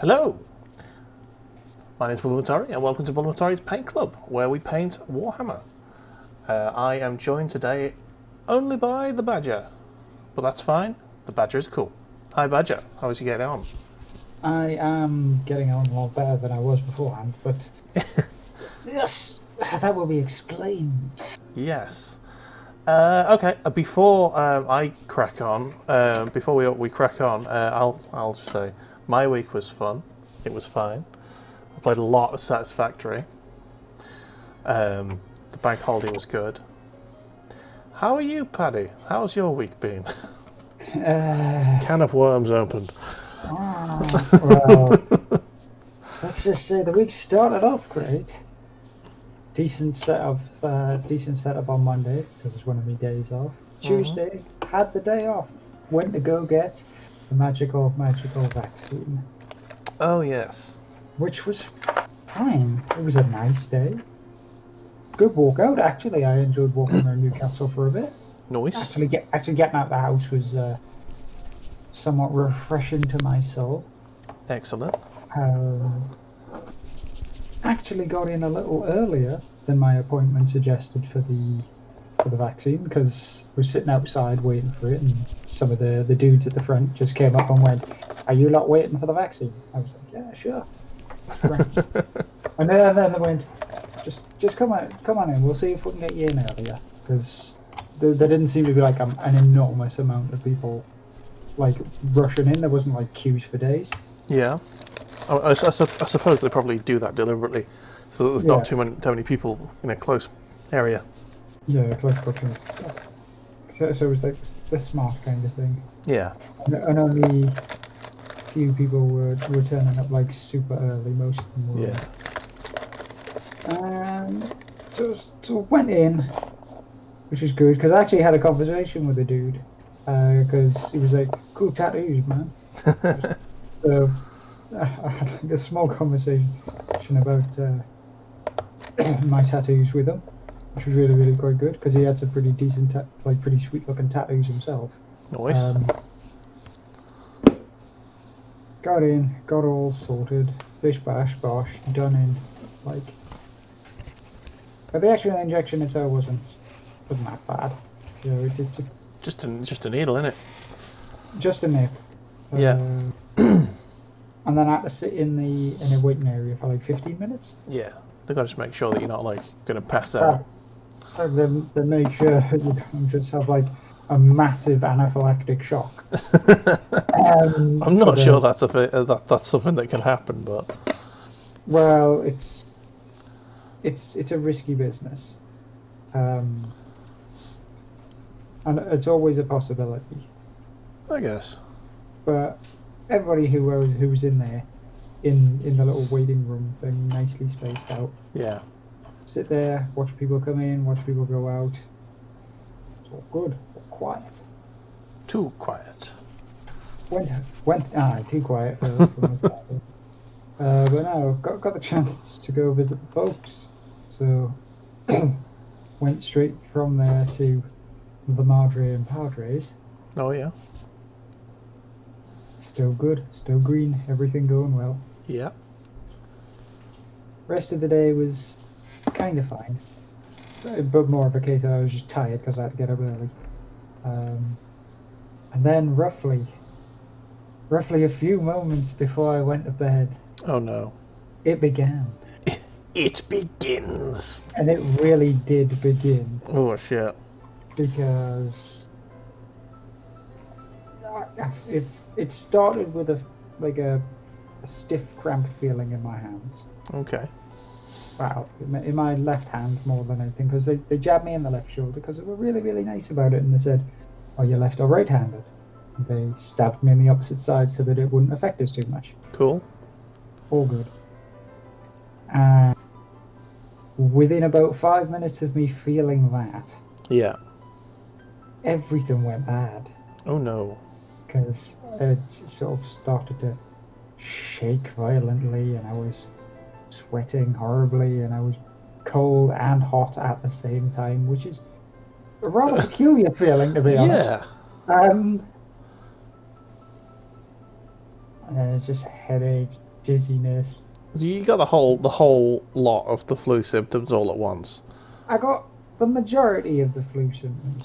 Hello, my name is Bulamatari and welcome to Bulamatari's Paint Club, where we paint Warhammer. I am joined today only by the Badger, but that's fine, the Badger is cool. Hi Badger, how is he getting on? I am getting on a lot better than I was beforehand, but yes, that will be explained. Yes. Okay, before I crack on, before we crack on, I'll just say my week was fun. It was fine. I played a lot of Satisfactory. The bank holiday was good. How are you, Paddy? How's your week been? Can of worms opened. Well, let's just say the week started off great. Decent setup on Monday because it's one of my days off. Tuesday had the day off. Went to go get the magical vaccine, Oh yes. which was fine. It was a nice day. Good walkout. Actually, I enjoyed walking around Newcastle for a bit. Nice. Actually getting out of the house was somewhat refreshing to my soul. Excellent. Actually got in a little earlier than my appointment suggested for the vaccine because I was sitting outside waiting for it, and some of the dudes at the front just came up and went, "Are you lot waiting for the vaccine?" I was like, "Yeah, sure." and then they went, "Just come on in. We'll see if we can get you in earlier," because there didn't seem to be like an enormous amount of people like rushing in. There wasn't like queues for days. Yeah. Oh, I suppose they probably do that deliberately, so that there's not too many people in a close area. Yeah, close proximity. So it was like the smart kind of thing. Yeah. And only few people were turning up like super early. Most of them were. Yeah. So went in, which was good because I actually had a conversation with a dude because he was like, "Cool tattoos, man." So I had like a small conversation about my tattoos with him, which was really quite good because he had some pretty decent, pretty sweet looking tattoos himself. Nice. Got in, got all sorted, bish bash bosh, done in, like. But the actual injection itself wasn't that bad. You know, it's just a needle, innit? just a nip. Yeah. And then I had to sit in a waiting area for like 15 minutes. Yeah. They've got to just make sure that you're not like going to pass out. Then make sure that you don't just have like a massive anaphylactic shock. I'm not sure that's that's something that can happen, but well, it's a risky business, and it's always a possibility. I guess. But everybody who was in there, in the little waiting room thing, nicely spaced out. Yeah. Sit there, watch people come in, watch people go out. It's all good, all quiet. Too quiet. Went too quiet for most people. But no, got the chance to go visit the folks, so went straight from there to the Madre and Padres. Oh yeah. Still good, still green, everything going well. Yeah. Rest of the day was kind of fine, but more of a case of I was just tired because I had to get up early. And then roughly a few moments before I went to bed, Oh no. it began. It begins. And it really did begin. Oh shit. Because it started with a stiff cramp feeling in my hands. Okay. Wow, in my left hand more than anything, because they jabbed me in the left shoulder because they were really nice about it, and they said, "Are you left or right-handed?" And they stabbed me on the opposite side so that it wouldn't affect us too much. Cool. All good. And within about 5 minutes of me feeling that, Yeah. everything went bad. Oh no. Because it sort of started to shake violently, and I was sweating horribly, and I was cold and hot at the same time, which is a rather peculiar feeling, to be honest. Yeah. And then it's just headaches, dizziness. So you got the whole lot of the flu symptoms all at once. I got the majority of the flu symptoms.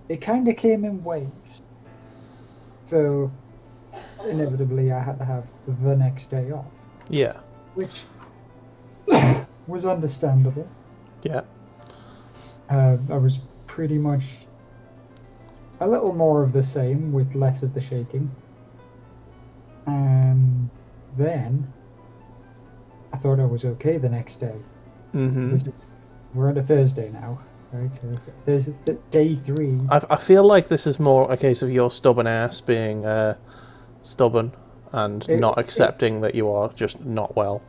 It kind of came in waves. So, inevitably, I had to have the next day off. Yeah. Which was understandable. Yeah. I was pretty much a little more of the same with less of the shaking. And then I thought I was okay the next day. Mm-hmm. We're on a Thursday now, right? There's day 3. I feel like this is more a case of your stubborn ass being stubborn and not accepting that you are just not well.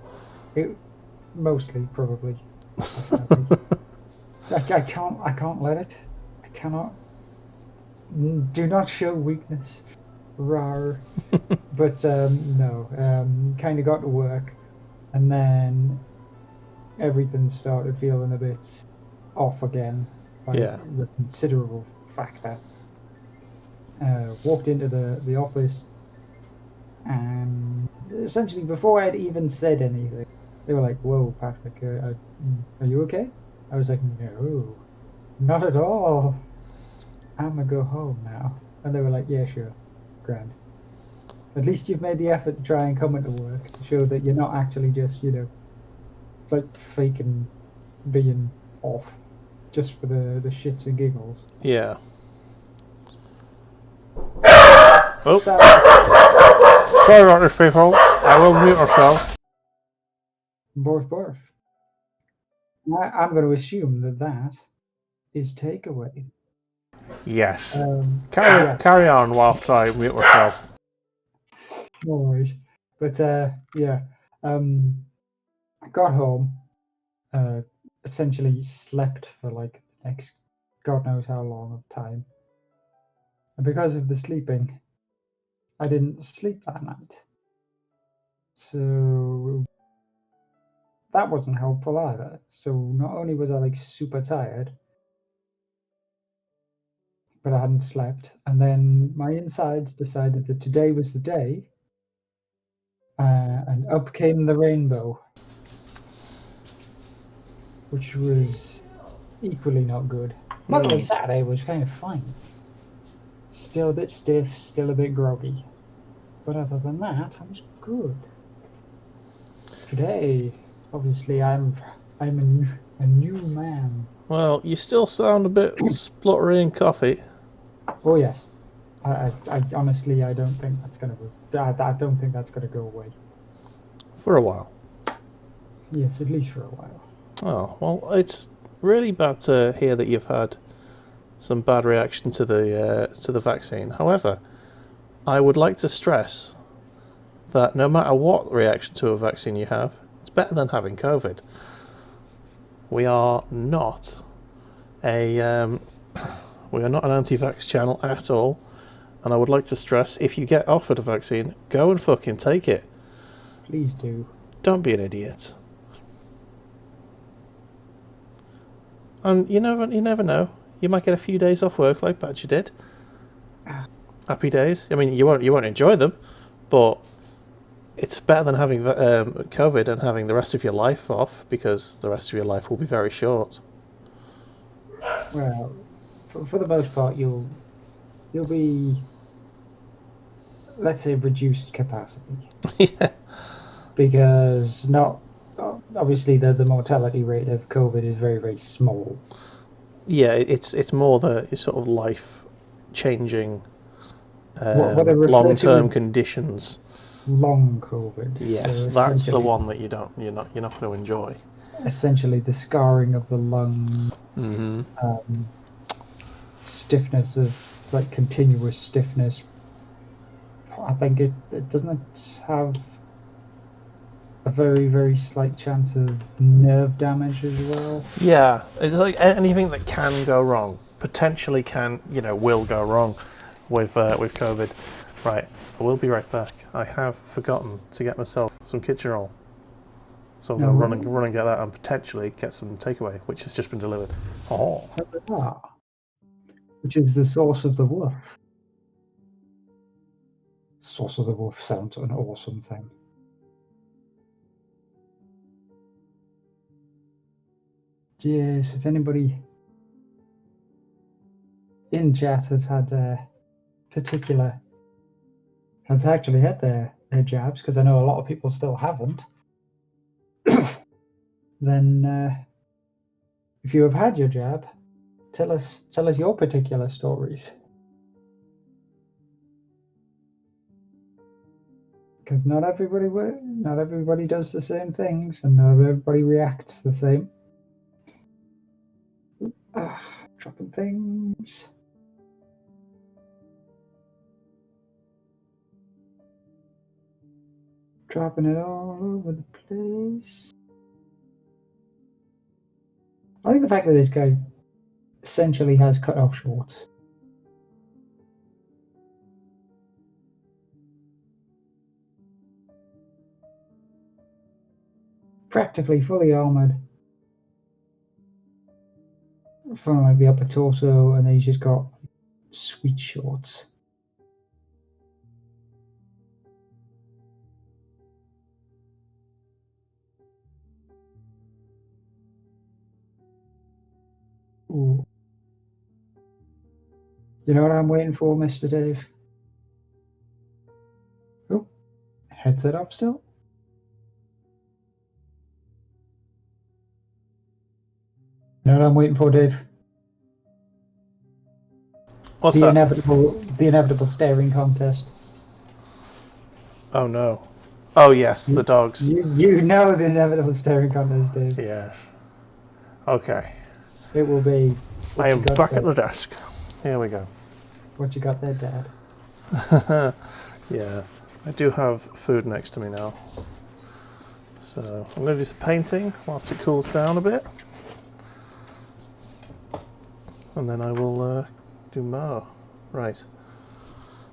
Mostly, probably. I can't let it. I cannot. Do not show weakness. Rar. But no, kind of got to work, and then everything started feeling a bit off again by a considerable factor. Walked into the office, and essentially before I'd even said anything, they were like, "Whoa, Patrick, are you okay?" I was like, "No, not at all. I'm gonna go home now." And they were like, "Yeah, sure, grand. At least you've made the effort to try and come into work to show that you're not actually just, like faking being off just for the shits and giggles." Yeah. Oh. Sorry about this, people. I will mute myself. Barf. I'm going to assume that is takeaway. Yes. Carry on whilst I mute myself. No worries. But yeah, I got home, essentially slept for like the next God knows how long of time. And because of the sleeping, I didn't sleep that night. So that wasn't helpful either. So not only was I like super tired, but I hadn't slept. And then my insides decided that today was the day. And up came the rainbow, which was equally not good. Luckily, Saturday was kind of fine. Still a bit stiff, still a bit groggy. But other than that, I was good. Today, obviously, I'm a new man. Well, you still sound a bit spluttery and coffee. Oh yes, I honestly I don't think that's gonna go. I don't think that's gonna go away. For a while. Yes, at least for a while. Oh well, it's really bad to hear that you've had some bad reaction to the vaccine. However, I would like to stress that no matter what reaction to a vaccine you have, it's better than having COVID. We are not an anti-vax channel at all, and I would like to stress, if you get offered a vaccine, go and fucking take it. Please do. Don't be an idiot. And you never know. You might get a few days off work like Badger did. Happy days. I mean, you won't enjoy them, but it's better than having COVID and having the rest of your life off, because the rest of your life will be very short. Well, for the most part, you'll be, let's say, reduced capacity. Yeah. Because obviously the mortality rate of COVID is very, very small. Yeah, it's more the sort of life-changing long-term conditions. Long COVID. Yes, so that's the one that you're not going to enjoy. Essentially, the scarring of the lung, stiffness of like continuous stiffness. I think it doesn't have a very, very slight chance of nerve damage as well. Yeah, it's like anything that can go wrong, potentially will go wrong with COVID. Right, I will be right back. I have forgotten to get myself some kitchen roll, so I'm going to run and get that, and potentially get some takeaway, which has just been delivered. Oh, which is the source of the woof. Source of the Wolf sounds an awesome thing. Yes, if anybody in chat has had has actually had their jabs, because I know a lot of people still haven't, then if you have had your jab, tell us your particular stories. Because not everybody does the same things, and not everybody reacts the same. Dropping things. Dropping it all over the place. I think the fact that this guy essentially has cut off shorts. Practically fully armored. From like the upper torso, and then he's just got sweet shorts. Ooh. You know what I'm waiting for, Mr. Dave? Oh, headset off still? You know what I'm waiting for, Dave? What's the that? inevitable staring contest. Oh no. Oh yes, the dogs. You know the inevitable staring contest, Dave. Yeah. Okay. It will be. I am back at the desk. Here we go. What you got there, Dad? Yeah. I do have food next to me now. So I'm going to do some painting whilst it cools down a bit. And then I will do more. Right.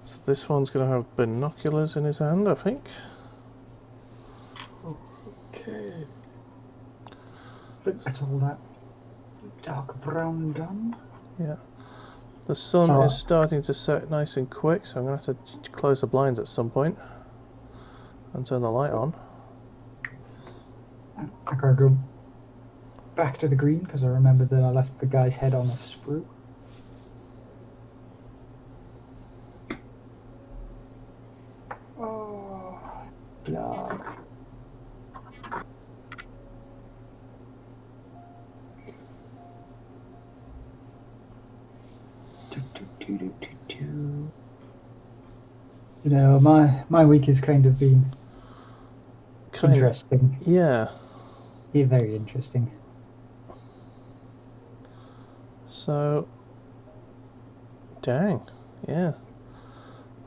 So this one's going to have binoculars in his hand, I think. Okay. That's all that dark brown done. Yeah. The sun is starting to set nice and quick, so I'm going to have to close the blinds at some point and turn the light on. I gotta go back to the green because I remembered that I left the guy's head on a sprue. Oh, blood. You know, my week has kind of been interesting. Yeah. Yeah, very interesting. So, dang, yeah.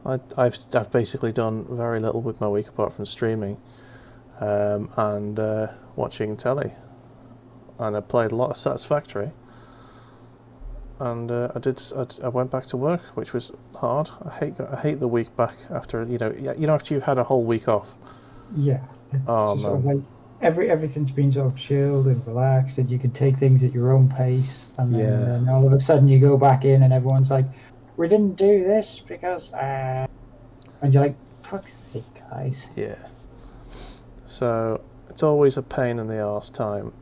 I've basically done very little with my week apart from streaming, and watching telly, and I played a lot of Satisfactory. And I went back to work, which was hard. I hate the week back after after you've had a whole week off. Yeah. Oh no. man. Sort of like everything's been sort of chilled and relaxed, and you can take things at your own pace. And then all of a sudden you go back in, and everyone's like, "We didn't do this because," and you're like, "Fuck's sake, guys." Yeah. So it's always a pain in the arse time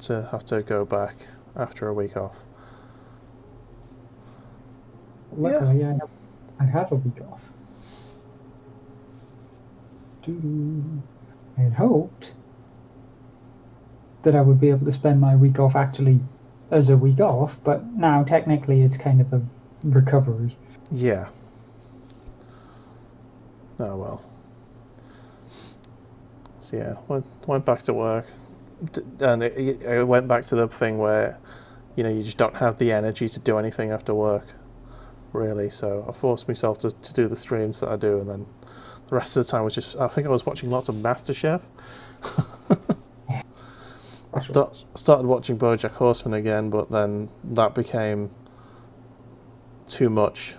to have to go back after a week off. Luckily, I have a week off. I had hoped that I would be able to spend my week off actually as a week off, but now technically it's kind of a recovery. Yeah. Oh well. So yeah, went back to work, and it went back to the thing where, you just don't have the energy to do anything after work, really. So I forced myself to do the streams that I do, and then the rest of the time was I think I was watching lots of MasterChef. I started watching BoJack Horseman again, but then that became too much.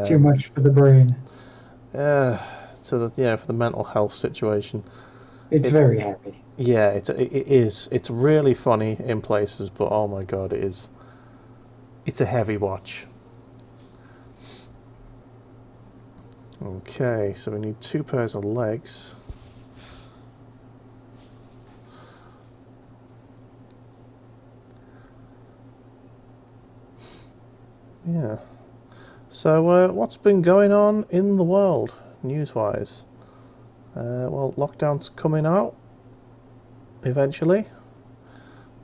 Too much for the brain. For the mental health situation. It's very heavy. Yeah, it is. It's really funny in places, but oh my god, it is. It's a heavy watch. Okay, so we need 2 pairs of legs. Yeah. So, what's been going on in the world, news-wise? Well, lockdown's coming out, eventually.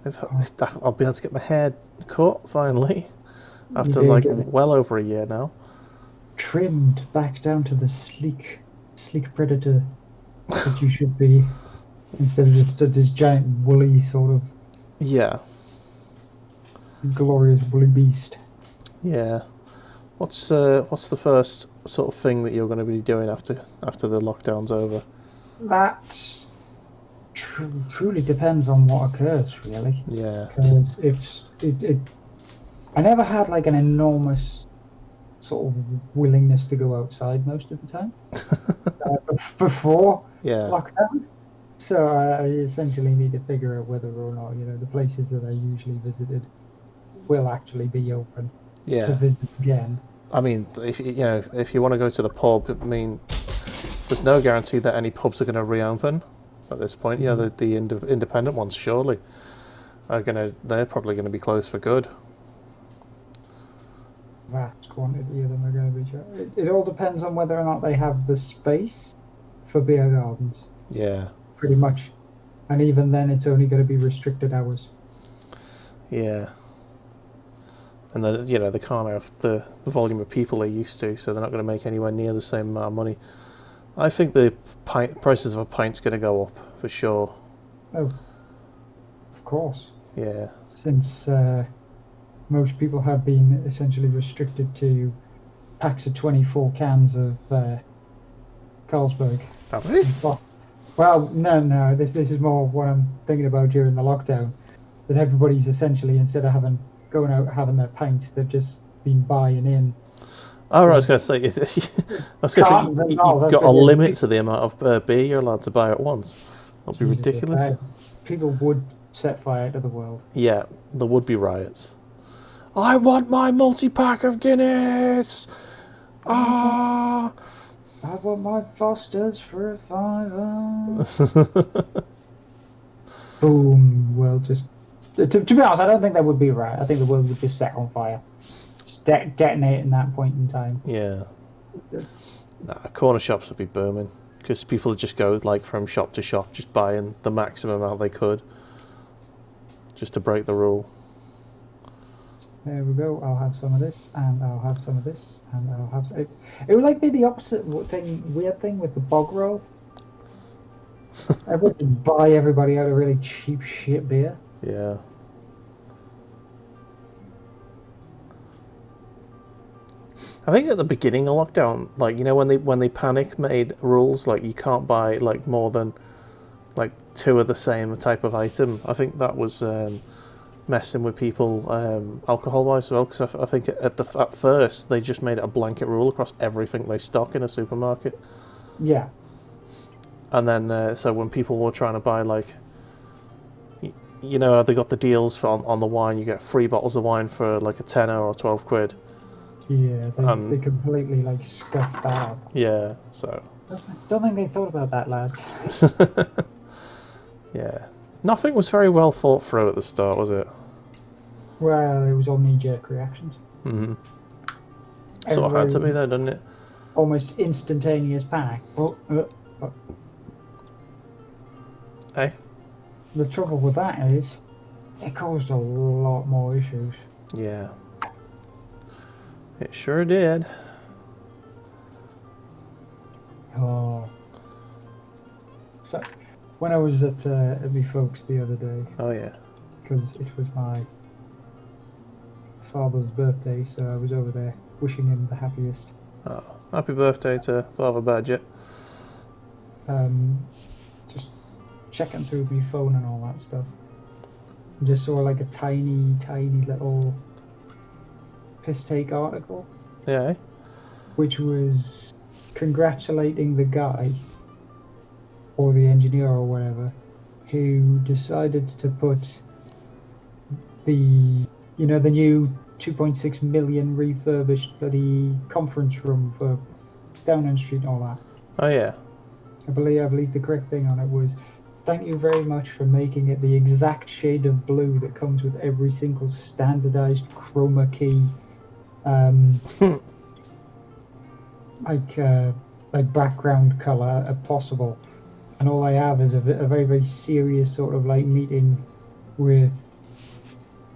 I'll be able to get my hair cut, finally, after, You like, get it well over a year now. trimmed back down to the sleek predator that you should be, instead of just this giant woolly sort of Yeah, glorious woolly beast. yeah. What's the first sort of thing that you're going to be doing after the lockdown's over? That truly depends on what occurs, really. Yeah, Because I never had like an enormous sort of willingness to go outside most of the time before yeah, lockdown. So I essentially need to figure out whether or not the places that I usually visited will actually be open to yeah. visit again. I mean, if you want to go to the pub, I mean, there's no guarantee that any pubs are going to reopen at this point. You know, the independent ones surely they're probably going to be closed for good. Vast quantity of them are going to be shut. It all depends on whether or not they have the space for beer gardens. Yeah, Pretty much. And even then, it's only going to be restricted hours. yeah. And then, they can't have the volume of people they used to, so they're not going to make anywhere near the same amount of money. I think the prices of a pint's going to go up, for sure. Oh, of course. Yeah. Since most people have been essentially restricted to packs of 24 cans of Carlsberg. Have they? Well, no. This is more what I'm thinking about during the lockdown. That everybody's essentially, instead of going out having their pints, they've just been buying in. Oh, right, I was going to say, you've got a limit to the amount of beer you're allowed to buy at once. That'll be ridiculous. People would set fire to the world. Yeah, there would be riots. I want my multi-pack of Guinness! Ah! I want my Fosters for a $5. Boom. Well, just... To be honest, I don't think that would be right. I think the world would just set on fire. Just detonate in that point in time. Yeah. Nah, corner shops would be booming. Because people would just go like from shop to shop, just buying the maximum amount they could. Just to break the rule. There we go. I'll have some of this, and I'll have some of this, and I'll have... It would like be the opposite weird thing with the bog roll. Everyone would buy everybody out a really cheap shit beer. Yeah. I think at the beginning of lockdown, like, when they panic made rules like you can't buy like more than like 2 of the same type of item. I think that was messing with people alcohol wise as well, because I think at first they just made it a blanket rule across everything they stock in a supermarket. Yeah. And then so when people were trying to buy like, they got the deals on the wine, you get 3 bottles of wine for like a tenner or 12 quid. Yeah, they completely like scuffed that up. Yeah, so. Don't think they thought about that, lads. Yeah. Nothing was very well thought through at the start, was it? Well, it was all knee-jerk reactions. Mm-hmm. Sort of had to be there, didn't it? Almost instantaneous panic. Hey? The trouble with that is, it caused a lot more issues. Yeah. It sure did. Oh. So, when I was at my folks the other day... Oh, yeah. Because it was my father's birthday, so I was over there wishing him the happiest. Oh, happy birthday to Father Badger. Just checking through my phone and all that stuff. I just saw like a tiny little piss take article. Yeah. Which was congratulating the guy, or the engineer or whatever, who decided to put the new 2.6 million refurbished bloody conference room for Downing Street and all that. Oh yeah. I believe the correct thing on it was, thank you very much for making it the exact shade of blue that comes with every single standardized chroma key, like background color possible. And all I have is a very, very serious sort of like meeting with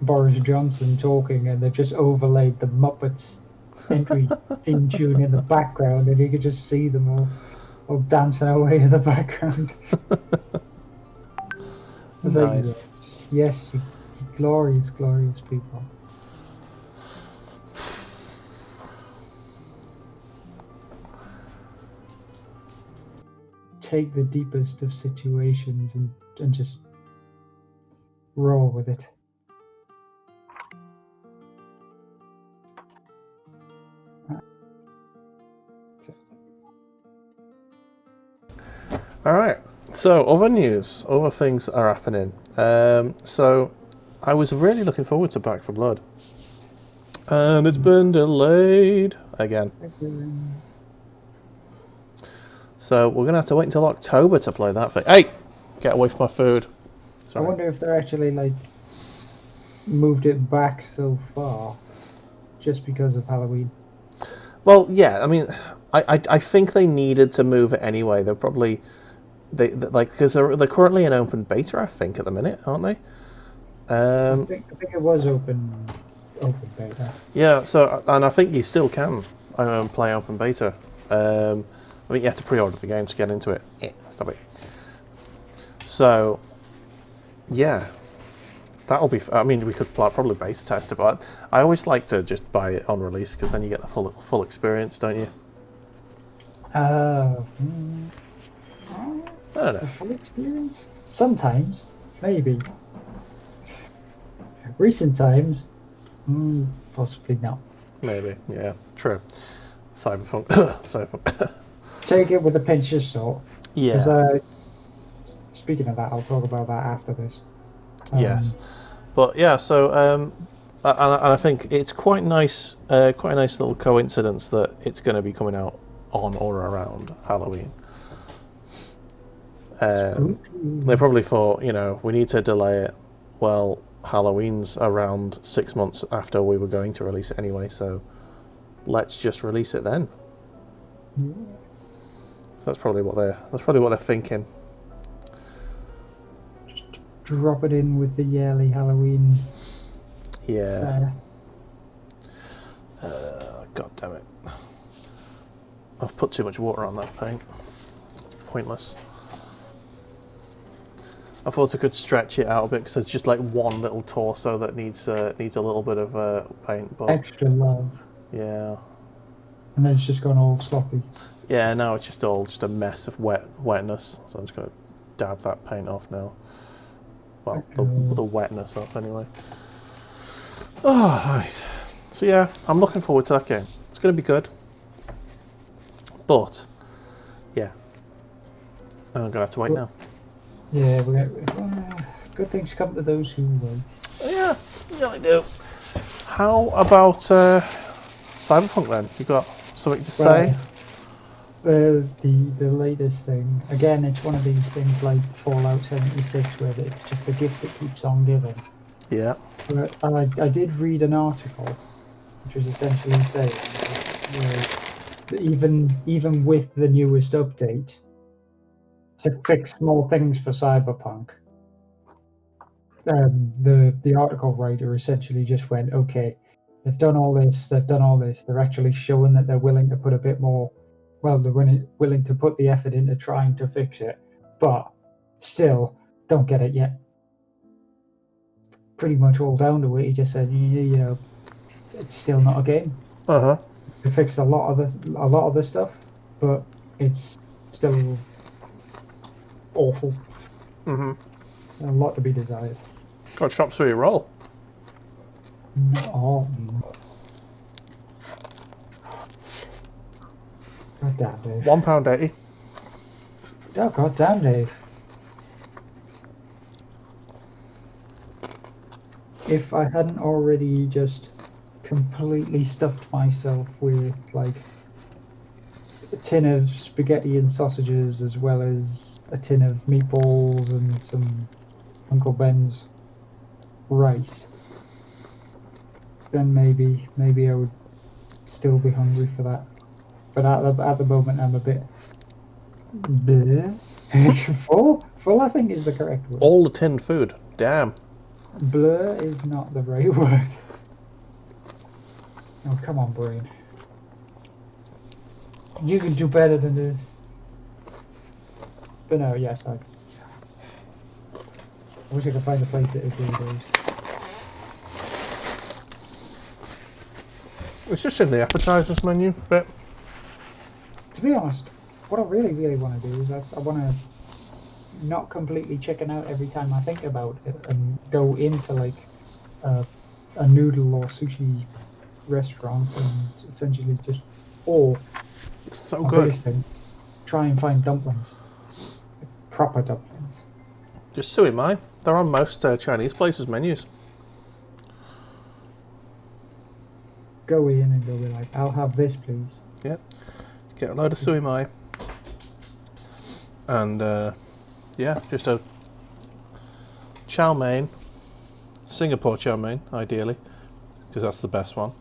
Boris Johnson talking, and they've just overlaid the Muppets entry theme tune in the background, and you could just see them all dancing away in the background. I was Nice. like, yes, you glorious, glorious people. Take the deepest of situations and just roll with it. All right. So, other news, other things are happening. So, I was really looking forward to Back 4 Blood, and it's been delayed again. So we're gonna have to wait until October to play that thing. Hey, get away from my food. Sorry. I wonder if they're actually like moved it back so far just because of Halloween. Well, yeah. I mean, I think they needed to move it anyway. They're probably they like because they're currently in open beta, I think, at the minute, aren't they? I think it was open beta. Yeah. So, and I think you still can play open beta. I mean, you have to pre-order the game to get into it. Stop it. So, yeah, that'll be. I mean, we could probably beta test it, but I always like to just buy it on release because then you get the full experience, don't you? I I don't know. full experience? Sometimes, maybe. Recent times, possibly not. Maybe, yeah, true. Cyberpunk. Cyberpunk. Take it with a pinch of salt. Yeah. 'Cause, speaking of that, I'll talk about that after this. Yes, but yeah. So, and I think it's quite nice. Quite a nice little coincidence that it's going to be coming out on or around Halloween. They probably thought, we need to delay it. Well, Halloween's around 6 months after we were going to release it anyway, so let's just release it then. Yeah. So that's probably what they're thinking. Just drop it in with the yearly Halloween. Yeah. God damn it! I've put too much water on that paint. It's pointless. I thought I could stretch it out a bit because there's just like one little torso that needs a little bit of paint. But Extra love. yeah. And then it's just gone all sloppy. Yeah, now it's just a mess of wetness. So I'm just gonna dab that paint off now. Well, the wetness off anyway. Oh, right. So yeah, I'm looking forward to that game. It's gonna be good. But yeah, I'm gonna have to wait now. Yeah, good things come to those who wait. Yeah, they do. How about Cyberpunk then? You got something to say? The latest thing, again, it's one of these things like Fallout 76 where it's just a gift that keeps on giving. Yeah. But I did read an article which was essentially saying that even with the newest update to fix more things for Cyberpunk, the article writer essentially just went, okay, they've done all this, they're actually showing that they're willing to put a bit more, well, they're willing to put the effort into trying to fix it, but still don't get it yet. Pretty much all down to it, he just said, it's still not a game. They fixed a lot of the stuff, but it's still awful. A lot to be desired. Got chops through your roll. Oh. God damn, Dave. £1.80. Oh, god damn, Dave. If I hadn't already just completely stuffed myself with like a tin of spaghetti and sausages, as well as a tin of meatballs and some Uncle Ben's rice, then maybe I would still be hungry for that. But at the moment, I'm a bit bleh. Full, I think, is the correct word. All the tinned food. Damn. Blur is not the right word. Oh, come on, brain. You can do better than this. But no, yes, I wish I could find a place that would do those. It's just in the appetizers menu bit. To be honest, what I really want to do is I want to not completely chicken out every time I think about it and go into like a noodle or sushi restaurant and essentially just, or It's so my good. biggest thing, try and find dumplings, proper dumplings. Just suimai. They're on most Chinese places' menus. Go in and go be like, I'll have this, please. Yep. Get a load of suimai. And, yeah, just a chow mein. Singapore chow mein, ideally. Because that's the best one.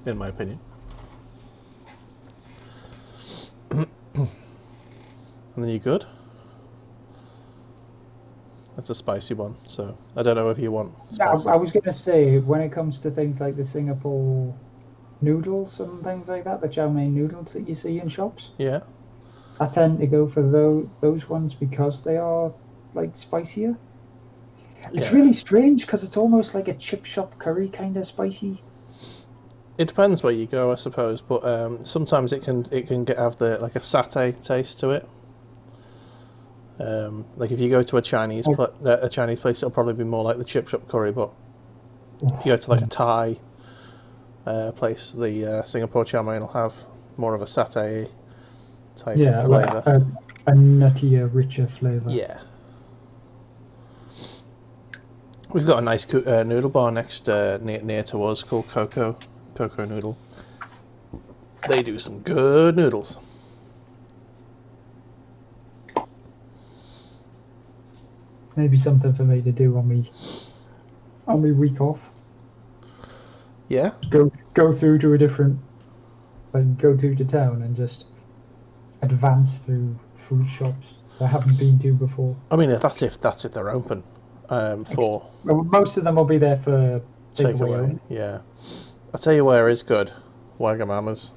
In my opinion. And then you're good. That's a spicy one, so I don't know if you want spicy. I was going to say, when it comes to things like the Singapore noodles and things like that, the chow mein noodles that you see in shops, Yeah. I tend to go for those ones because they are like spicier. It's really strange because it's almost like a chip shop curry kind of spicy. It depends where you go, I suppose, but sometimes it can have the like a satay taste to it. Like if you go to a Chinese place, it'll probably be more like the chip shop curry. But if you go to like a Thai place, the Singapore chow mein will have more of a satay type flavour. Like a nuttier, richer flavour. Yeah. We've got a nice noodle bar next near to us called Coco Noodle. They do some good noodles. Maybe something for me to do on me week off. Yeah. Go through to a different, like go to town and just advance through food shops that I haven't been to before. I mean, that's if they're open for. Well, most of them will be there for takeaway. Yeah. I'll tell you where is good, Wagamama's.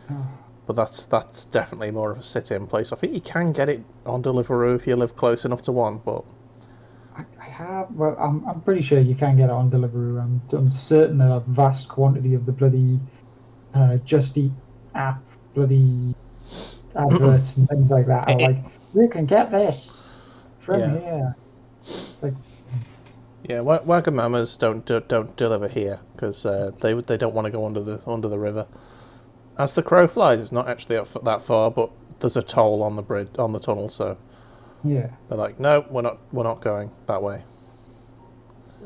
Oh. But that's definitely more of a sit-in place. I think you can get it on Deliveroo if you live close enough to one, but I have. Well, I'm pretty sure you can get it on Deliveroo. I'm certain that a vast quantity of the bloody Just Eat app bloody adverts and things like that are like, you can get this from here. It's like, yeah, Wagamama's don't deliver here because they don't want to go under the river. As the crow flies, it's not actually up that far, but there's a toll on the bridge on the tunnel, so yeah. they're like, no, we're not going that way.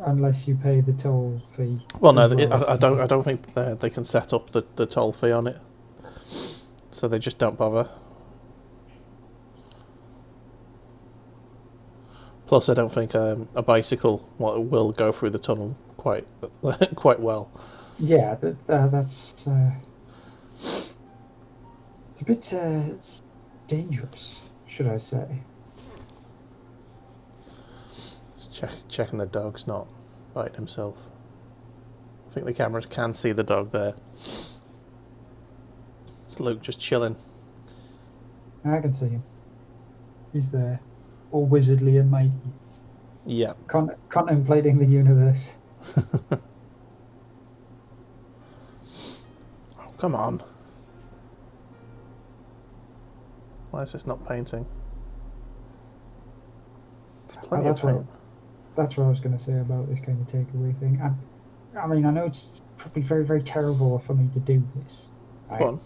Unless you pay the toll fee. Well, no, I don't think they can set up the toll fee on it, so they just don't bother. Plus, I don't think a bicycle will go through the tunnel quite well. Yeah, that's it's a bit dangerous, should I say? Checking the dog's not biting himself. I think the camera can see the dog there. It's Luke just chilling. I can see him. He's there, all wizardly and mighty. Yeah. Contemplating the universe. Oh, come on. Why is this not painting? There's plenty of paint. That's what I was going to say about this kind of takeaway thing. I mean, I know it's probably very, very terrible for me to do this. Right? Go on.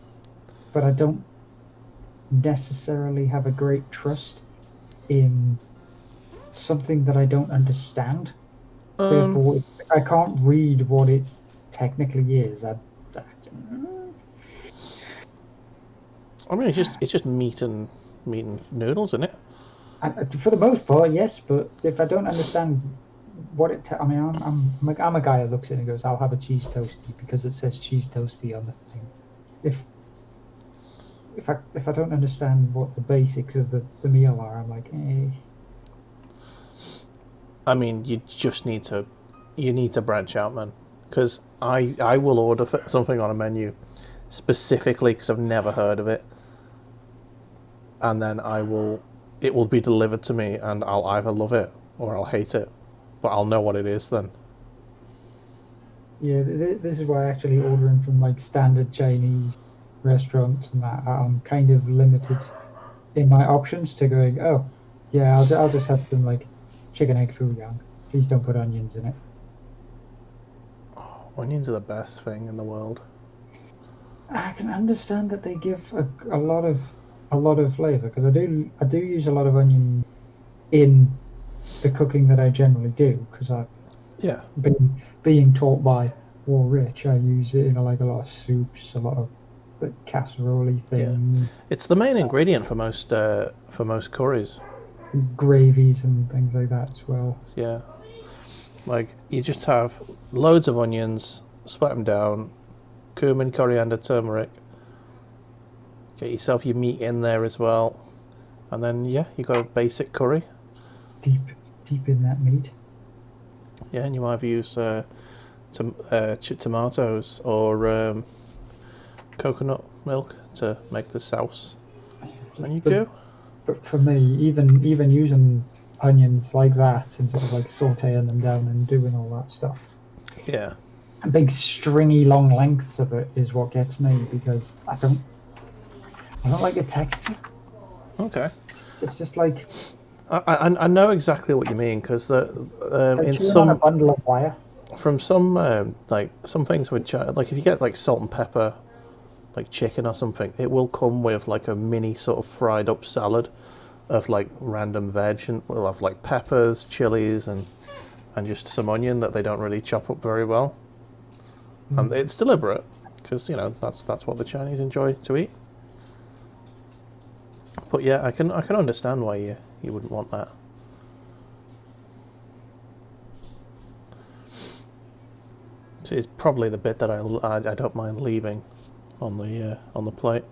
But I don't necessarily have a great trust in something that I don't understand. Therefore, I can't read what it technically is. I mean, it's just meat and noodles, isn't it? For the most part, yes. But if I don't understand what it, I mean, I'm a guy who looks at it and goes, "I'll have a cheese toasty because it says cheese toasty on the thing." If I don't understand what the basics of the meal are, I'm like, eh. I mean, you need to branch out, man. Because I will order something on a menu specifically because I've never heard of it, and then it will be delivered to me, and I'll either love it or I'll hate it, but I'll know what it is then. Yeah, this is why actually ordering from like standard Chinese restaurants and that, I'm kind of limited in my options to going, oh, yeah, I'll just have some like chicken egg foo young. Please don't put onions in it. Onions are the best thing in the world. I can understand that they give a lot of flavor because I do use a lot of onion in the cooking that I generally do because I've been being taught by War Rich. I use it in a lot of soups, a lot of the casserole things. Yeah. It's the main ingredient for most curries. Gravies and things like that as well. Yeah. Like, you just have loads of onions, split them down, cumin, coriander, turmeric. Get yourself your meat in there as well. And then, yeah, you got a basic curry. Deep in that meat. Yeah, and you either use tomatoes or coconut milk to make the sauce. And you go. But for me, even using onions like that and sort of like sauteing them down and doing all that stuff. Yeah. And big stringy long lengths of it is what gets me because I don't like the texture. Okay. It's just like I know exactly what you mean because in some on a bundle of wire. From some like some things which like if you get like salt and pepper, like chicken or something, it will come with like a mini sort of fried up salad of like random veg, and we'll have like peppers, chilies, and just some onion that they don't really chop up very well. And it's deliberate because that's what the Chinese enjoy to eat. But yeah, I can understand why you wouldn't want that. See, it's probably the bit that I don't mind leaving on the plate.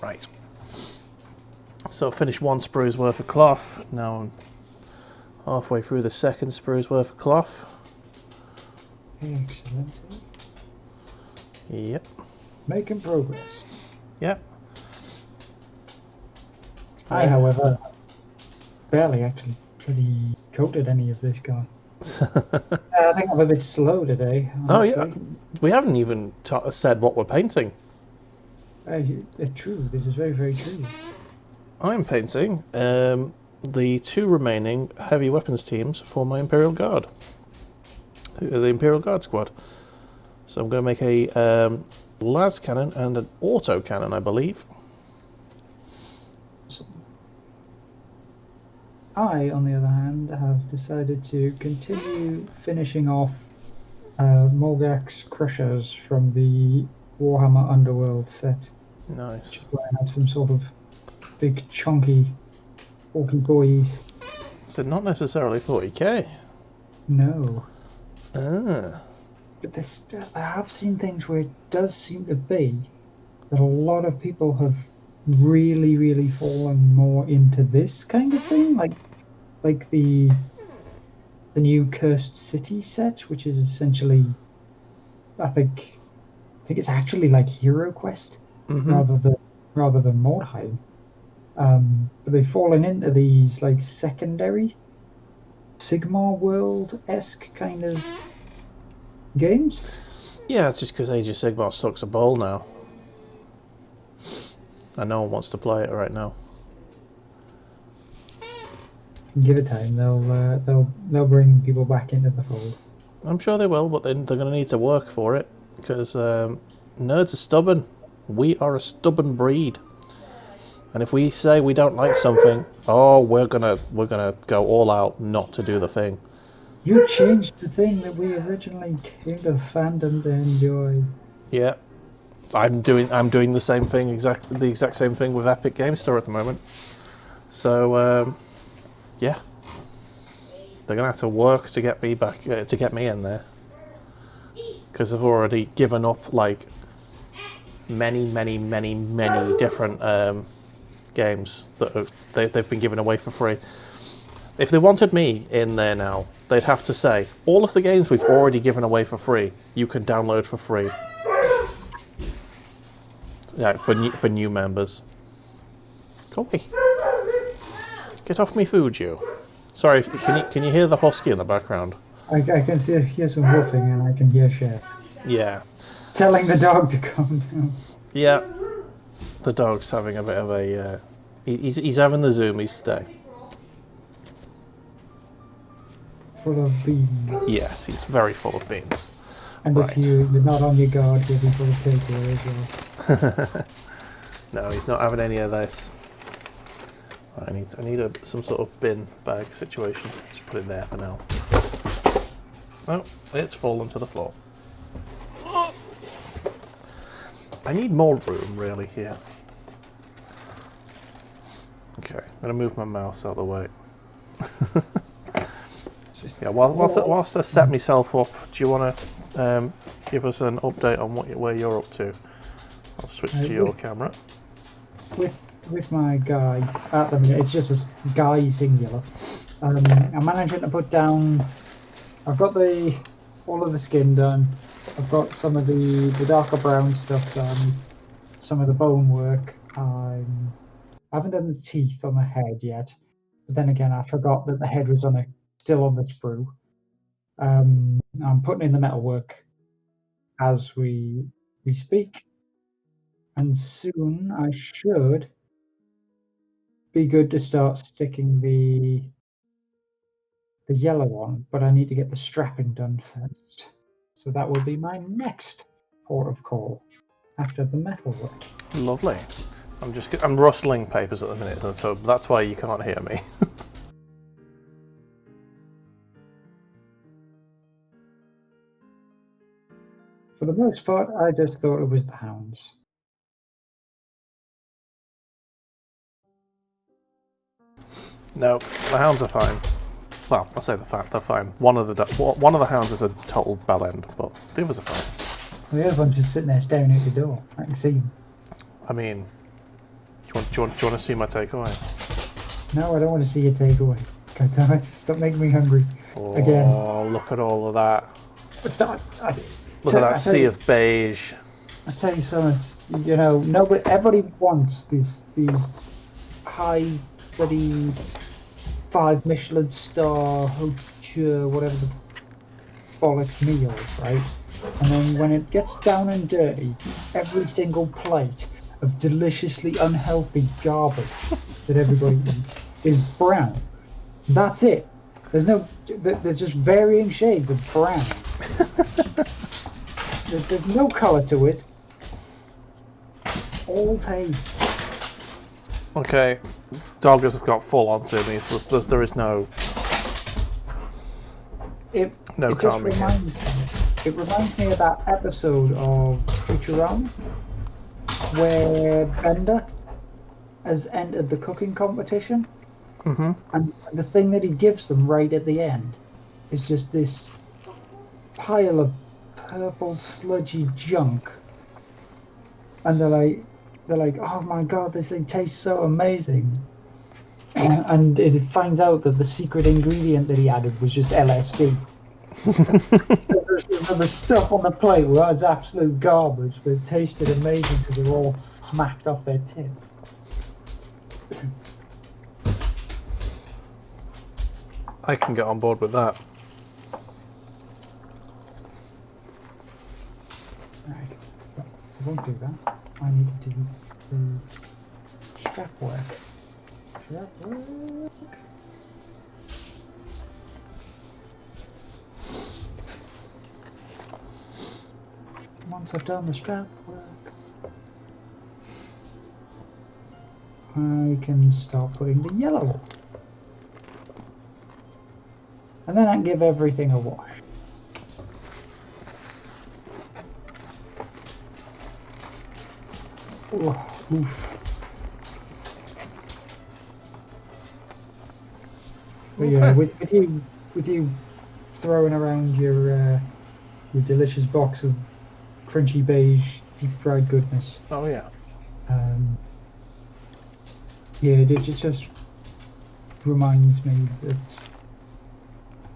Right. So I finished one sprue's worth of cloth. Now I'm halfway through the second sprue's worth of cloth. Excellent. Yep. Making progress. Yep. I, however, barely actually pretty coated any of this guy. I think I'm a bit slow today. Honestly. Oh yeah. We haven't even said what we're painting. True. This is very, very true. I'm painting the two remaining heavy weapons teams for my Imperial Guard. The Imperial Guard squad. So I'm going to make a las cannon and an auto cannon, I believe. I, on the other hand, have decided to continue finishing off Morgax Crushers from the Warhammer Underworld set. Nice. Where I have some sort of big, chunky, orky boys. So not necessarily 40k. No. Ah. But I have seen things where it does seem to be that a lot of people have really, really fallen more into this kind of thing, like the new Cursed City set, which is essentially, I think it's actually like Hero Quest rather than Mordheim. But they've fallen into these like secondary Sigmar World-esque kind of games. Yeah, it's just because Age of Sigmar sucks a ball now. And no one wants to play it right now. Give it time, they'll bring people back into the fold. I'm sure they will, but then they're going to need to work for it because nerds are stubborn. We are a stubborn breed, and if we say we don't like something, we're gonna go all out not to do the thing. You changed the thing that we originally came to fandom to enjoy. Yeah, I'm doing the same thing, the exact same thing with Epic Game Store at the moment. So yeah, they're gonna have to work to get me back to get me in there, because I've already given up like many different games that they've been given away for free. If they wanted me in there now, they'd have to say all of the games we've already given away for free you can download for free. Yeah, for new members. Go away. Get off me food, you. Sorry, can you hear the husky in the background? I can hear some woofing and I can hear Chef. Yeah. Telling the dog to calm down. Yeah. The dog's having a bit of a... he's having the zoomies today. Full of beans. Yes, he's very full of beans. And right. If you're not on your guard, he'll be full of takeaway as well. No, he's not having any of this. I need some sort of bin bag situation. Just put it there for now. Oh, it's fallen to the floor. I need more room, really, here. Okay, I'm going to move my mouse out of the way. Yeah, whilst I set myself up, do you want to give us an update on where you're up to? I'll switch to your camera. With my guy, at the minute, it's just a guy singular. I'm managing to put down... I've got all of the skin done. I've got some of the darker brown stuff done. Some of the bone work. I haven't done the teeth on the head yet. But then again, I forgot that the head was still on the sprue. I'm putting in the metalwork as we speak. And soon I should be good to start sticking the yellow on, but I need to get the strapping done first. So that will be my next port of call after the metalwork. Lovely. I'm rustling papers at the minute, so that's why you can't hear me. For the most part, I just thought it was the hounds. No, the hounds are fine. Well, I say they're fine. One of the hounds is a total bell end, but the others are fine. The other one's just sitting there staring at the door. I can see him. I mean, do you want to see my takeaway? No, I don't want to see your takeaway. God damn it! Stop making me hungry. Again. Oh, look at all of that! Look at that sea of beige. I tell you something. You know, everybody wants these high bloody 5 Michelin star haute whatever the bollocks meals, right? And then when it gets down and dirty, every single plate of deliciously unhealthy garbage that everybody eats is brown. That's it. There's just varying shades of brown. There's no colour to it. All taste. Okay, dog has got full on to me, so there is no calming. It reminds me of that episode of Futurama where Bender has entered the cooking competition, and the thing that he gives them right at the end is just this pile of purple sludgy junk, and they're like, oh my god, this thing tastes so amazing. And it finds out that the secret ingredient that he added was just LSD. So there's stuff on the plate where it's absolute garbage, but it tasted amazing because they were all smacked off their tits. I can get on board with that. Right, but I won't do that. I need to do the strap work. Once I've done the strap work, I can start putting the yellow on. And then I can give everything a wash. Oh, oof. But yeah, Okay. with you throwing around your delicious box of crunchy beige deep fried goodness. Oh yeah. Yeah, it just reminds me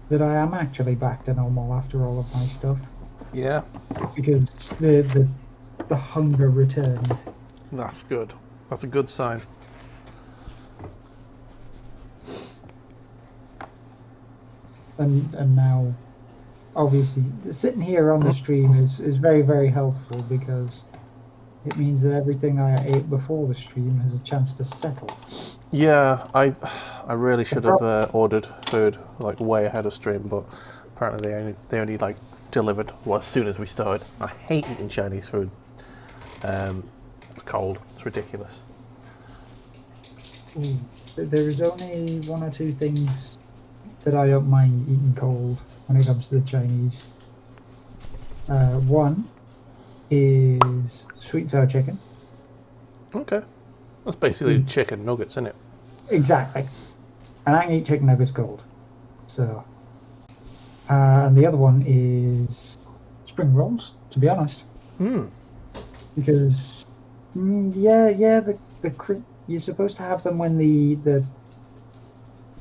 that I am actually back to normal after all of my stuff Yeah. because the hunger returned. That's good. That's a good sign. And now obviously sitting here on the stream is very, very helpful because it means that everything I ate before the stream has a chance to settle. Yeah, I really should have ordered food like way ahead of stream, but apparently they only like delivered as soon as we started. I hate eating Chinese food. It's cold. It's ridiculous. Ooh, there is only one or two things that I don't mind eating cold when it comes to the Chinese. One is sweet and sour chicken. Okay, that's basically chicken nuggets, isn't it? Exactly. And I can eat chicken nuggets cold. So, and the other one is spring rolls, to be honest. Because, you're supposed to have them when the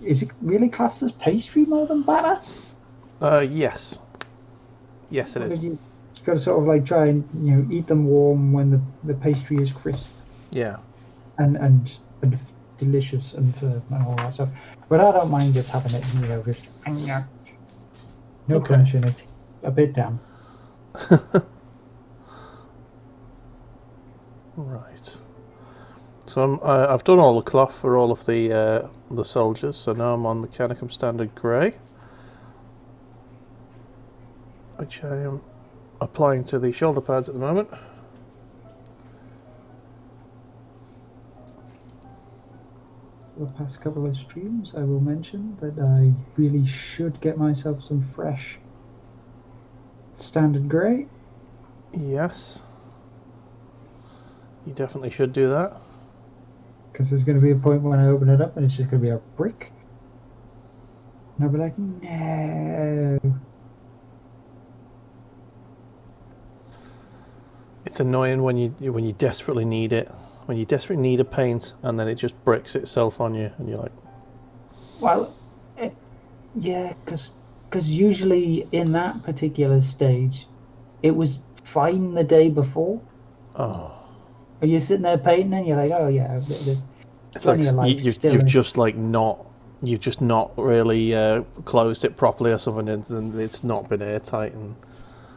is it really classed as pastry more than batter? Yes. Yes, it is. You've got to sort of like try and eat them warm when the pastry is crisp Yeah. and delicious and firm and all that stuff. But I don't mind just having it, just no crunch in it, a bit damp. Right. So I've done all the cloth for all of the soldiers. So now I'm on Mechanicum Standard Grey, which I am applying to the shoulder pads at the moment. The past couple of streams, I will mention that I really should get myself some fresh Standard Grey. Yes. You definitely should do that. Because there's going to be a point when I open it up and it's just going to be a brick. And I'll be like, no. It's annoying when you desperately need it. When you desperately need a paint and then it just bricks itself on you and you're like... Well, yeah, because usually in that particular stage, it was fine the day before. Oh. Are you sitting there painting and you're like, oh yeah, there's it's like you've just not really closed it properly or something, and it's not been airtight. And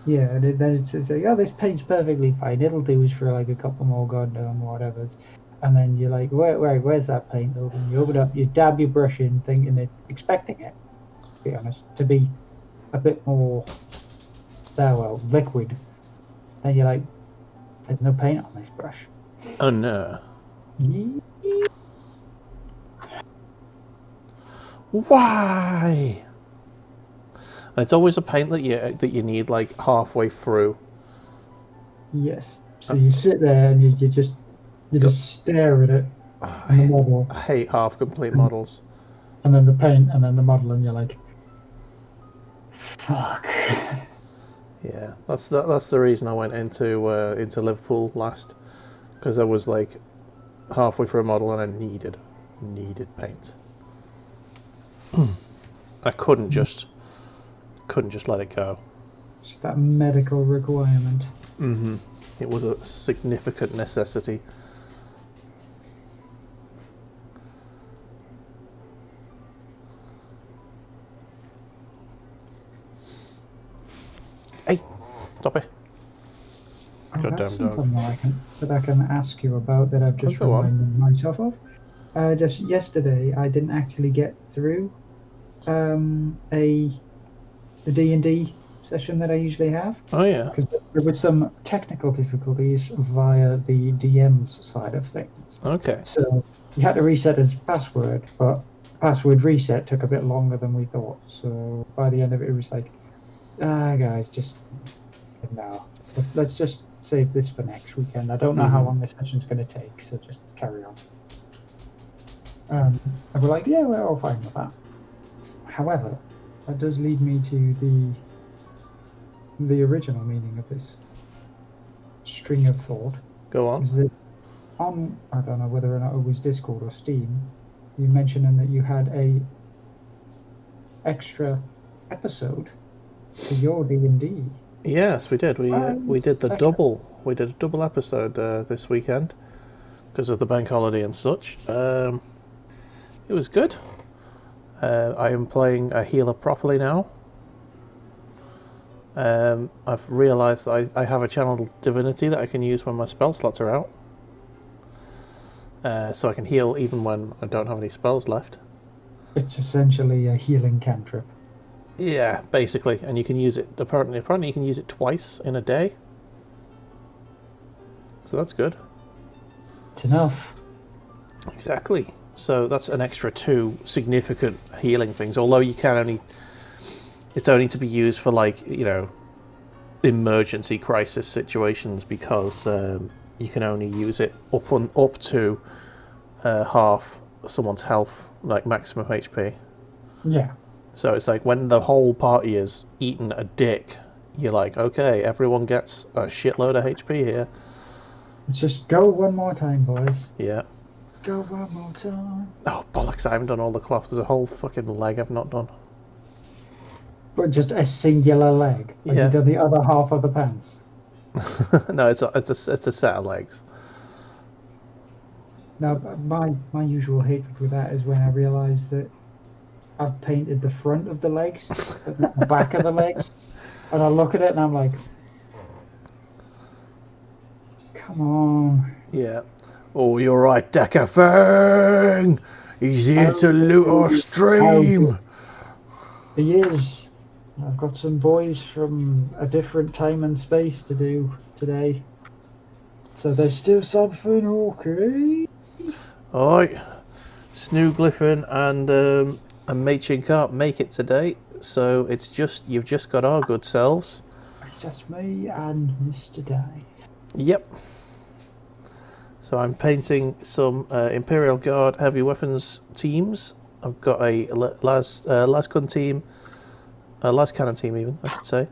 yeah, and then it's like, oh, this paint's perfectly fine. It'll do for like a couple more goddamn whatever. And then you're like, where's that paint? And you open it up, you dab your brush in, expecting it, to be honest, to be a bit more, liquid. And you're like, there's no paint on this brush. Oh no. Why? And it's always a paint that you need like halfway through. Yes. So you sit there and you just stare at it. The model. I hate half complete models. And then the paint and then the model and you're like, fuck. Yeah, that's the reason I went into Liverpool last, because I was like halfway through a model and I needed paint. I couldn't just let it go. It's that medical requirement. Mm-hmm. It was a significant necessity. Hey, stop it. That's something that I can ask you about that I've just reminded myself of. Just yesterday, I didn't actually get through the D&D session that I usually have. Oh yeah. Because there were some technical difficulties via the DM's side of things. Okay. So you had to reset his password, but password reset took a bit longer than we thought. So by the end of it, it was like, guys, just no. Let's just save this for next weekend. I don't know how long this session's going to take, so just carry on. And we're like, yeah, we're all fine with that. However, that does lead me to the original meaning of this string of thought. Go on. Is that on, I don't know whether or not it was Discord or Steam, you mentioned that you had a extra episode to your D&D. Yes, we did. We did the double. We did a double episode this weekend because of the bank holiday and such. It was good. I am playing a healer properly now. I've realised I have a channeled divinity that I can use when my spell slots are out. So I can heal even when I don't have any spells left. It's essentially a healing cantrip. Yeah, basically, and you can use it. Apparently, you can use it twice in a day. So that's good. It's enough. Exactly. So that's an extra 2 significant healing things. Although you can only, it's only to be used for emergency crisis situations because you can only use it up to half someone's health, like maximum HP. Yeah. So it's like when the whole party is eating a dick, you're like, okay, everyone gets a shitload of HP here. Let's just go one more time, boys. Yeah. Go one more time. Oh, bollocks, I haven't done all the cloth. There's a whole fucking leg I've not done. But just a singular leg. Like Yeah. you done the other half of the pants. No, it's a set of legs. No, but my usual hatred with that is when I realise that I've painted the front of the legs, but not the back of the legs. And I look at it and I'm like, come on. Yeah. Oh, you're right, Decafang! He's here to loot our stream! He is. I've got some boys from a different time and space to do today. So there's still something okay. Alright. SnueGliffin and Machin can't make it today, so you've just got our good selves. It's just me and Mr. Dave. Yep. So I'm painting some Imperial Guard heavy weapons teams. I've got a lasgun team, a lascannon team even, I should say,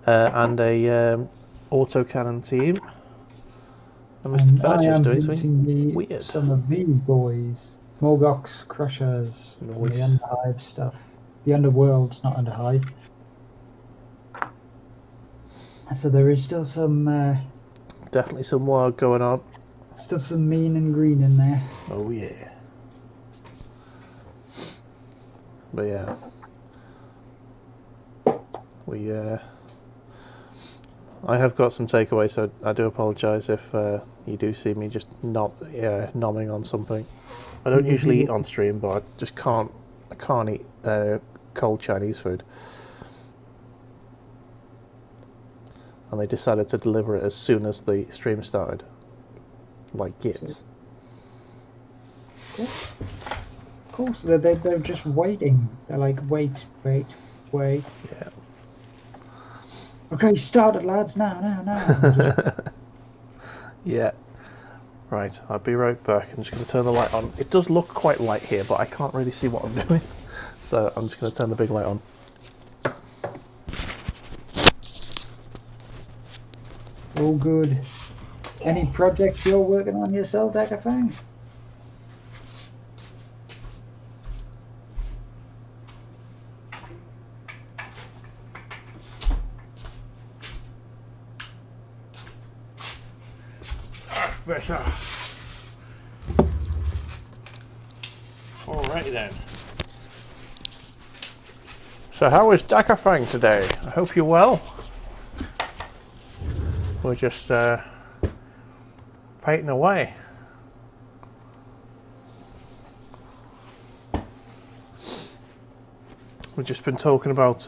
and a autocannon team. And Mr. Badger's doing something weird. Some of the boys, Morgox Crushers, Nice. the Underhive stuff. The Underworld's not Underhive. So there is still some... Definitely some war going on. Still some mean and green in there. Oh yeah. But yeah. I have got some takeaway, so I do apologise if you do see me just nomming on something. I don't usually eat on stream, but I just can't. I can't eat cold Chinese food. And they decided to deliver it as soon as the stream started. Like gits. Of course, they're just waiting. They're like, wait. Yeah. Okay, started, lads. Now. Yeah. Right, I'll be right back. I'm just going to turn the light on. It does look quite light here, but I can't really see what I'm doing. So I'm just going to turn the big light on. All good. Any projects you're working on yourself, Decafang? Better. Alright then. So how is Decafang today? I hope you're well. We're just painting away. We've just been talking about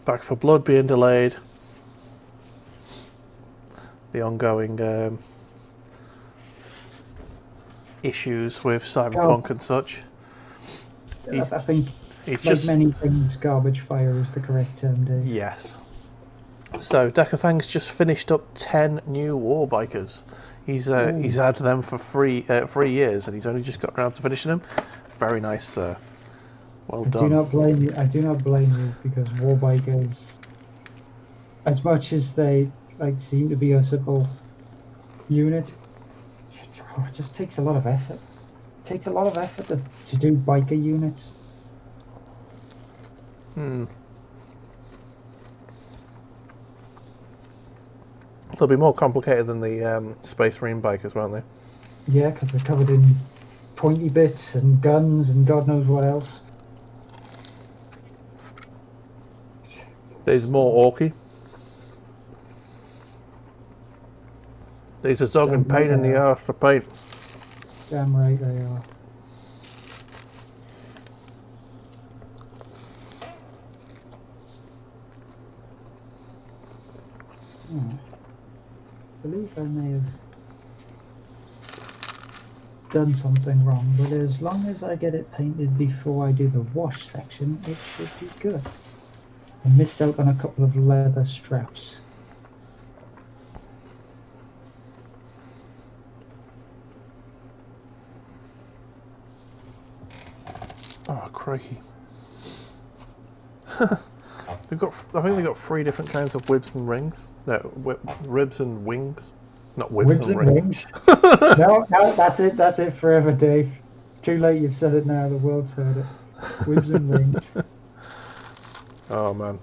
Back for Blood being delayed, the ongoing issues with Cyberpunk and such. I think, he's like just many things, garbage fire is the correct term, Dave. yes. So Decafang's just finished up 10 new war bikers. He's had them for 3 years, and he's only just got around to finishing them. Very nice, sir. Well done. I do not blame you. I do not blame you, because war bikers, as much as they seem to be a simple unit, it just takes a lot of effort. It takes a lot of effort to do biker units. They'll be more complicated than the Space Marine bikers, won't they? Yeah, because they're covered in pointy bits and guns and God knows what else. There's more orky. There's a dogging pain in the arse to paint. Damn right they are. I believe I may have done something wrong, but as long as I get it painted before I do the wash section, it should be good. I missed out on a couple of leather straps. Oh, crikey. I think they've got 3 different kinds of whibs and rings. No, ribs and wings. Not whibs and rings. No, that's it forever, Dave. Too late, you've said it now, the world's heard it. Whibs and rings. Oh, man.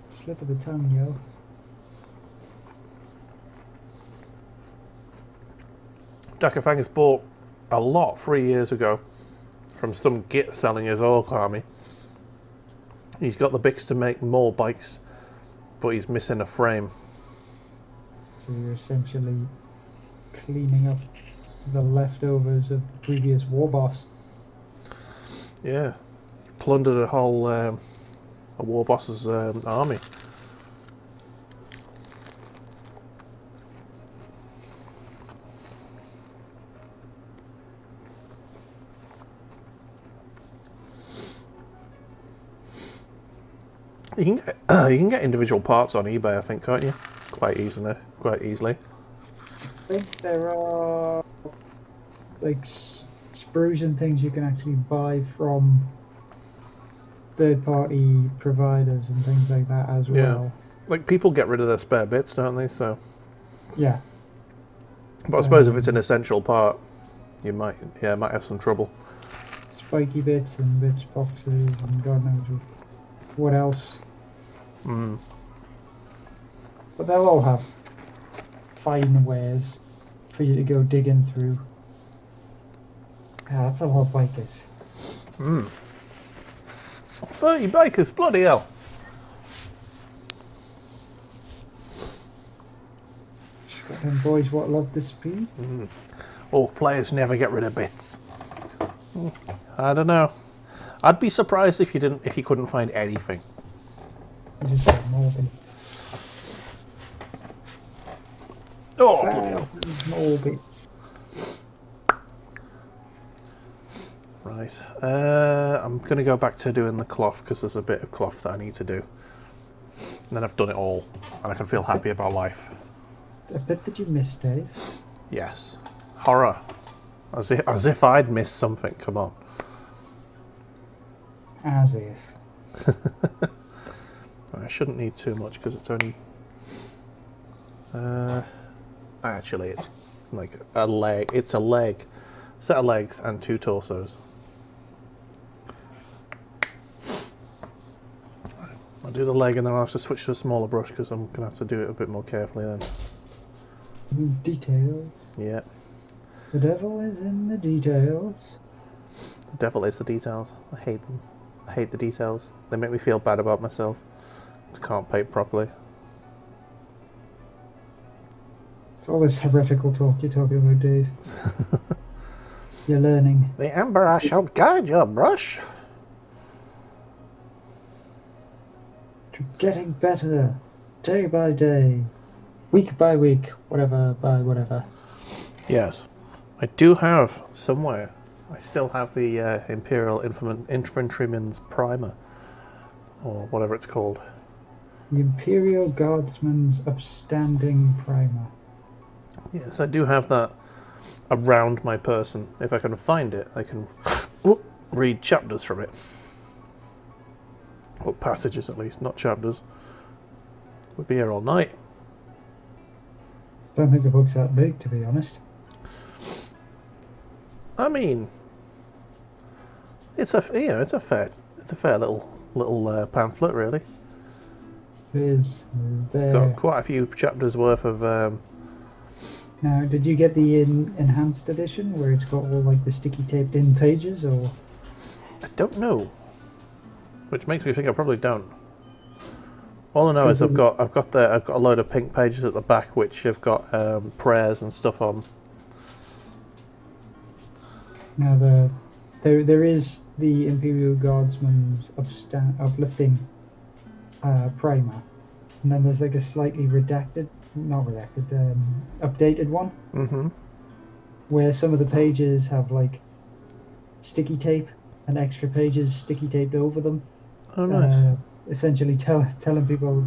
Slip of the tongue, yo. Decafang has bought a lot 3 years ago from some git selling his Orc army. He's got the bics to make more bikes, but he's missing a frame. So you're essentially cleaning up the leftovers of the previous war boss. Yeah, he plundered a whole a war boss's army. You can get individual parts on eBay, I think, can't you? Quite easily. I think there are sprues and things you can actually buy from third-party providers and things like that as well. Like, people get rid of their spare bits, don't they? So yeah. But I suppose if it's an essential part, you might have some trouble. Spiky bits and bits boxes and God knows what else. But they'll all have fine wares for you to go digging through. That's a lot of bikers. 30 bikers, bloody hell. And boys, what love the speed? All players never get rid of bits. I don't know. I'd be surprised if you couldn't find anything. You just get more bits. Oh, bloody hell. More bits. Right. I'm going to go back to doing the cloth because there's a bit of cloth that I need to do. And then I've done it all, and I can feel happy about life. A bit that you missed, Dave. Yes. Horror. As if I'd missed something. Come on. As if. I shouldn't need too much because it's only... actually, it's like a leg. It's a leg. Set of legs and 2 torsos. I'll do the leg and then I'll have to switch to a smaller brush because I'm going to have to do it a bit more carefully then. Details. Yeah. The devil is in the details. The devil is the details. I hate them. I hate the details. They make me feel bad about myself. I can't paint properly. It's all this heretical talk you're talking about, Dave. You're learning. The emperor shall guide your brush. To getting better. Day by day. Week by week. Whatever by whatever. Yes. I do have somewhere. I still have the Imperial Infantryman's Primer. or whatever it's called. The Imperial Guardsman's Upstanding Primer. Yes, I do have that around my person. If I can find it, I can read chapters from it. Or passages at least, not chapters. We'd be here all night. Don't think the book's that big, to be honest. I mean, it's a fair little pamphlet, really. It is. It's got quite a few chapters worth of. Now, did you get the enhanced edition where it's got all like the sticky taped in pages, or? I don't know. Which makes me think I probably don't. All I know is I've got a load of pink pages at the back which have got prayers and stuff on. Now there is the Imperial Guardsman's uplifting primer, and then there's like a slightly updated one. Mm-hmm. Where some of the pages have like sticky tape and extra pages sticky taped over them. Oh, nice. Essentially telling people,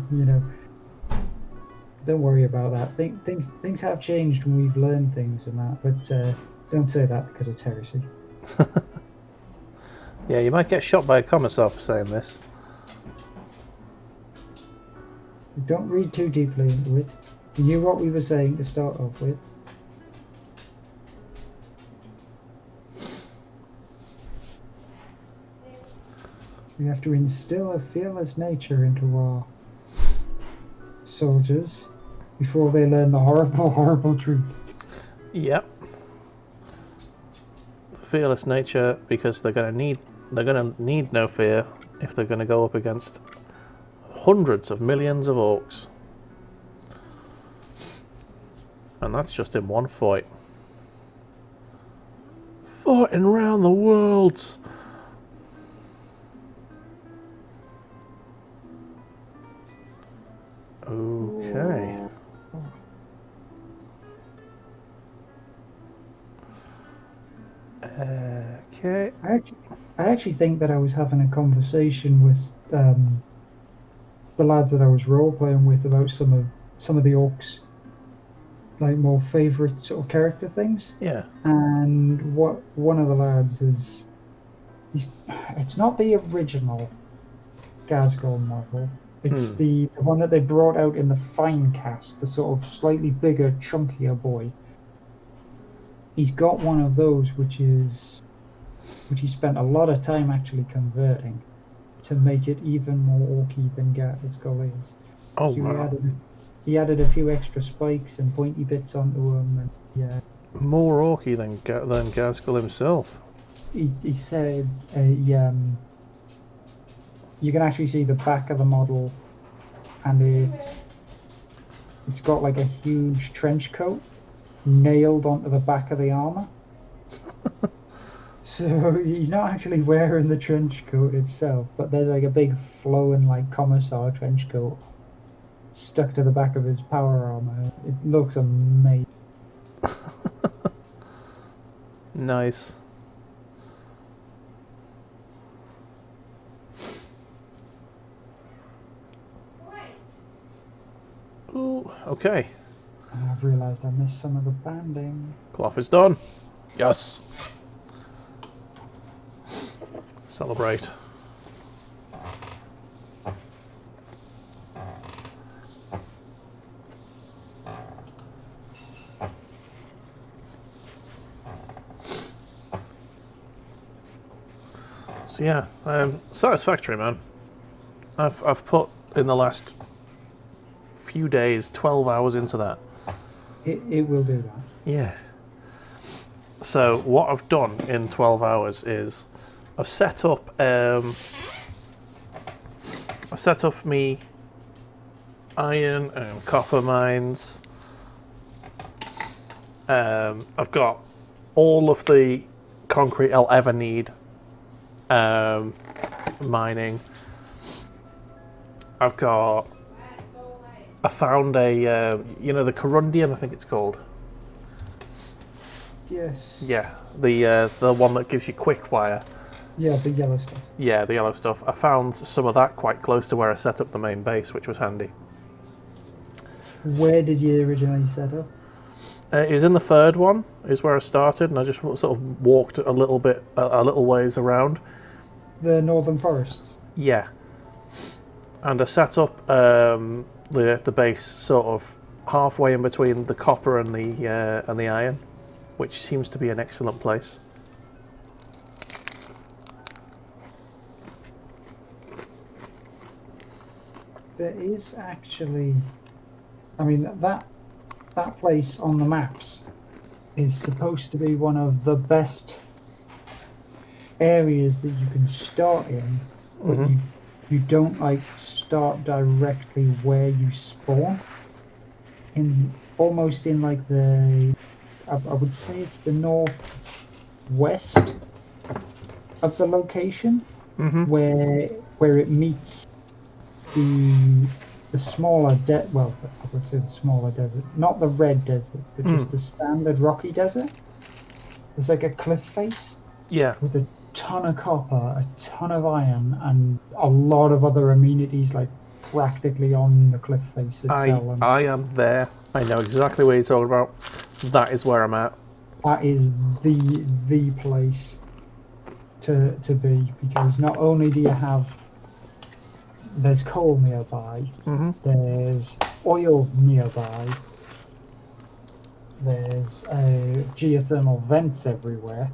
don't worry about that. Things have changed and we've learned things and that, but don't say that because it's heresy. Yeah, you might get shot by a commissar for saying this. Don't read too deeply into it. You knew what we were saying to start off with. We have to instill a fearless nature into our soldiers before they learn the horrible, horrible truth. Yep. Fearless nature, because they're gonna need no fear if they're gonna go up against hundreds of millions of orcs. And that's just in one fight. Fighting around the worlds. Okay. Okay. I actually think that I was having a conversation with the lads that I was role playing with about some of the orcs, like more favourite sort of character things. Yeah. And what one of the lads is, it's not the original Gazgol model. It's the one that they brought out in the fine cast, the sort of slightly bigger, chunkier boy. He's got one of those, which he spent a lot of time actually converting to make it even more orky than Gazgol is. Oh, so wow. He added a few extra spikes and pointy bits onto him, and yeah. More orky than Gazgol himself. He said you can actually see the back of the model, and it's got like a huge trench coat nailed onto the back of the armor. So he's not actually wearing the trench coat itself, but there's like a big flowing like commissar trench coat stuck to the back of his power armor. It looks amazing. Nice. Ooh, okay. And I've realised I missed some of the banding. Cloth is done. Yes. Celebrate. So yeah, Satisfactory, man. I've put in the last few days 12 hours into that. It will do that. Yeah. So what I've done in 12 hours is I've set up me iron and copper mines. I've got all of the concrete I'll ever need mining. I found the corundium, I think it's called. Yes. Yeah, the one that gives you quick wire. Yeah, the yellow stuff. Yeah, the yellow stuff. I found some of that quite close to where I set up the main base, which was handy. Where did you originally set up? It was in the third one, is where I started, and I just sort of walked a little bit, a little ways around. The Northern Forests. Yeah. And I set up the base sort of halfway in between the copper and the iron, which seems to be an excellent place. There is actually, I mean, that place on the maps is supposed to be one of the best areas that you can start in, but you don't like start directly where you spawn. Almost in like I would say it's the northwest of the location, where it meets the smaller well, I would say the smaller desert, not the red desert, but just the standard rocky desert. There's like a cliff face, with a ton of copper, a ton of iron, and a lot of other amenities like practically on the cliff face itself. I am there. I know exactly what you're talking about. That is where I'm at. That is the place to be, because not only do you have there's coal nearby, there's oil nearby, there's geothermal vents everywhere.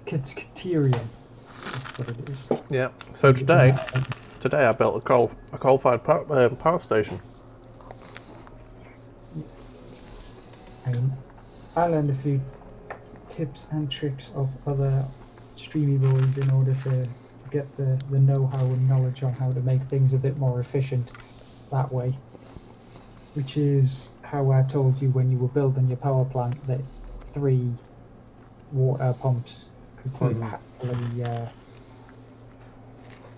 Caterium is what it is. Yeah. So today I built a coal-fired power station. I learned a few tips and tricks of other streamy boys in order to get the know-how and knowledge on how to make things a bit more efficient that way. Which is how I told you when you were building your power plant that 3 water pumps could quite happily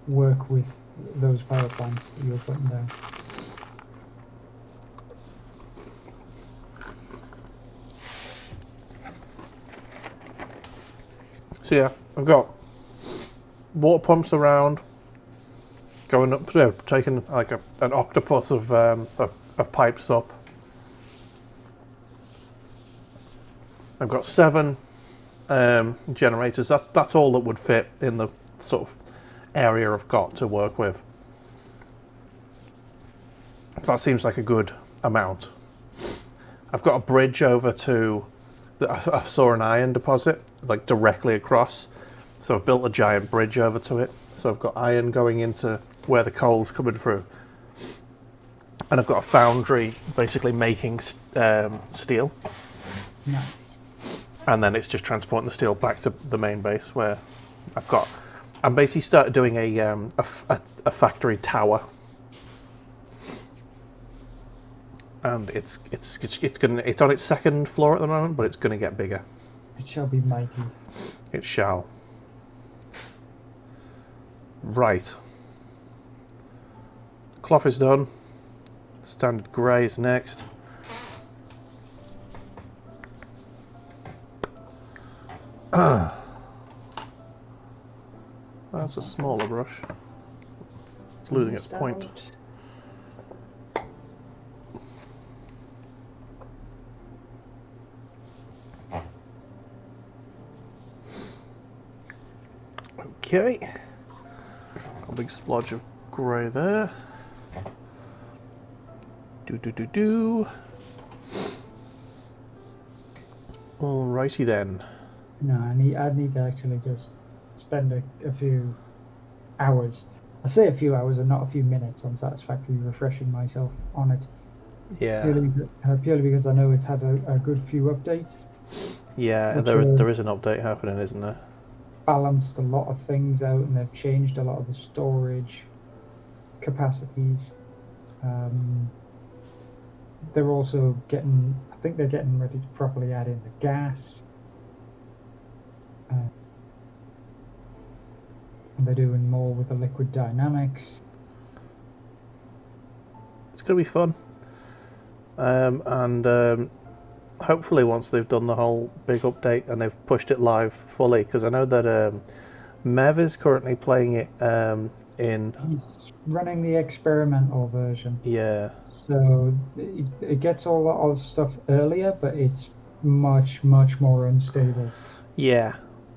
work with those power plants that you were putting down. So yeah, I've got water pumps around, going up, taking like an octopus of pipes up. I've got 7 generators. That's all that would fit in the sort of area I've got to work with. That seems like a good amount. I've got a bridge over to. I saw an iron deposit like directly across, so I've built a giant bridge over to it. So I've got iron going into where the coal's coming through, and I've got a foundry basically making steel. Nice. And then it's just transporting the steel back to the main base where I'm basically started doing a factory tower, and it's on its 2nd floor at the moment, but it's going to get bigger. It shall be mighty. It shall. Right. Cloth is done. Standard grey is next. That's a smaller brush. It's losing its point. Okay. Got a big splodge of grey there. Do. Alrighty then. No, I need to actually just spend a few hours. I say a few hours and not a few minutes on Satisfactory refreshing myself on it. Yeah. Purely because I know it's had a good few updates. Yeah, there is an update happening, isn't there? Balanced a lot of things out, and they've changed a lot of the storage capacities. They're also getting ready to properly add in the gas. And they're doing more with the liquid dynamics. It's going to be fun. And hopefully once they've done the whole big update and they've pushed it live fully, because I know that Mev is currently playing it in... He's running the experimental version. Yeah. So it gets all the stuff earlier, but it's much, much more unstable. Yeah.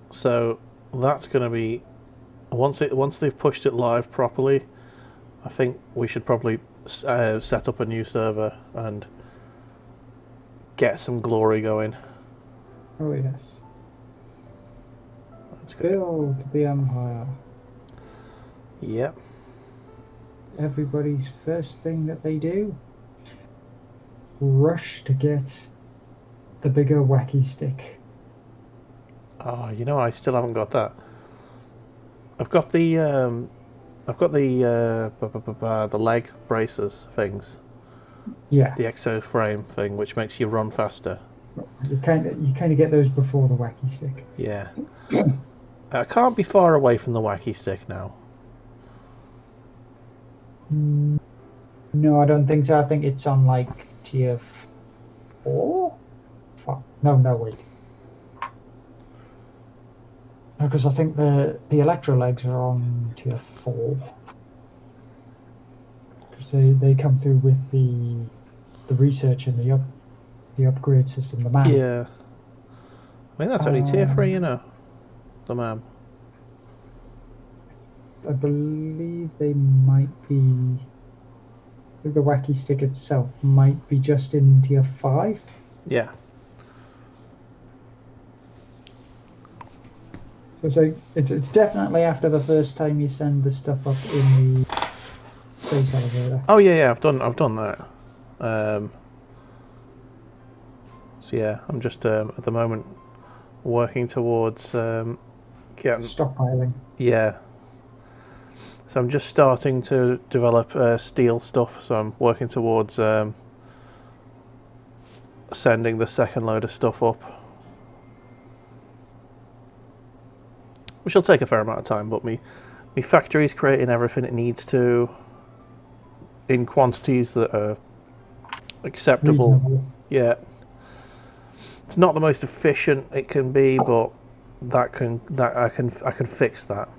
So that's going to be... Once they've pushed it live properly, I think we should probably set up a new server and get some glory going. Oh yes. That's good. Build the Empire. Yep. Everybody's first thing that they do, rush to get the bigger wacky stick. Oh, you know, I still haven't got that. I've got the the leg braces things. Yeah. The exo frame thing, which makes you run faster. You kind of get those before the wacky stick. Yeah. I can't be far away from the wacky stick now. No, I don't think so. I think it's on like tier 4. No, wait. Because I think the electro legs are on tier 4. Because they come through with the research and the upgrade system, the map. Yeah. I mean, that's only tier 3, you know. The map. I believe they might be... The wacky stick itself might be just in tier 5. Yeah. So it's definitely after the first time you send the stuff up in the space elevator. Oh yeah, I've done that. So yeah, I'm just at the moment working towards getting Stockpiling. Yeah. So I'm just starting to develop steel stuff. So I'm working towards sending the second load of stuff up, which will take a fair amount of time. But me factory's creating everything it needs to in quantities that are acceptable. Reasonable. Yeah. It's not the most efficient it can be, but I can fix that.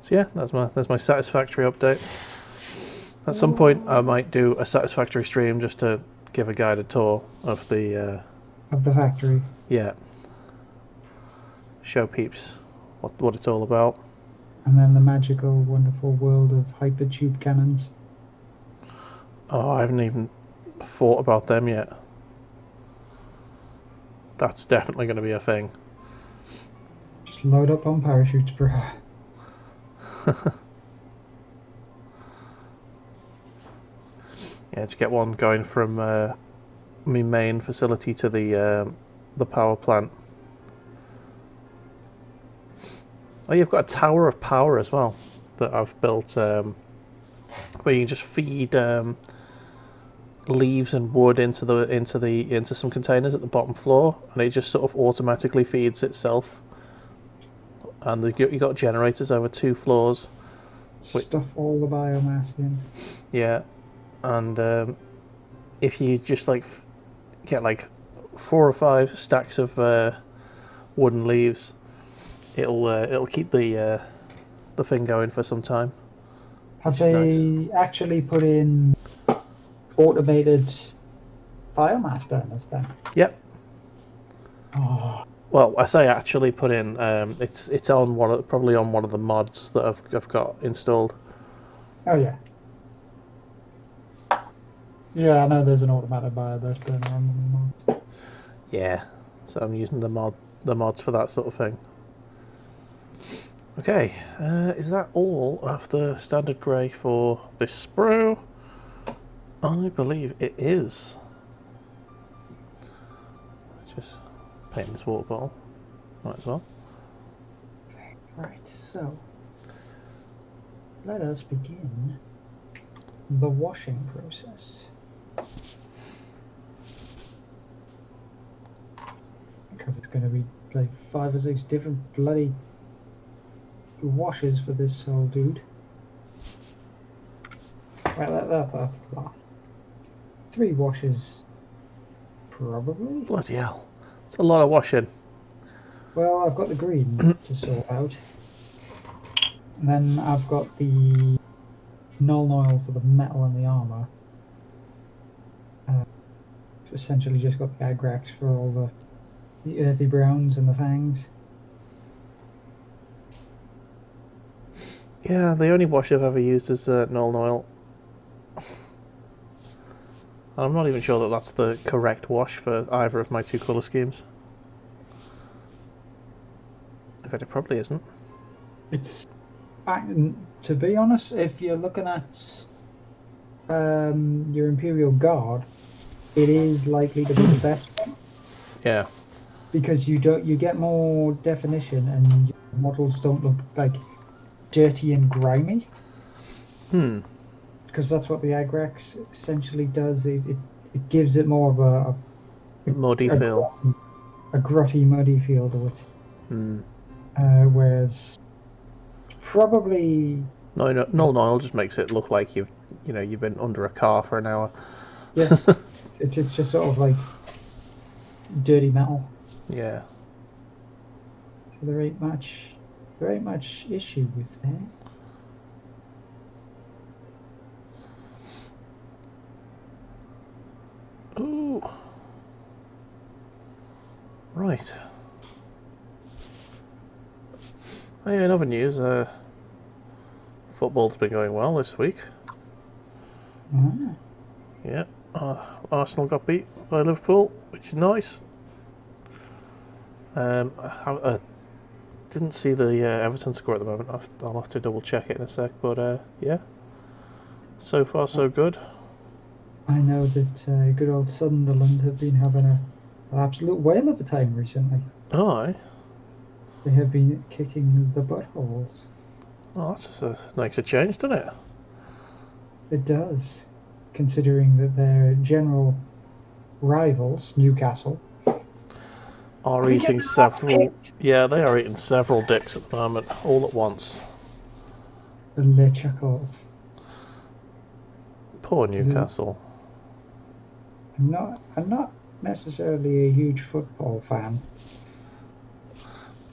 So yeah, that's my Satisfactory update. At some point, I might do a Satisfactory stream just to give a guided tour of the factory. Yeah. Show peeps what it's all about. And then the magical, wonderful world of hypertube cannons. Oh, I haven't even thought about them yet. That's definitely going to be a thing. Just load up on parachutes, bro. Yeah, to get one going from my main facility to the power plant. Oh, you've got a tower of power as well that I've built, where you can just feed leaves and wood into some containers at the bottom floor, and it just sort of automatically feeds itself. And you got generators over 2 floors. Stuff all the biomass in. Yeah, and if you just get 4 or 5 stacks of wooden leaves, it'll keep the thing going for some time. Have they actually put in automated biomass burners then? Yep. Oh. Well, I say actually put in. It's on probably on one of the mods that I've got installed. Oh yeah. Yeah, I know there's an automated biomass burner on the mod. Yeah, so I'm using the mods for that sort of thing. Okay, is that all of the standard grey for this sprue? I believe it is. Just paint this water bottle. Might as well. Right, so let us begin the washing process. Because it's going to be like 5 or 6 different bloody washes for this whole dude. Well, that's a lot. 3 washes, probably. Bloody hell. It's a lot of washing. Well, I've got the green to sort out. And then I've got the null oil for the metal and the armour. Essentially just got the agrax for all the earthy browns and the fangs. Yeah, the only wash I've ever used is null oil. I'm not even sure that that's the correct wash for either of my 2 colour schemes. In fact, it probably isn't. It's, to be honest, if you're looking at your Imperial Guard, it is likely to be the best one. Yeah. Because you get more definition and your models don't look like dirty and grimy. Because that's what the agrax essentially does. It gives it more of a muddy feel. A grotty, muddy feel to it. Whereas probably null oil just makes it look like you've been under a car for an hour. Yeah, it's just sort of like dirty metal. Yeah. So there ain't much issue with that. Ooh. Right. Oh, yeah, in other news, football's been going well this week. Yeah. Arsenal got beat by Liverpool, which is nice. I didn't see the Everton score at the moment. I'll have to double check it in a sec, but yeah. So far, so good. I know that good old Sunderland have been having an absolute whale of a time recently. Oh, aye. They have been kicking the buttholes. Oh, that makes a change, doesn't it? It does, considering that their general rivals, Newcastle, are eating several. Yeah, they are eating several dicks at the moment, all at once. the Lechakos. Poor Newcastle. I'm not necessarily a huge football fan.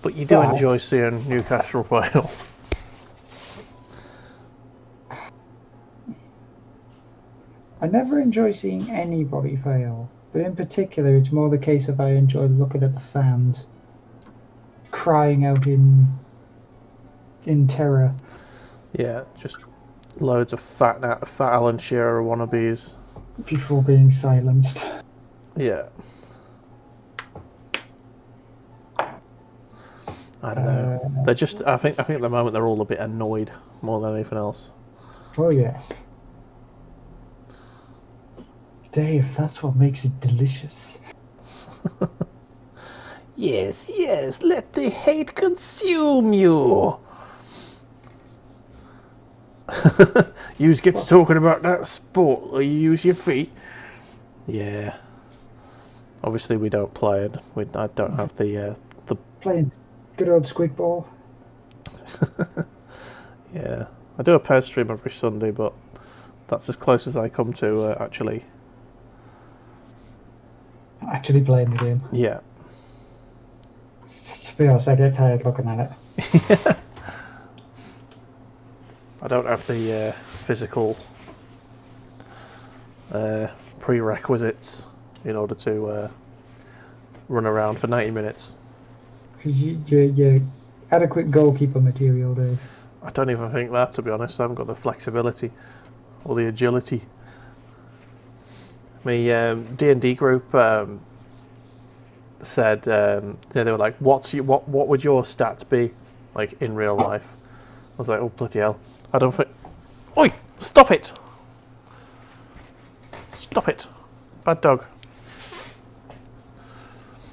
But you do enjoy seeing Newcastle fail. I never enjoy seeing anybody fail, but in particular it's more the case of I enjoy looking at the fans crying out in terror. Yeah, just loads of fat Alan Shearer wannabes. Before being silenced. Yeah. I don't know. They're just. I think at the moment they're all a bit annoyed more than anything else. Oh yes. Dave, that's what makes it delicious. Yes, let the hate consume you. You get to talking about that sport or you use your feet. Yeah. Obviously we don't play it. I don't have the Playing good old squig ball. Yeah. I do a PES stream every Sunday, but that's as close as I come to actually playing the game. Yeah. To be honest, I get tired looking at it. I don't have the physical prerequisites in order to run around for 90 minutes. You're adequate goalkeeper material, Dave. I don't even think that, to be honest. I haven't got the flexibility or the agility. My D&D group said they were like, what would your stats be like in real life? I was like, oh bloody hell! I don't think. Oi! Stop it! Stop it! Bad dog.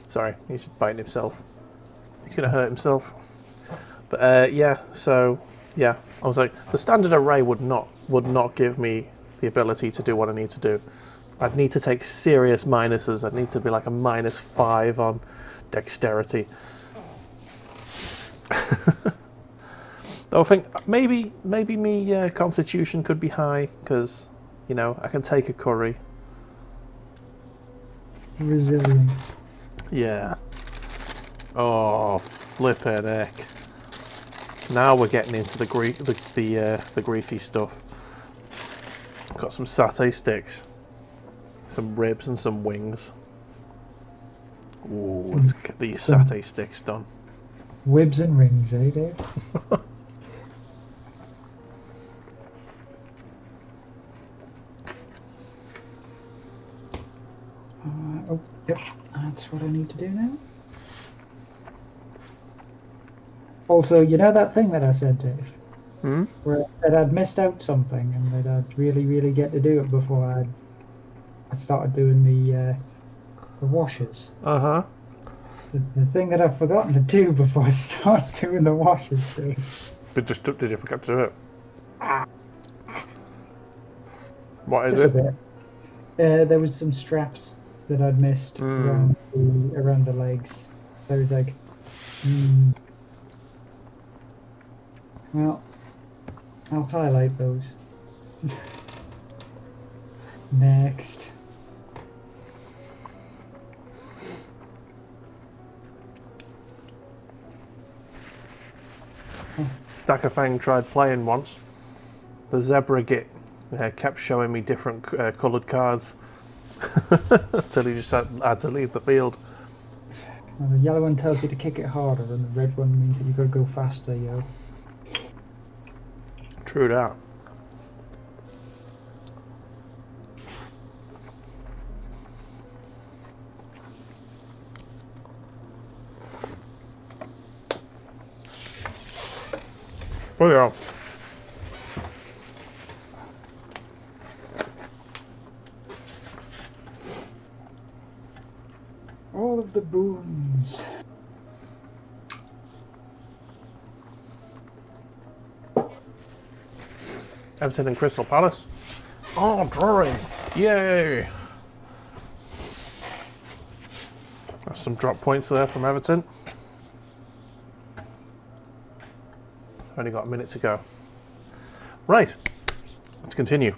Sorry, he's biting himself. He's gonna hurt himself. But yeah, so yeah, I was like, the standard array would not give me the ability to do what I need to do. I'd need to take serious minuses. I'd need to be like a -5 on dexterity. Though I think maybe me constitution could be high because, you know, I can take a curry. Resilience. Yeah. Oh, flippin' heck! Now we're getting into the greasy stuff. Got some satay sticks, some ribs, and some wings. Ooh, let's get these satay sticks done. Wibs and rings, eh, Dave? Oh, yep, that's what I need to do now. Also, you know that thing that I said, Dave? Hmm? Where I said I'd missed out something and that I'd really get to do it before I started doing the washers. Uh-huh. The thing that I've forgotten to do before I start doing the washers, Dave. Did you forget to do it? What is Just a it? bit. There was some straps that I'd missed around the legs. So I was like, well, I'll highlight those. Next. Dakafang tried playing once. The zebra kept showing me different coloured cards until he just had to leave the field. Well, the yellow one tells you to kick it harder, and the red one means that you've got to go faster, yo. True that. Oh yeah. All of the boons. Everton and Crystal Palace. Oh, drawing! Yay! That's some drop points there from Everton. Only got a minute to go. Right, let's continue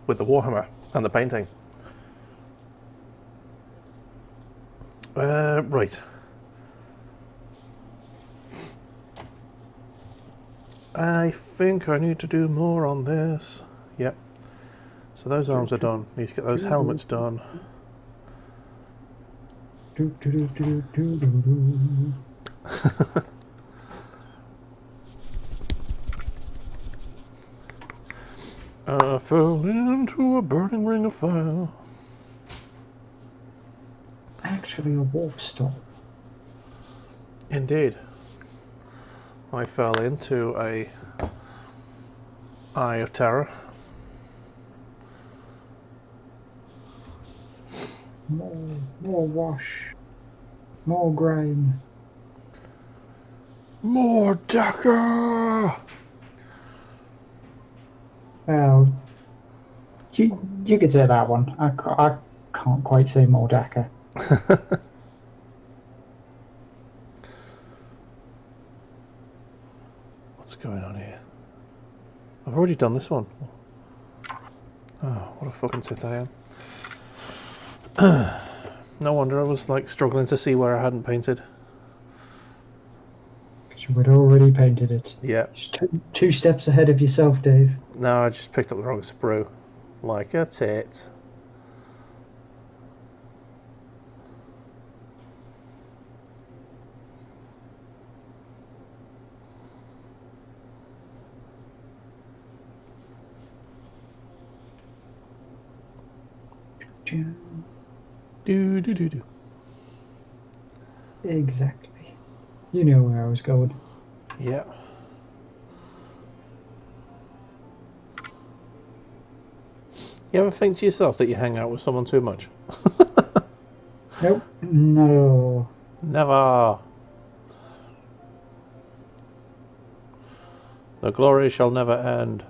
with the Warhammer and the painting. Right. I think I need to do more on this. Yep. So those arms are done. Need to get those helmets done. I fell into a burning ring of fire. Actually, a warp stop. Indeed. I fell into a eye of terror. More wash. More grain. More Dakar! Well, you could say that one. I can't quite say more Dakar. What's going on here? I've already done this one. Oh, what a fucking tit I am. No wonder I was like struggling to see where I hadn't painted. Because you had already painted it. Yeah. Just two steps ahead of yourself, Dave. No, I just picked up the wrong sprue. Like a tit. Do do do do. Exactly. You know where I was going. Yeah. You ever think to yourself that you hang out with someone too much? Nope. Not at all. Never. The glory shall never end.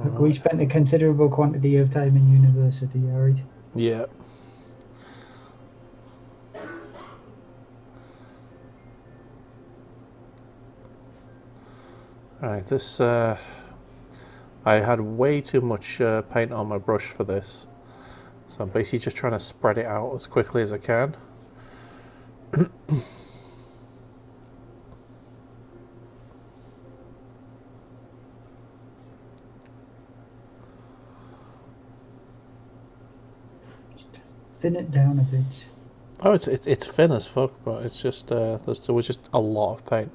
Look, we spent a considerable quantity of time in university, alright? Yeah. Right, this, I had way too much paint on my brush for this. So I'm basically just trying to spread it out as quickly as I can. Thin it down a bit. Oh, it's thin as fuck, but it's just there was just a lot of paint.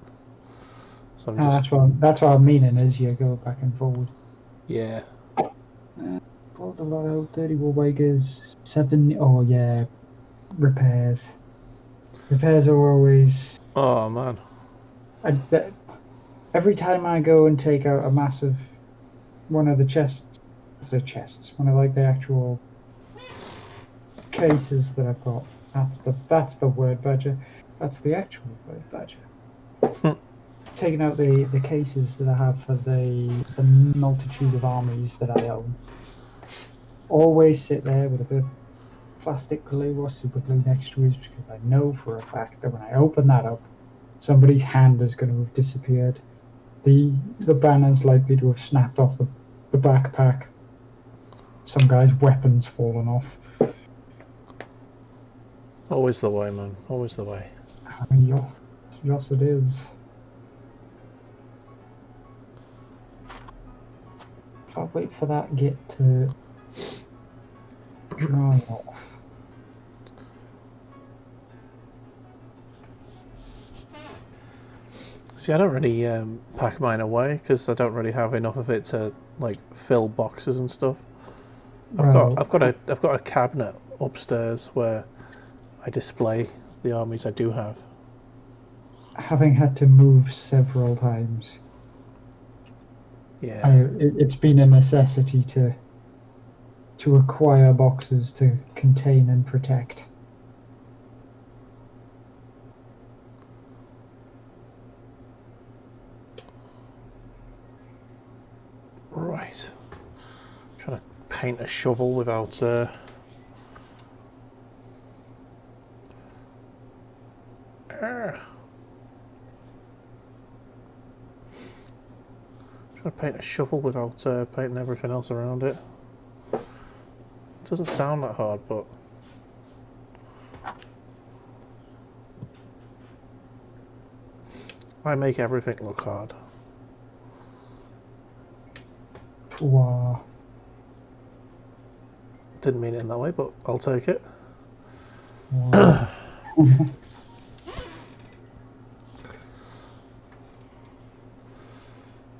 So I'm just That's what I'm meaning as you go back and forward. yeah. Pulled a lot out, 30 wool wakers, 7, oh yeah, repairs. Repairs are always... Oh man. Every time I go and take out a massive... one of the chests, one of like the actual cases that I've got, that's the word badger. That's the actual word badger. Taking out the cases that I have for the multitude of armies that I own. Always sit there with a bit of plastic glue or super glue next to it, because I know for a fact that when I open that up, somebody's hand is going to have disappeared. The banner's likely to have snapped off the backpack. Some guy's weapon's fallen off. Always the way, man. Always the way. I mean, yes it is. If I wait for that git to dry off. See, I don't really pack mine away because I don't really have enough of it to like fill boxes and stuff. I've got a cabinet upstairs where I display the armies I do have. Having had to move several times, yeah, it's been a necessity to acquire boxes to contain and protect. Right. I'm trying to paint a shovel without trying to paint a shovel without painting everything else around it. Doesn't sound that hard, but I make everything look hard. Wow. Didn't mean it in that way, but I'll take it. Wow.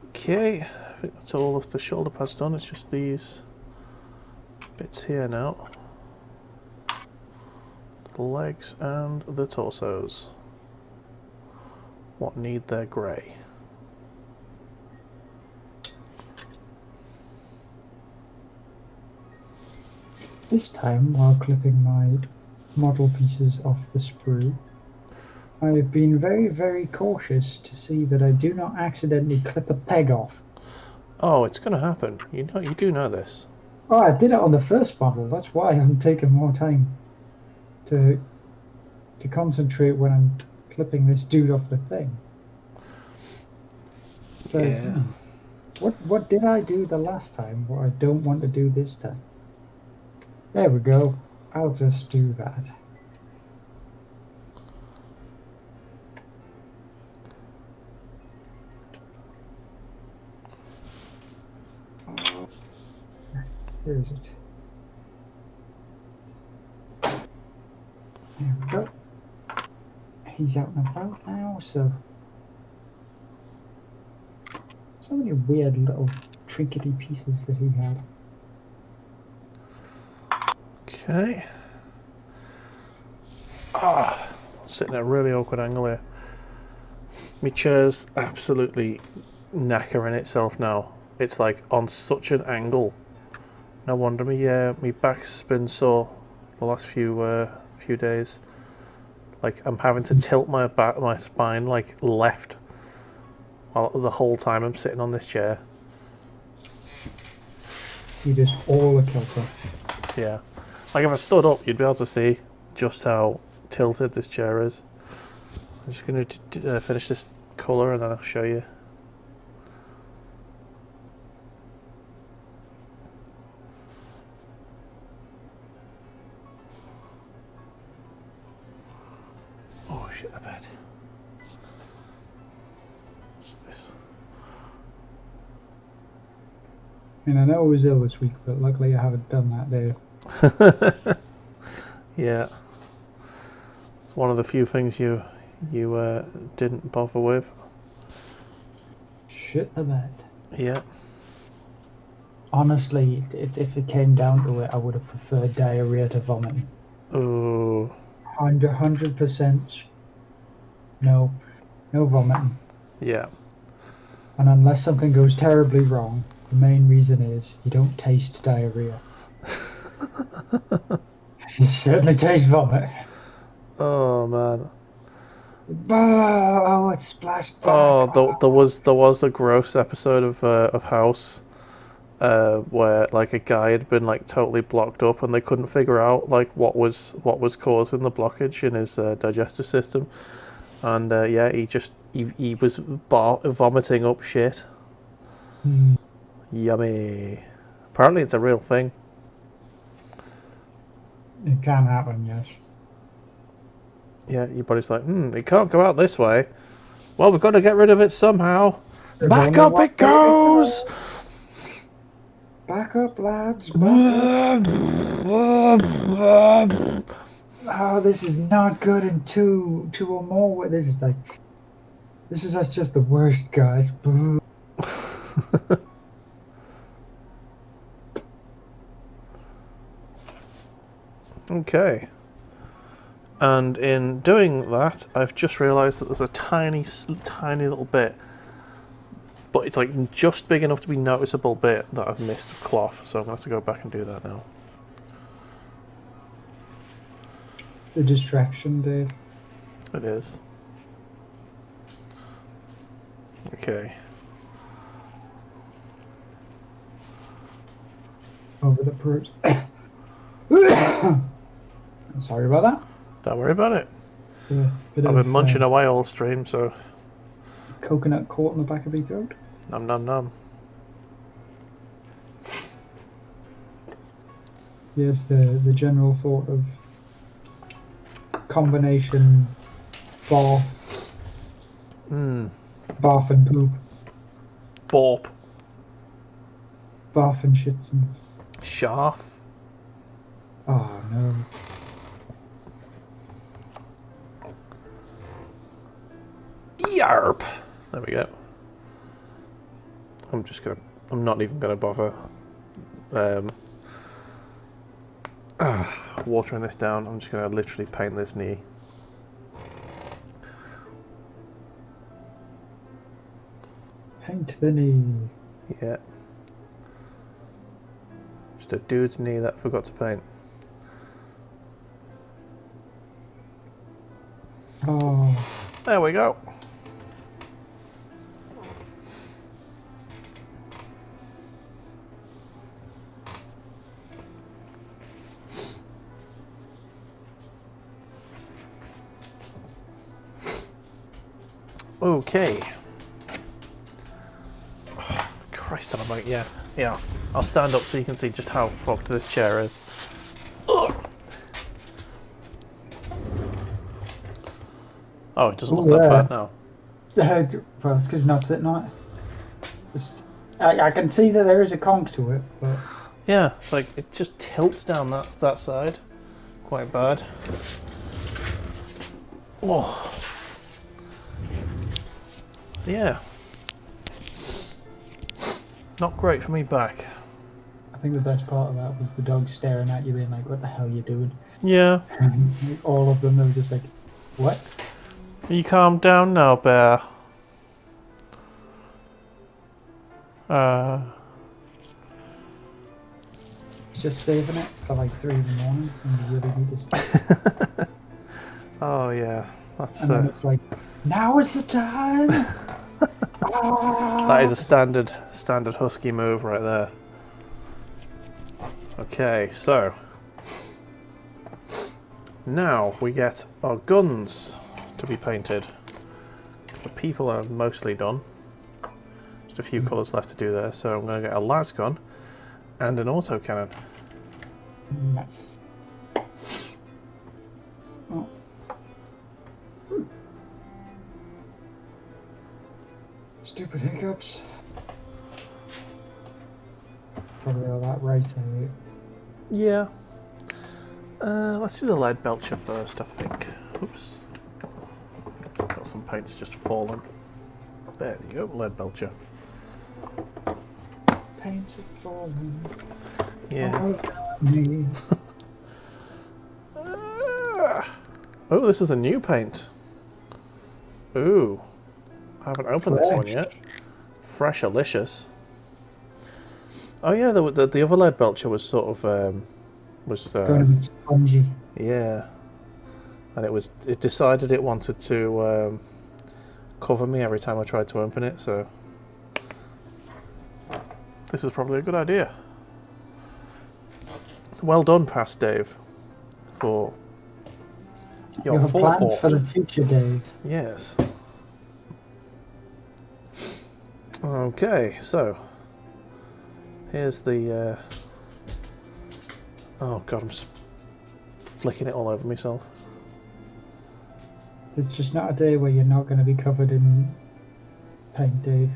Okay, I think that's all of the shoulder pads done. It's just these bits here now. The legs and the torsos. What need their grey. This time, while clipping my model pieces off the sprue, I have been very, very cautious to see that I do not accidentally clip a peg off. Oh, it's going to happen. You do know this. Oh, I did it on the first model. That's why I'm taking more time to concentrate when I'm clipping this dude off the thing. So, yeah. What did I do the last time? What I don't want to do this time? There we go. I'll just do that. Where is it? There we go. He's out and about now, so many weird little trinkety pieces that he had. Okay. Sitting at a really awkward angle here. My chair's absolutely knackering itself now. It's like on such an angle. No wonder my back's been sore the last few days. Like I'm having to tilt my spine like left while the whole time I'm sitting on this chair. You just all a kilter. Yeah. Like if I stood up, you'd be able to see just how tilted this chair is. I'm just going to finish this colour and then I'll show you. shit the bed. What's this? I mean, I know I was ill this week, but luckily I haven't done that day. Yeah. It's one of the few things you didn't bother with. Shit the bed. Yeah. Honestly, if it came down to it, I would have preferred diarrhea to vomiting. Oh. 100% no vomiting. Yeah. And unless something goes terribly wrong, the main reason is you don't taste diarrhea. You certainly taste vomit. Oh man. Oh, it splashed back. Oh, there was a gross episode of House, where like a guy had been like totally blocked up, and they couldn't figure out like what was causing the blockage in his digestive system, and yeah, he was vomiting up shit. Yummy. Apparently, it's a real thing. It can happen, yes. Yeah, your body's like, it can't go out this way. Well, we've got to get rid of it somehow. Back up it goes! Back up, lads. Back up. Oh, this is not good in two or more. This is just the worst, guys. Okay. And in doing that, I've just realised that there's a tiny little bit, but it's like just big enough to be noticeable bit that I've missed of cloth, so I'm going to have to go back and do that now. The distraction, Dave. It is. Okay. Over the purse. Sorry about that. Don't worry about it. Yeah, I've been munching away all stream, so... Coconut caught in the back of my throat. Nom nom nom. Yes, the general thought of combination bath, bath and poop, Borp. bath and shits and... Sharf. Oh no. Yarp. There we go. I'm not even gonna bother watering this down. I'm just gonna literally paint this knee. Paint the knee. Yeah. Just a dude's knee that I forgot to paint. Oh. There we go. Okay. Oh, Christ on a bike, yeah. I'll stand up so you can see just how fucked this chair is. Ugh. Oh, it doesn't look that bad now. Well, it's because you're not sitting on it. I can see that there is a conk to it, but... Yeah, it's like it just tilts down that side. Quite bad. Oh. So yeah. Not great for me back. I think the best part of that was the dog staring at you being like, what the hell are you doing? Yeah. All of them, they were just like, what? You calm down now, Bear. Just saving it for like 3 in the morning when you really need to sleep. Oh yeah, that's And then it's like, now is the time! that is a standard husky move right there. Okay, so now we get our guns to be painted. Because the people are mostly done. Just a few colours left to do there, so I'm going to get a las gun and an autocannon. Nice. Oh. Stupid hiccups. Probably all that right, eh? Yeah. Let's do the lead belcher first, I think. Oops. Got some paints just fallen. There you go, lead belcher. Paints have fallen. Yeah. Oh, me. Oh, this is a new paint. Ooh. I haven't opened this one yet. Freshalicious. Oh yeah, the other lead belcher was sort of Going to be spongy. yeah, and it decided it wanted to cover me every time I tried to open it. So this is probably a good idea. Well done, Past Dave, for your You have plans forethought. for the future, Dave. Yes. Okay, so here's the. Oh god, I'm flicking it all over myself. It's just not a day where you're not going to be covered in paint, Dave.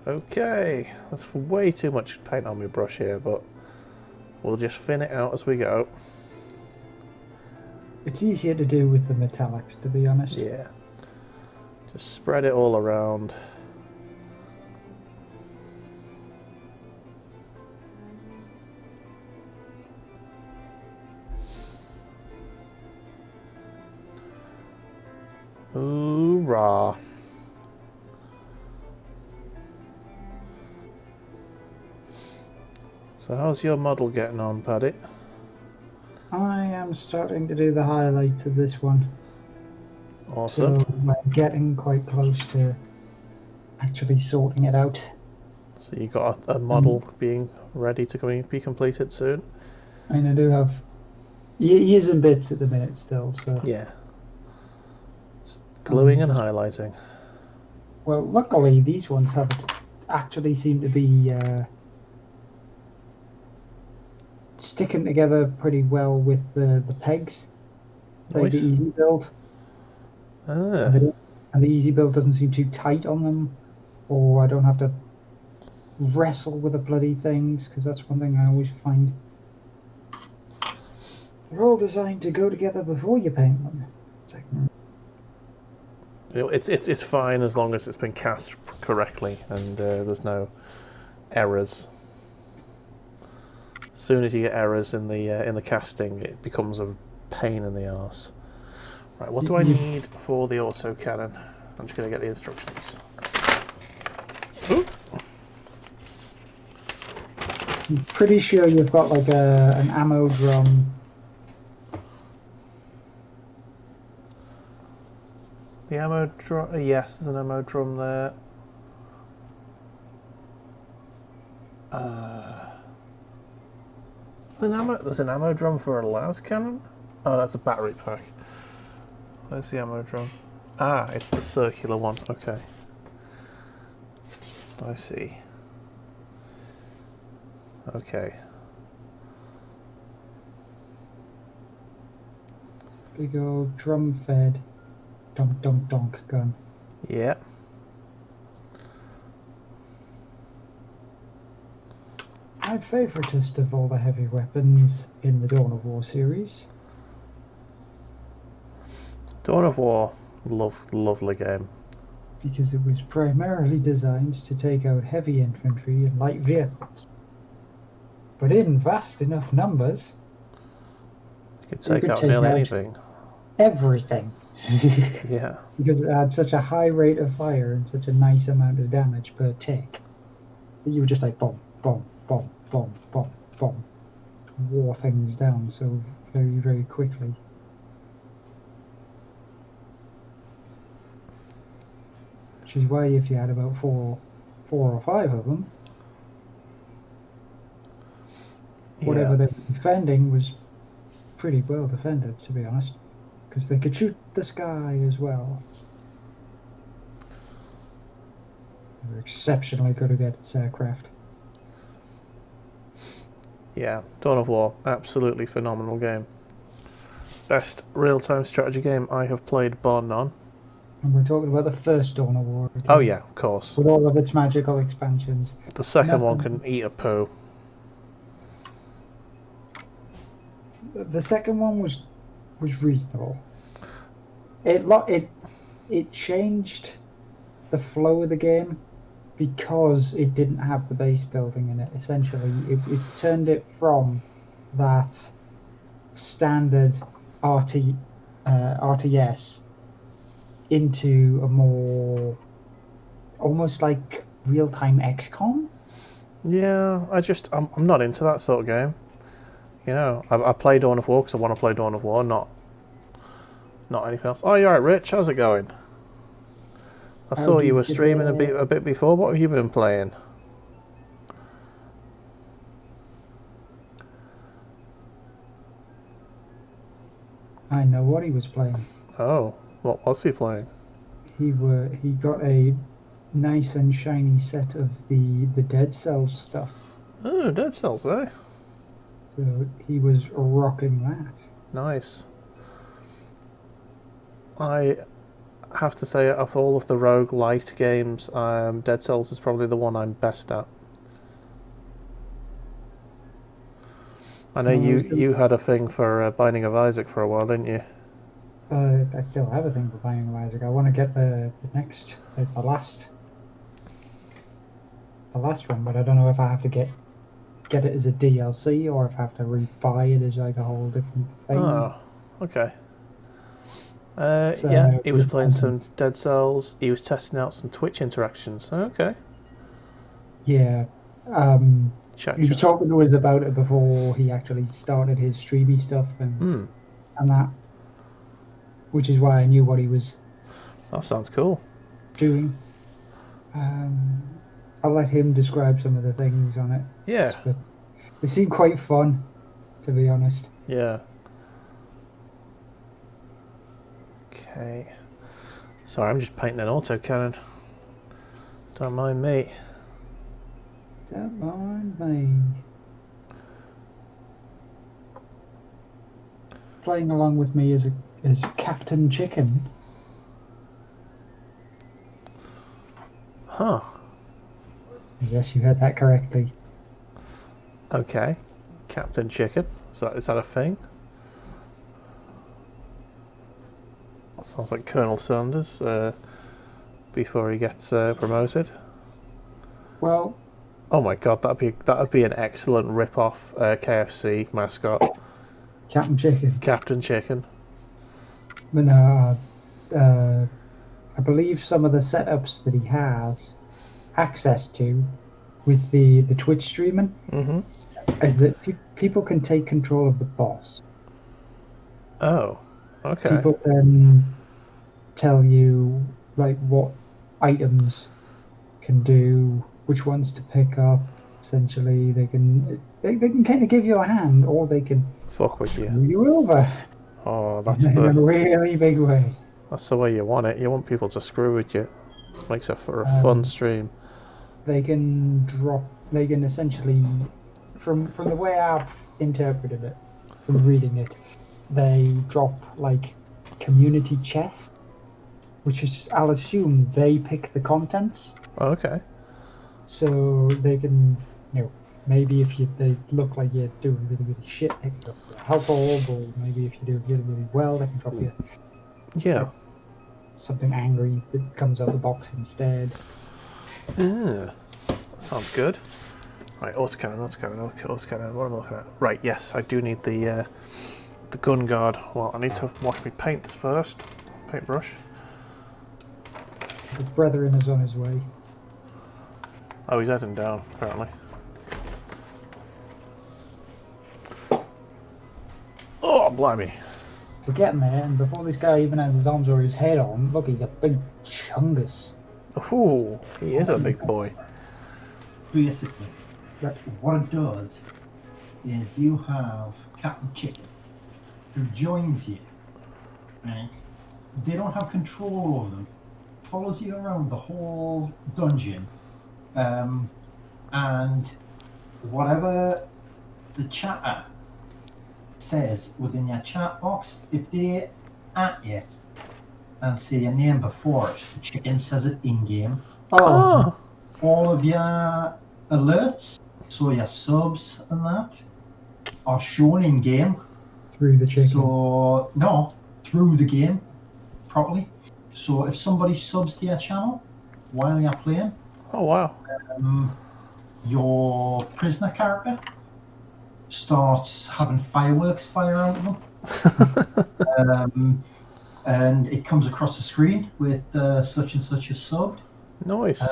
Okay, that's way too much paint on my brush here, but we'll just thin it out as we go. It's easier to do with the metallics, to be honest. Yeah. Just spread it all around. Hoorah. So how's your model getting on, Paddy? I am starting to do the highlights of this one. Awesome. So we're getting quite close to actually sorting it out. So you got a model being ready to be completed soon? I mean, I do have years and bits at the minute still, so... Yeah. Just gluing and highlighting. Well, luckily these ones have actually seem to be sticking together pretty well with the pegs. Like Nice. the easy build. Ah. And the easy build doesn't seem too tight on them, or I don't have to wrestle with the bloody things, because that's one thing I always find. They're all designed to go together before you paint them. It's like, You know, it's fine as long as it's been cast correctly and there's no errors. As soon as you get errors in the casting, it becomes a pain in the arse. Right, what do I need for the autocannon? I'm just going to get the instructions. Ooh. I'm pretty sure you've got like an ammo drum. The ammo drum. Yes, there's an ammo drum there. There's an ammo drum for a las cannon. Oh, that's a battery pack. Where's the ammo drum? Ah, it's the circular one. Okay. I see. Okay. Big old drum fed donk donk donk gun. Yeah. My favouriteest of all the heavy weapons in the Dawn of War series. Dawn of War, lovely game. Because it was primarily designed to take out heavy infantry and light vehicles. But in vast enough numbers, You could take out nearly anything. everything. Yeah. Because it had such a high rate of fire and such a nice amount of damage per tick that you were just like bomb, bomb, bomb, bomb, bomb, bomb. Wore things down so very, very quickly. Which is why if you had about four or five of them, whatever they were defending was pretty well defended, to be honest. Because they could shoot the sky as well. They were exceptionally good against aircraft. Yeah, Dawn of War, absolutely phenomenal game. Best real-time strategy game I have played, bar none. And we're talking about the first Dawn of War. Oh yeah, of course. With all of its magical expansions. The second one Nothing. can eat a poo. The second one was reasonable. It changed the flow of the game because it didn't have the base building in it. Essentially, it turned it from that standard RTS into a more almost like real-time XCOM. Yeah, I'm not into that sort of game. You know, I play Dawn of War because I want to play Dawn of War, not anything else. Oh, you're right, Rich. How's it going? I saw you were streaming a bit before. What have you been playing? I know what he was playing. Oh, what was he playing? He got a nice and shiny set of the Dead Cells stuff. Oh, Dead Cells, eh? So he was rocking that. Nice. I have to say, of all of the roguelite games, Dead Cells is probably the one I'm best at. I know you had a thing for Binding of Isaac for a while, didn't you? I still have a thing for Binding of Isaac. I want to get the last one, but I don't know if I have to get it as a DLC or if I have to re-buy it as like a whole different thing. Oh, okay. So, yeah, he was playing some Dead Cells. He was testing out some Twitch interactions. Okay. Yeah. He was talking to us about it before he actually started his streamy stuff and that, which is why I knew what he was. That sounds cool. Doing. I'll let him describe some of the things on it. Yeah. But they seem quite fun, to be honest. Yeah. Okay. Sorry, I'm just painting an autocannon. Don't mind me. Don't mind me. Playing along with me is Captain Chicken. Huh. Yes, you heard that correctly. Okay. Captain Chicken. Is that a thing? That sounds like Colonel Sanders before he gets promoted. Well, oh my god, that'd be an excellent rip-off KFC mascot. Captain Chicken. Captain Chicken. But no, I believe some of the setups that he has access to with the Twitch streaming is that people can take control of the boss. Oh, okay. People can tell you like what items can do, which ones to pick up. Essentially, they can kind of give you a hand, or they can fuck with you. Screw you over. Oh, that's in a really big way. That's the way you want it. You want people to screw with you. Makes it for a fun stream. They can drop. They can essentially, from the way I've interpreted it, from reading it, they drop like community chests, which is, I'll assume they pick the contents. Oh, okay. So they can, maybe if they look like you're doing really shit, they can drop you a health orb, or maybe if you do really well, they can drop you something angry that comes out of the box instead. Yeah, sounds good. Right, autocannon. What am I looking at? Right, yes, I do need the gun guard. Well, I need to wash my paints first. Paintbrush. His brethren is on his way. Oh, he's heading down, apparently. Oh, blimey. We're getting there, and before this guy even has his arms or his head on, look, he's a big chungus. Ooh, he is a big boy. Basically, what it does is you have Captain Chicken who joins you, right? They don't have control over them, follows you around the whole dungeon, and whatever the chatter says within your chat box, if they're at you, and say your name before it. The chicken says it in-game. Oh, All of your alerts, so your subs and that, are shown in-game. through the chicken. So, no, through the game, properly. So if somebody subs to your channel while you're playing, Oh wow. Your prisoner character starts having fireworks fire out of them. And it comes across the screen with such and such a subbed. Nice.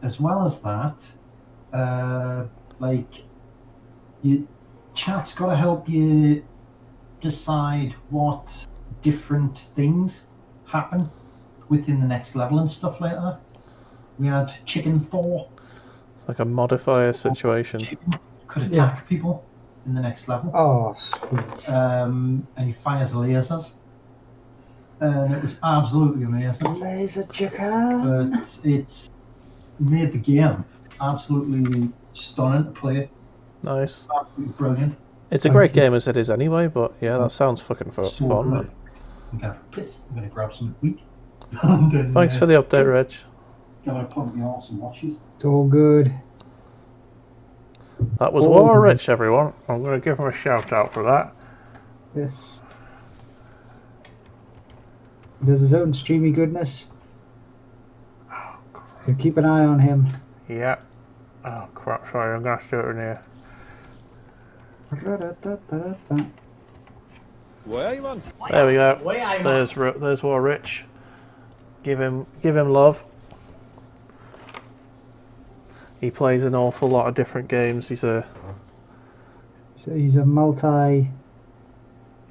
As well as that, like, your chat's got to help you decide what different things happen within the next level and stuff like that. We had Chicken Thor. It's like a modifier situation. Chicken could attack people in the next level. Oh, sweet. And he fires lasers. And it was absolutely amazing. Laser chicken. But it's made the game absolutely stunning to play. Nice. Absolutely brilliant. It's a great game as it is anyway, but yeah, that sounds fucking fun, So man. I'm going for piss. I'm going to grab some wheat. And then, Thanks for the update, Reg. I'm going to put me on some watches. It's all good. That was War Rich, everyone. I'm going to give him a shout out for that. Yes. He does his own streamy goodness. So keep an eye on him. Yeah. Oh crap, sorry, I'm going to have to do it in here. Where are you, man? There we go. There's War Rich. Give him love. He plays an awful lot of different games. He's a multi.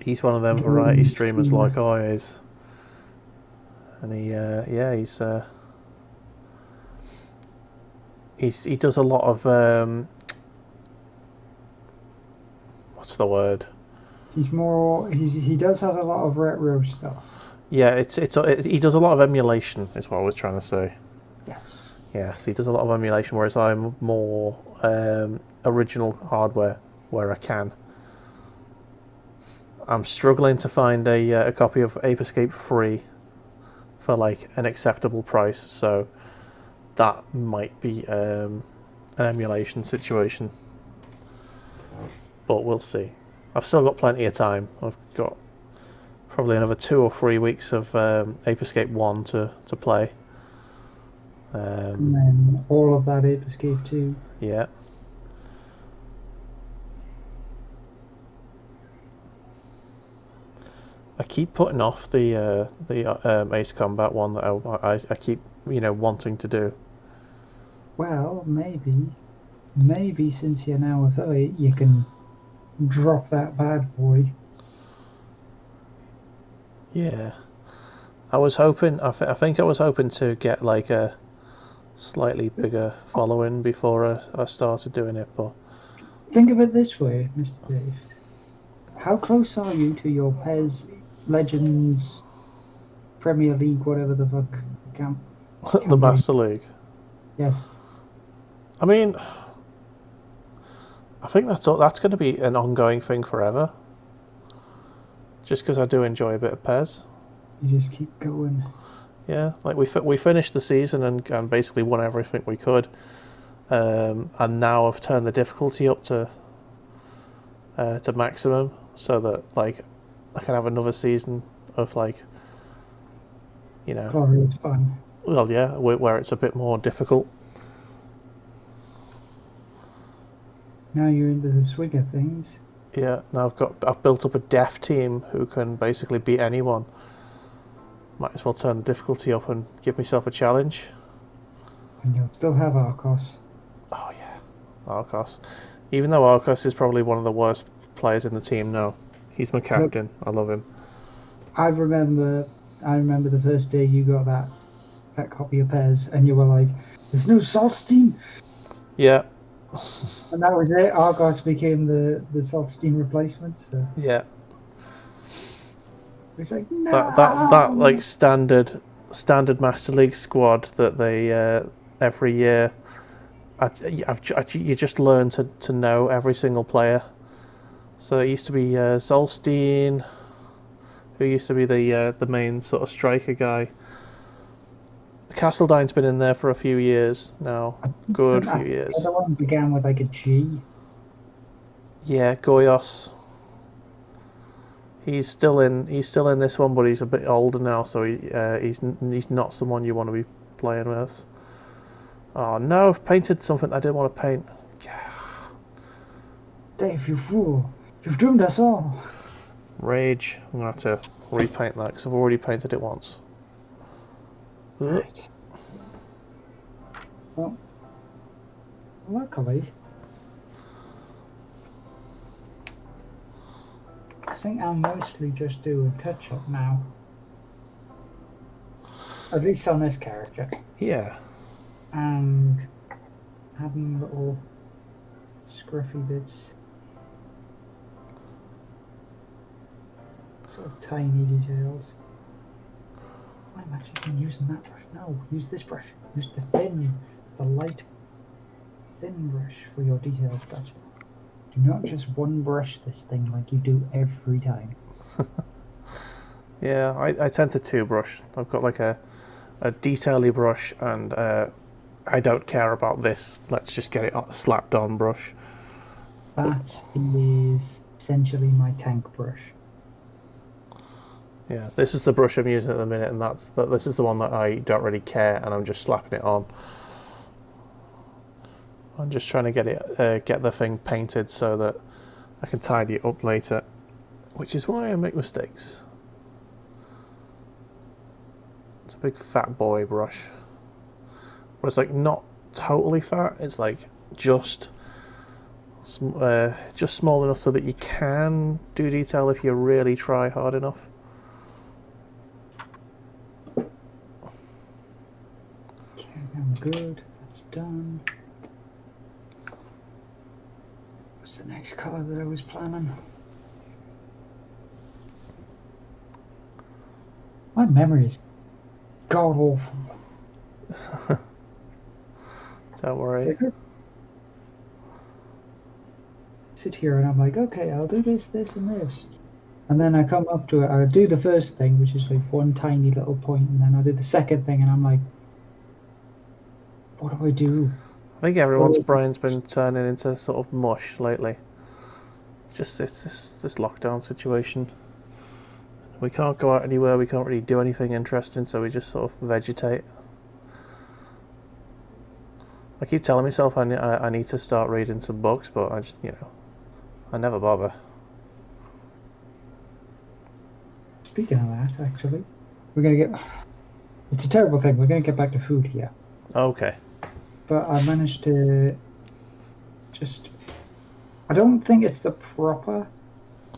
He's one of them variety streamers like I is. And he does a lot of what's the word? He does have a lot of retro stuff. Yeah, he does a lot of emulation is what I was trying to say. Yes. Yes, he does a lot of emulation, whereas I'm more original hardware where I can. I'm struggling to find a copy of Ape Escape free for like an acceptable price, so that might be an emulation situation. But we'll see. I've still got plenty of time. I've got probably another 2 or 3 weeks of Ape Escape 1 to play. And then all of that Ape Escape 2. Yeah. I keep putting off the Ace Combat one that I keep wanting to do. Well, maybe since you're now affiliate, you can drop that bad boy. Yeah, I was hoping. I think I was hoping to get like a slightly bigger following before I started doing it. But think of it this way, Mr. Dave. How close are you to your PES Legends Premier League, whatever the fuck camp? the Master League. Yes. I mean, I think that's going to be an ongoing thing forever. Just because I do enjoy a bit of PES. You just keep going. Yeah, like we finished the season and basically won everything we could, and now I've turned the difficulty up to maximum so that like I can have another season of like Glorious fun. Well, yeah, where it's a bit more difficult. Now you're into the swing of things. Yeah, now I've built up a deaf team who can basically beat anyone. Might as well turn the difficulty up and give myself a challenge. And you'll still have Arcos. Oh yeah, Arcos. Even though Arcos is probably one of the worst players in the team now, he's my captain. Look, I love him. I remember the first day you got that copy of PES, and you were like, "There's no Saltstein." Yeah. And that was it. Argos became the Saltstein replacement. So. Yeah. It's like, no! that like standard Master League squad that they every year. You just learn to know every single player. So it used to be Solstein. who used to be the main sort of striker guy. Castledine's been in there for a few years now. Good few years. The other one began with like a G. Yeah, Goyos. He's still in this one, but he's a bit older now, so he's not someone you want to be playing with. Oh no, I've painted something I didn't want to paint. Dave, you fool! You've doomed us all. Rage. I'm gonna have to repaint that because I've already painted it once. Right. Well, luckily, I think I'll mostly just do a touch-up now. At least on this character. Yeah. And having little scruffy bits. Sort of tiny details. Why am I actually using that brush? No, use this brush. Use the light, thin brush for your details, gotcha. Do not just one brush this thing like you do every time. Yeah, I tend to two brush. I've got like a detail-y brush and I don't care about this. Let's just get it slapped on brush. That is essentially my tank brush. Yeah, this is the brush I'm using at the minute, and this is the one that I don't really care, and I'm just slapping it on. I'm just trying to get the thing painted so that I can tidy it up later, which is why I make mistakes. It's a big fat boy brush, but it's like not totally fat. It's like just small enough so that you can do detail if you really try hard enough. I'm good. That's done. What's the next colour that I was planning? My memory is god awful. Don't worry. Sit here and I'm like, okay, I'll do this, this, and this. And then I come up to it, I do the first thing, which is like one tiny little point, and then I do the second thing, and I'm like, what do I do? I think everyone's brain's been turning into sort of mush lately. It's this lockdown situation. We can't go out anywhere, we can't really do anything interesting, so we just sort of vegetate. I keep telling myself I need to start reading some books, but I just, I never bother. Speaking of that, actually, we're going to get... It's a terrible thing, we're going to get back to food here. Okay. But I managed to just... I don't think it's the proper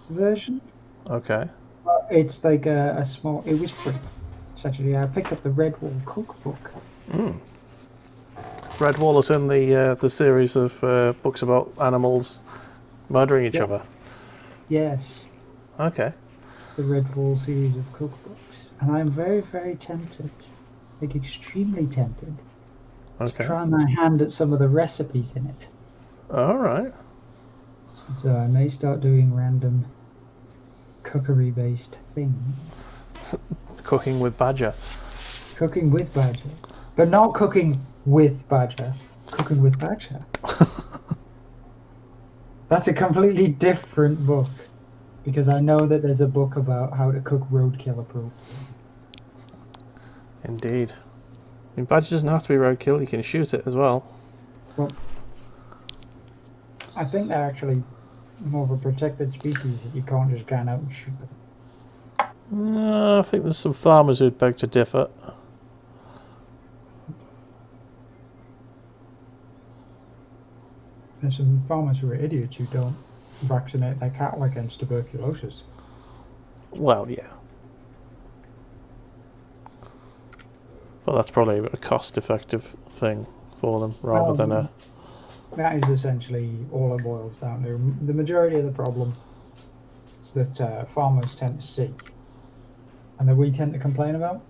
version. Okay. But it's like a small... It was free. It's actually... I picked up the Redwall cookbook. Redwall is in the series of books about animals murdering each other. Yes. Okay. The Redwall series of cookbooks. And I'm very, very tempted. Like, extremely tempted. Okay. To try my hand at some of the recipes in it. Alright. So I may start doing random cookery-based things. Cooking with Badger. Cooking with Badger. But not cooking with Badger. Cooking with Badger. That's a completely different book. Because I know that there's a book about how to cook roadkill appropriately. Indeed. I mean, Badger doesn't have to be roadkill, you can shoot it as well. Well, I think they're actually more of a protected species that you can't just go out and shoot them. I think there's some farmers who'd beg to differ. There's some farmers who are idiots who don't vaccinate their cattle against tuberculosis. Well, yeah. But that's probably a cost-effective thing for them, rather than a... That is essentially all it boils down to. The majority of the problem is that farmers tend to see, and that we tend to complain about,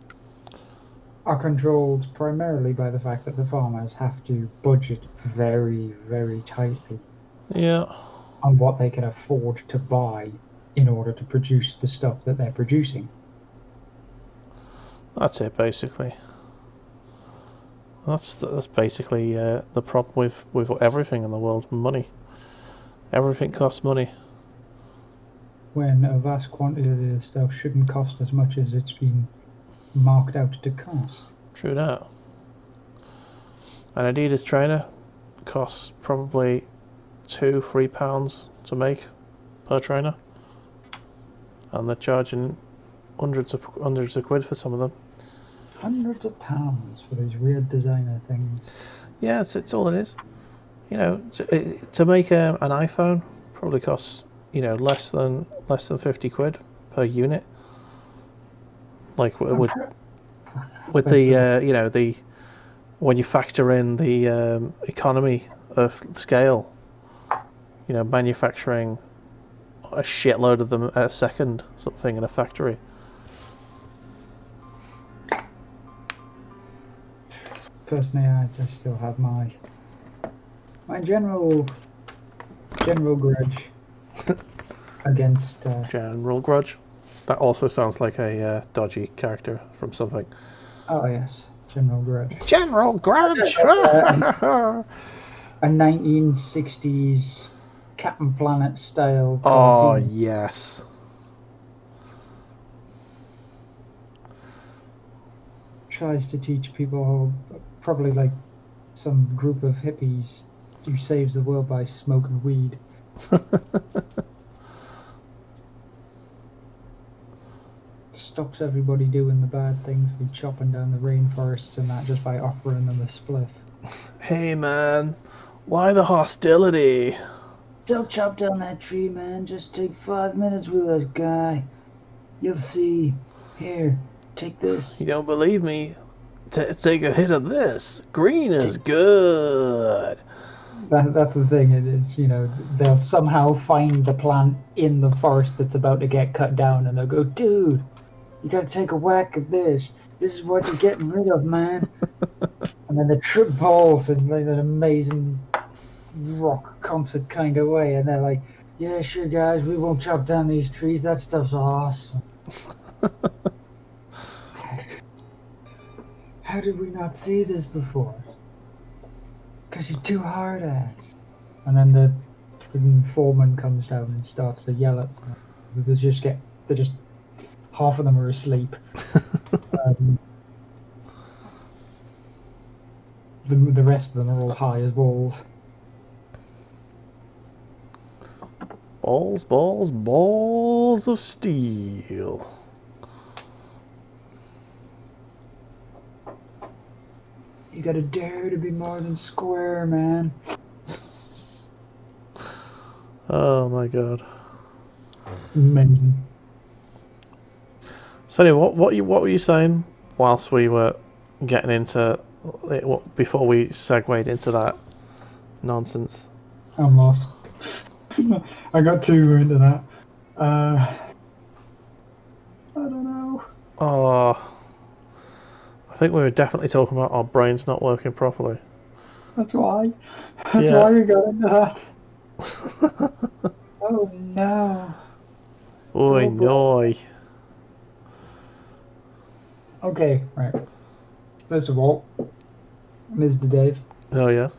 are controlled primarily by the fact that the farmers have to budget very, very tightly Yeah. on what they can afford to buy in order to produce the stuff that they're producing. That's it, basically. That's basically the problem with everything in the world. Money. Everything costs money. When a vast quantity of this stuff shouldn't cost as much as it's been marked out to cost. True that. An Adidas trainer costs probably £2-3 to make per trainer, and they're charging hundreds of quid for some of them. Hundreds of pounds for these weird designer things. Yeah, it's all it is. You know, to make an iPhone probably costs, you know, less than 50 quid per unit. Like with the you know, the when you factor in the economy of scale, you know, manufacturing a shitload of them a second, sort of thing, in a factory. Personally, I just still have my general grudge against. General grudge. That also sounds like a dodgy character from something. Oh yes, General Grudge. General Grudge. A 1960s Captain Planet style Oh cartoon. yes. Tries to teach people, probably like some group of hippies who saves the world by smoking weed. Stops everybody doing the bad things, like chopping down the rainforests and that, just by offering them a spliff. Hey man, why the hostility? Don't chop down that tree, man. Just take 5 minutes with us, guy. You'll see. Here, take this. You don't believe me? Take a hit of this. Green is good. That's the thing. It is, you know, they'll somehow find the plant in the forest that's about to get cut down, and they'll go, dude, you gotta take a whack of this. This is what you're getting rid of, man. And then the trip balls in like an amazing rock concert kind of way, and they're like, yeah, sure, guys, we won't chop down these trees. That stuff's awesome. How did we not see this before? Because you're too hard ass. And then the freaking foreman comes down and starts to yell at them. They're just half of them are asleep. The rest of them are all high as balls. Balls of steel. You gotta dare to be more than square, man. Oh my god. It's amazing. So anyway, what were you saying whilst we were getting into it, before we segued into that nonsense? I'm lost. I got too into that. I don't know. Oh, I think we were definitely talking about our brains not working properly. That's why. That's why we got into that. Oh no. Oi, no. Okay, right. First of all, Mr. Dave. Oh yeah.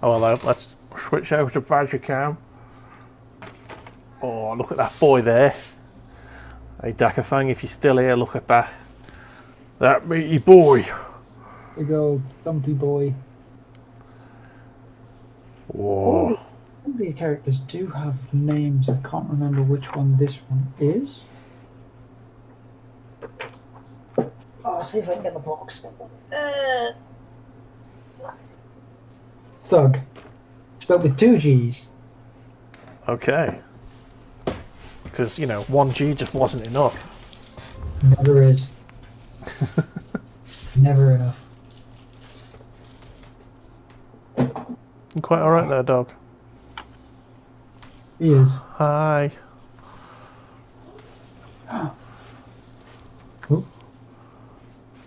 Oh well, let's switch over to Badger Cam. Oh, look at that boy there. Hey Dakafang, if you're still here, look at that. That meaty boy. Big old thumpy boy. Whoa. All of these characters do have names. I can't remember which one this one is. Oh, I'll see if I can get the box. Thug. Spelled with 2 G's. Okay. Because, you know, 1G just wasn't enough. Never is. Never enough. You're quite alright there, dog. He is. Hi. Oh. I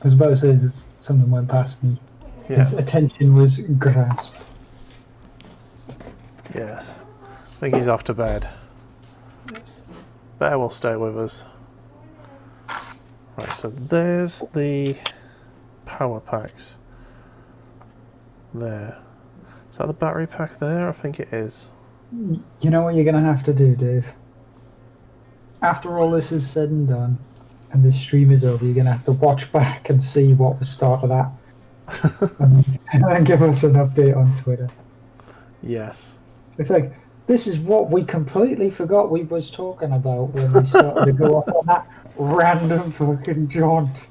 was about to say that something went past me. Yeah. His attention was grasped. Yes. I think he's off to bed. Yes. Bear will stay with us. Right, so there's the power packs. There. Is that the battery pack there? I think it is. You know what you're going to have to do, Dave? After all this is said and done, and this stream is over, you're going to have to watch back and see what was started at. and then give us an update on Twitter. Yes. It's like, this is what we completely forgot we was talking about when we started to go off on that random fucking jaunt.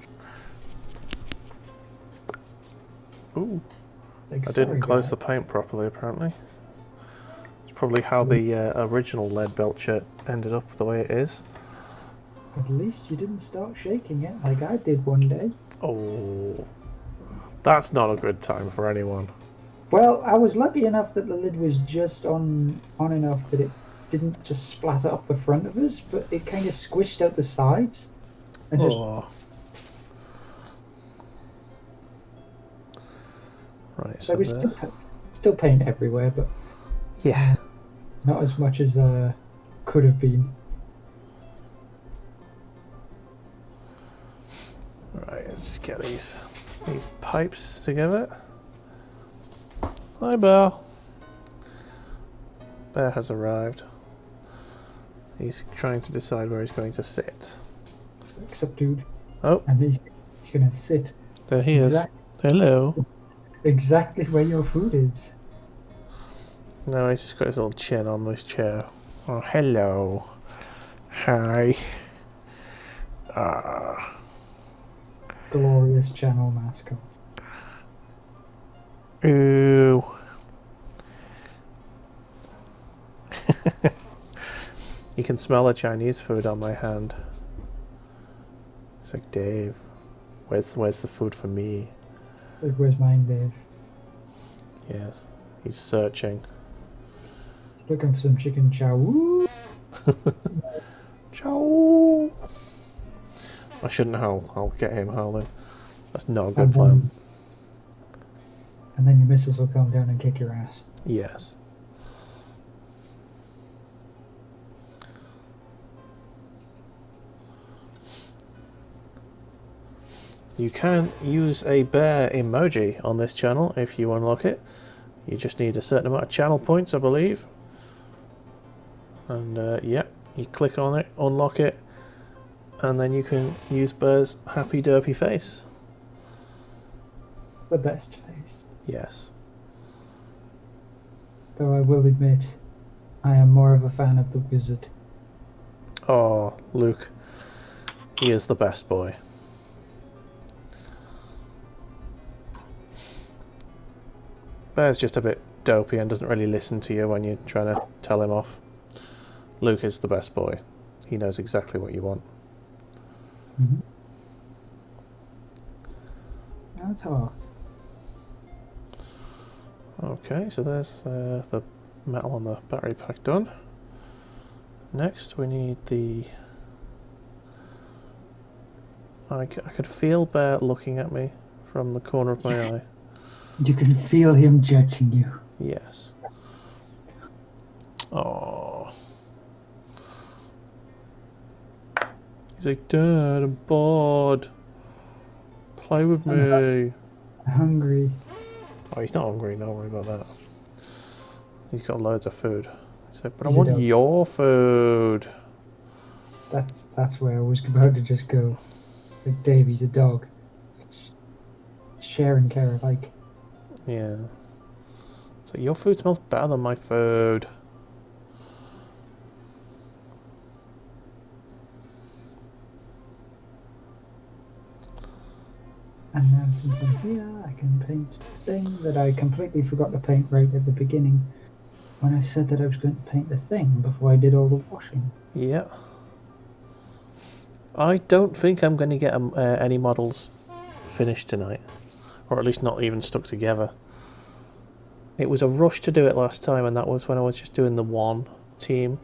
Ooh. Like, I didn't close guys. the paint properly, apparently. It's probably how the original lead belt shirt ended up the way it is. At least you didn't start shaking it like I did one day. Oh. That's not a good time for anyone. Well, I was lucky enough that the lid was just on enough that it didn't just splatter up the front of us, but it kind of squished out the sides. And just Oh. Right, so so we there. still paint everywhere, but Yeah. not as much as could have been. Right, let's just get these pipes together. Hi, Bear. Bear has arrived. He's trying to decide where he's going to sit. Except, dude. Oh, And he's gonna sit there he is. Hello. exactly where your food is. No, he's just got his little chin on this chair. Oh, hello. Hi. Glorious channel mascot. Ooh. You can smell the Chinese food on my hand. It's like, Dave, where's the food for me? It's like, where's mine, Dave? Yes, he's searching. Looking for some chicken chow. Woo! Ciao. I shouldn't howl. I'll get him howling. That's not a good And plan. and then your missus will come down and kick your ass. Yes. You can use a bear emoji on this channel if you unlock it. You just need a certain amount of channel points, I believe. And yeah, you click on it, unlock it, and then you can use Bear's happy derpy face. The best face. Yes. Though I will admit, I am more of a fan of the wizard. Oh, Luke. He is the best boy. Bear's just a bit dopey and doesn't really listen to you when you're trying to tell him off. Luke is the best boy. He knows exactly what you want. Mm-hmm. That's hard. Okay, so there's the metal on the battery pack done. Next we need the... I could feel Bear looking at me from the corner of my eye. You can feel him judging you. Yes. Oh. He's like, Dad, I'm bored. Play with me. Hungry. Oh, he's not hungry, don't worry about that. He's got loads of food. He's like, but I He's a want dog. your food. That's where I was about to just go. Like, Davey's a dog. It's share and care alike. Yeah. So your food smells better than my food. And now since I'm here, I can paint the thing that I completely forgot to paint right at the beginning when I said that I was going to paint the thing before I did all the washing. Yeah. I don't think I'm going to get any models finished tonight. Or at least not even stuck together. It was a rush to do it last time, and that was when I was just doing the one team.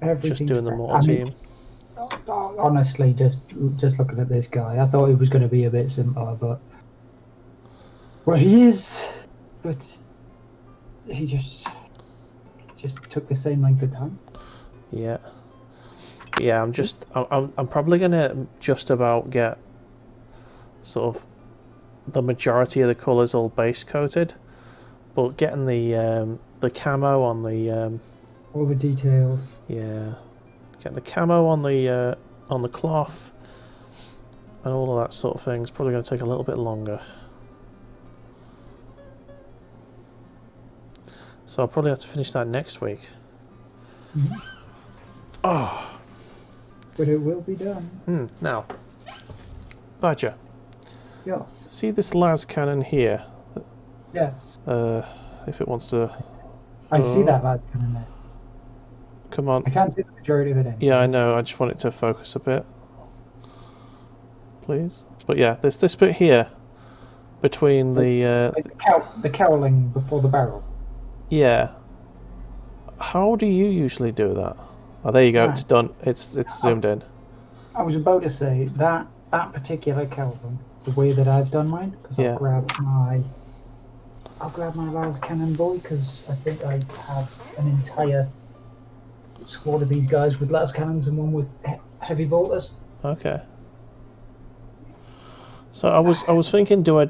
Everything's Just doing the great. mortar I mean, team. honestly, just looking at this guy, I thought it was going to be a bit simpler, but well, he is. But he just took the same length of time. Yeah. Yeah, I'm probably gonna just about get sort of the majority of the colours all base coated, but getting the camo on the All the details. yeah, getting the camo on the cloth and all of that sort of thing is probably going to take a little bit longer. So I'll probably have to finish that next week. Mhm. Oh. But it will be done. Now, Badger, Yes. see this las cannon here? Yes. If it wants to... I see that lad's cannon there. Come on. I can't see the majority of it anyway. Yeah, I know. I just want it to focus a bit. Please. But yeah, there's this bit here between like the cowling before the barrel. Yeah. How do you usually do that? Oh, there you go. It's done. It's zoomed in. I was about to say that particular cowling, the way that I've done mine, because Yeah. I'll grab my las cannon boy, because I think I have an entire squad of these guys with las cannons and one with heavy bolters. Okay. So I was thinking, do I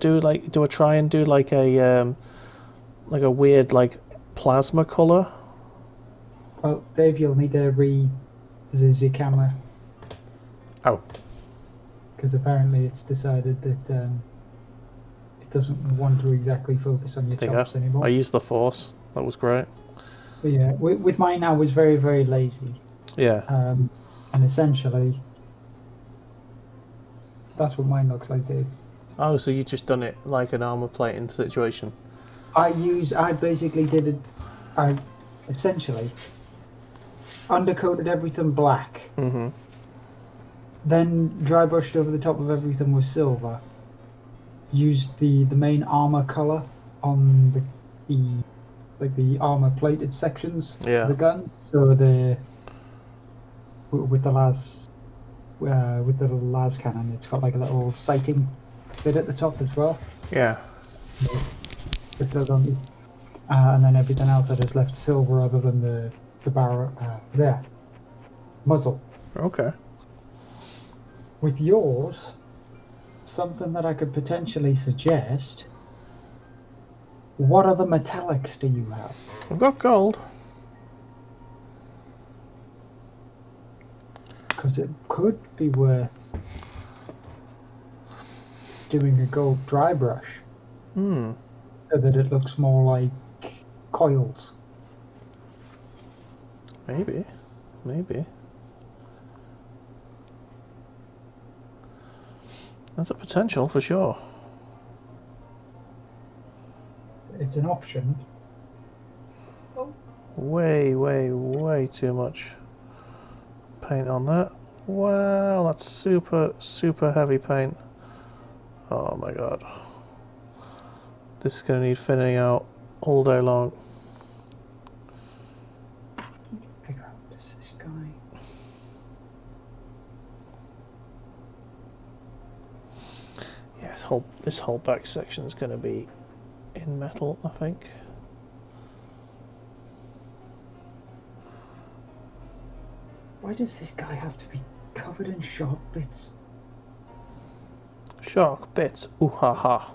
try and do like a weird like plasma color? Well, Dave, you'll need to re-zizz your camera. Oh. Because apparently it's decided that it doesn't want to exactly focus on your chops anymore. I used the force. That was great. But yeah, with mine I was very, very lazy. Yeah. And essentially, that's what mine looks like, Dave. Oh, so you just done it like an armor plating situation? I basically did it. I essentially undercoated everything black. Mm-hmm. Then dry brushed over the top of everything with silver. Used the main armor color on the armor plated sections of the gun. So with the las cannon, it's got like a little sighting bit at the top as well. Yeah. And then everything else I just left silver, other than the barrel muzzle. Okay. With yours, something that I could potentially suggest. What other metallics do you have? I've got gold. Because it could be worth doing a gold dry brush. So that it looks more like coils. Maybe. That's a potential for sure. It's an option. Way too much paint on that. Wow, that's super heavy paint. Oh my god. This is going to need thinning out all day long. Figure out this guy. Yeah, this whole back section is going to be in metal, I think. Why does this guy have to be covered in sharp bits? Shark bits, ooh ha ha.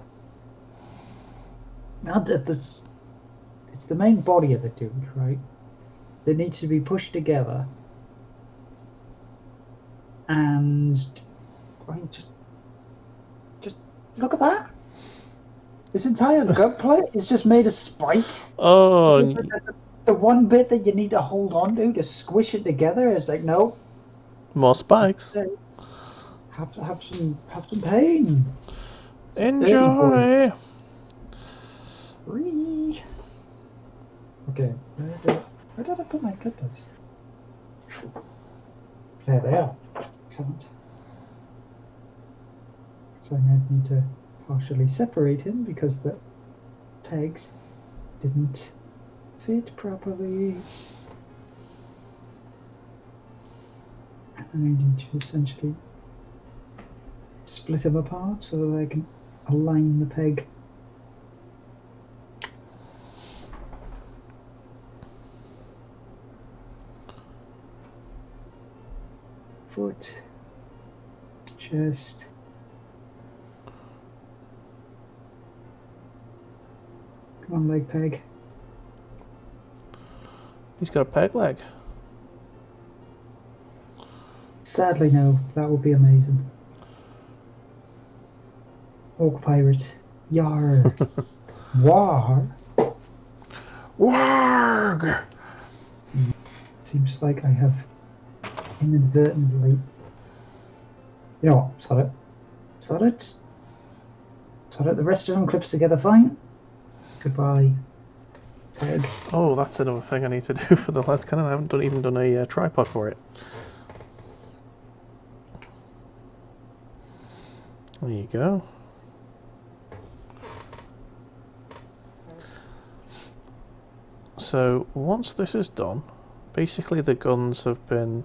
Now it's the main body of the dude, right? That needs to be pushed together, and I mean, just look at that. This entire gut plate is just made of spikes. Oh, the one bit that you need to hold on to squish it together is like, no. More spikes. Have some pain. Enjoy. Okay, where did I put my clippers? There they are. Excellent. So I might need to partially separate him because the pegs didn't fit properly. And I need to essentially split them apart so that I can align the peg. foot, chest. Come on, leg peg. He's got a peg leg. Sadly, no. That would be amazing. Orc pirate. Yar. War. Warg! Seems like I have inadvertently. You know what? Sod it. Sod it. Sod it. The rest of them clips together fine. Goodbye. Peg. Oh, that's another thing I need to do for the last cannon. I haven't even done a tripod for it. There you go. So once this is done, basically the guns have been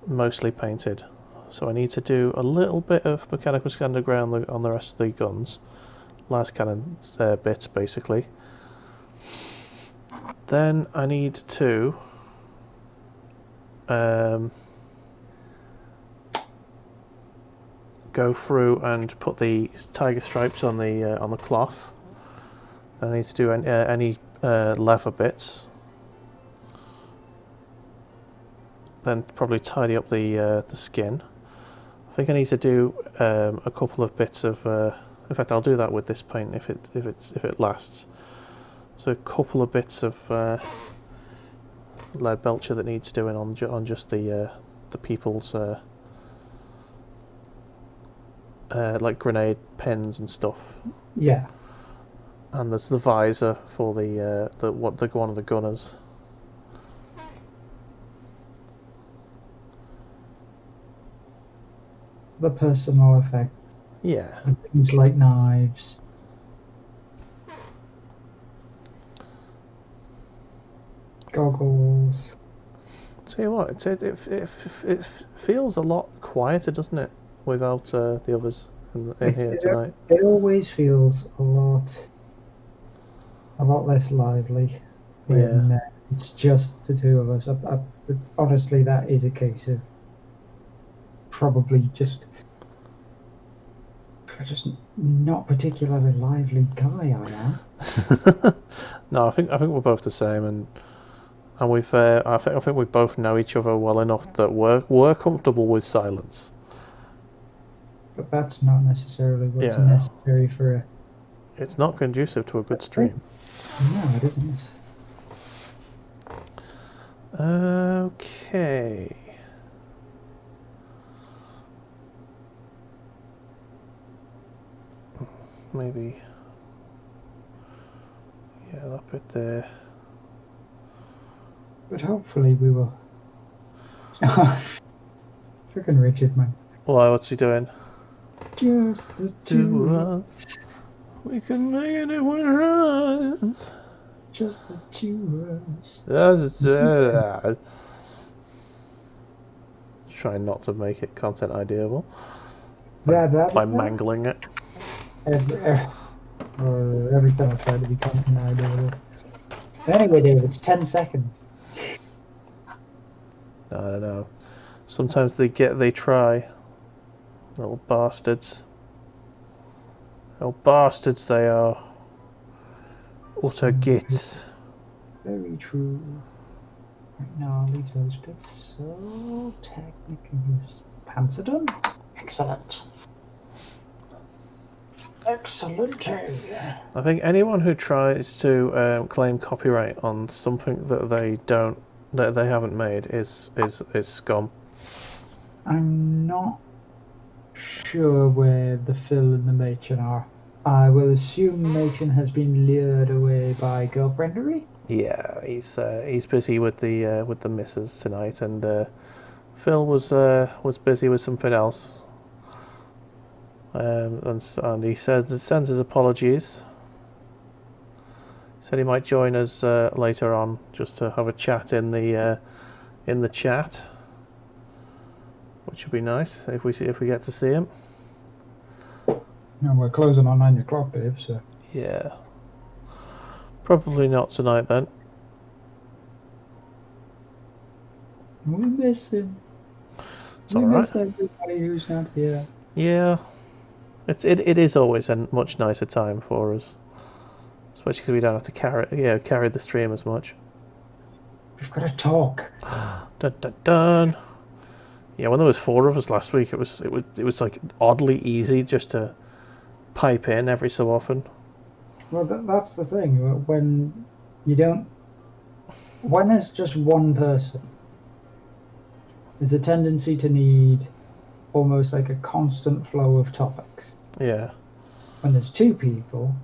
mostly painted. So I need to do a little bit of mechanical sand ground on the rest of the guns. Last cannon bits, basically. Then I need to go through and put the tiger stripes on the cloth. I need to do any leather bits. Then probably tidy up the skin. I think I need to do a couple of bits of. In fact, I'll do that with this paint if it lasts. So a couple of bits of lead belcher that needs doing on just the people's like grenade pins and stuff. Yeah. And there's the visor for the one of the gunners. The personal effect. Yeah. And things like knives. Goggles. Tell you what, it feels a lot quieter, doesn't it, without the others in here tonight? It always feels a lot less lively when it's just the two of us. Honestly, that is a case of probably just not particularly lively guy I am. No, I think we're both the same, and we've I think we both know each other well enough that we're comfortable with silence. But that's not necessarily what's necessary for a. It's not conducive to a good stream. No, it isn't. Okay. Maybe. Yeah, that bit there. But hopefully we will. Freaking Richard, man. Why? What's he doing? Just the two To of us, we can make anyone run. Just the two of us. Trying not to make it content ideable By mangling it. Every time I try to be content ideable. Anyway, Dave, it's 10 seconds. I don't know. Sometimes they try. Little bastards. Little bastards they are. Utter gits. Very true. Right now, I'll leave those bits. So, technically, this pants are done. Excellent. Excellent. I think anyone who tries to claim copyright on something that they haven't made is scum. I'm not sure where the Phil and the Machin are. I will assume Machin has been lured away by girlfriendery. Yeah, he's busy with the missus tonight, and Phil was busy with something else. And he sends his apologies. He said he might join us later on just to have a chat in the chat, which would be nice if we get to see him. And we're closing on 9 o'clock, Dave. So yeah, probably not tonight then. we miss him. It's all right. miss everybody who's not here. Yeah, it is always a much nicer time for us, especially because we don't have to carry the stream as much. We've got to talk. Dun dun dun. Yeah, when there was 4 of us last week, it was like oddly easy just to pipe in every so often. Well, that's the thing. When there's just one person, there's a tendency to need almost like a constant flow of topics. Yeah. When there's 2 people,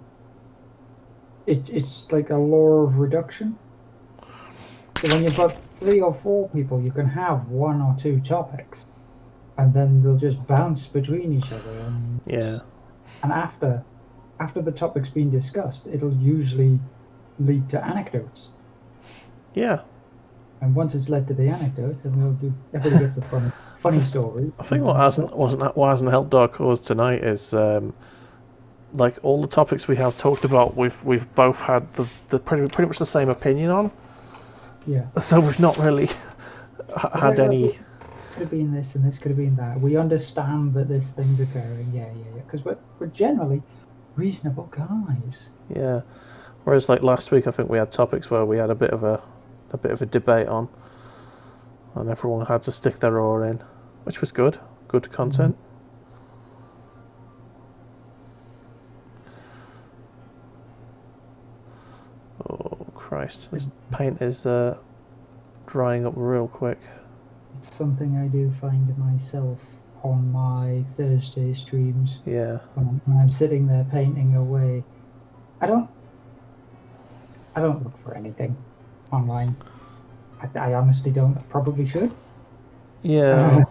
it's like a law of reduction. So when you've got 3 or 4 people, you can have 1 or 2 topics, and then they'll just bounce between each other. And after the topic's been discussed, it'll usually lead to anecdotes. Yeah. And once it's led to the anecdote, then everybody gets a funny story. I think what hasn't helped our cause tonight is like all the topics we have talked about, we've both had the pretty much the same opinion on. Yeah. So we've not really had any. Could have been this and this could have been that. We understand that this thing's occurring. Yeah. Because we're generally reasonable guys. Yeah. Whereas like last week, I think we had topics where we had a bit of a debate on, and everyone had to stick their oar in, which was good content. Oh Christ, this paint is drying up real quick. It's something I do find myself on my Thursday streams. Yeah. When I'm sitting there painting away, I don't look for anything online. I honestly don't. I probably should. Yeah.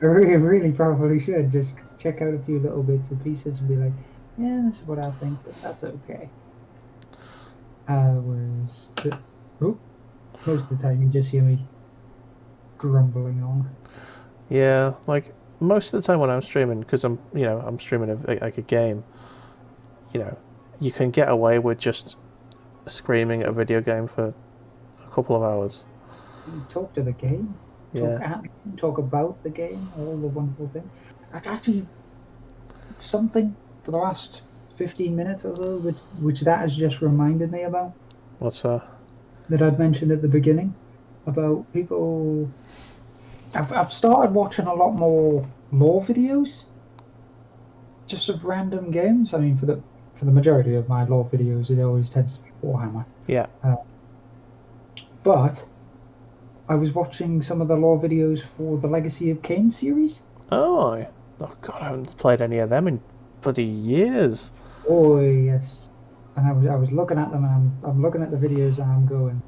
I really probably should. Just check out a few little bits and pieces and be like, yeah, this is what I think, but that's okay. Most of the time you just hear me grumbling on. Yeah, like most of the time when I'm streaming, because I'm streaming a game, you can get away with just screaming at a video game for a couple of hours. You talk to the game. Talk about the game, all the wonderful things. I've actually something for the last 15 minutes or so, which that has just reminded me about. What's that? That I'd mentioned at the beginning about people. I've started watching a lot more lore videos, just of random games. I mean, for the majority of my lore videos, it always tends to be Warhammer. Yeah. But I was watching some of the lore videos for the Legacy of Kain series. Oh God, I haven't played any of them in bloody years. Oh yes, and I was looking at them, and I'm looking at the videos, and I'm going,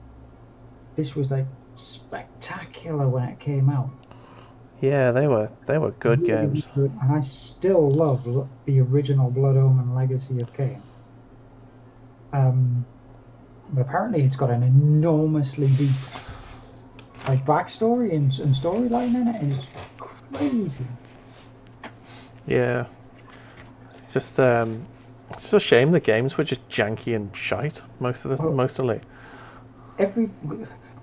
this was like spectacular when it came out. Yeah, they were good really games. Good. And I still love the original Blood Omen Legacy of Kain. But apparently it's got an enormously deep backstory and storyline in it, and it's crazy. Yeah, it's just a shame the games were just janky and shite mostly.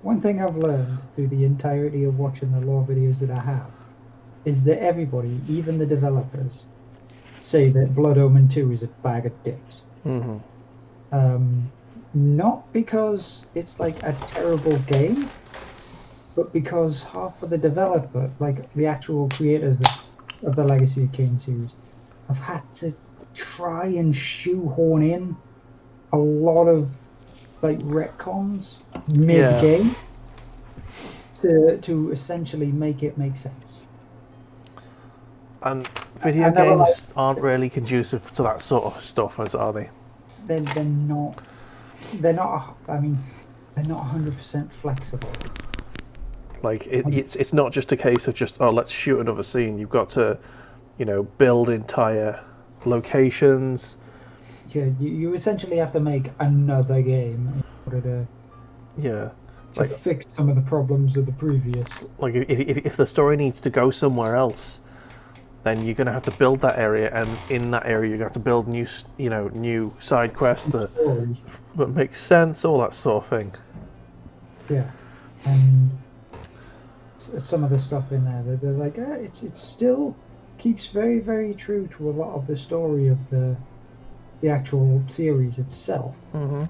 One thing I've learned through the entirety of watching the lore videos that I have is that everybody, even the developers, say that Blood Omen 2 is a bag of dicks. Mm-hmm. Not because it's like a terrible game, but because half of the developer, like the actual creators of the Legacy of Kain series, have had to try and shoehorn in a lot of retcons mid-game to essentially make it make sense. And video games aren't really conducive to that sort of stuff, are they? They're not. I mean, they're not 100% flexible. Like it's not just a case of just let's shoot another scene. You've got to, build entire locations. Yeah, you essentially have to make another game in order to fix some of the problems of the previous. Like if the story needs to go somewhere else, then you're going to have to build that area, and in that area you're going to have to build new side quests that make sense, all that sort of thing. Yeah, and some of the stuff in there. They're like, it still keeps very, very true to a lot of the story of the actual series itself. Mm-hmm.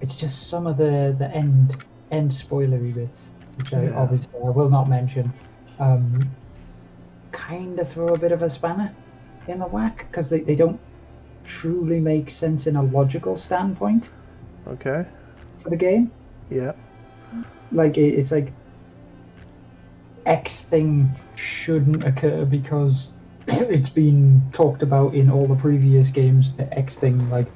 It's just some of the end spoilery bits, which I obviously I will not mention, kind of throw a bit of a spanner in the whack because they don't truly make sense in a logical standpoint. Okay. For the game. Yeah. Like it's like X thing shouldn't occur because it's been talked about in all the previous games that X thing like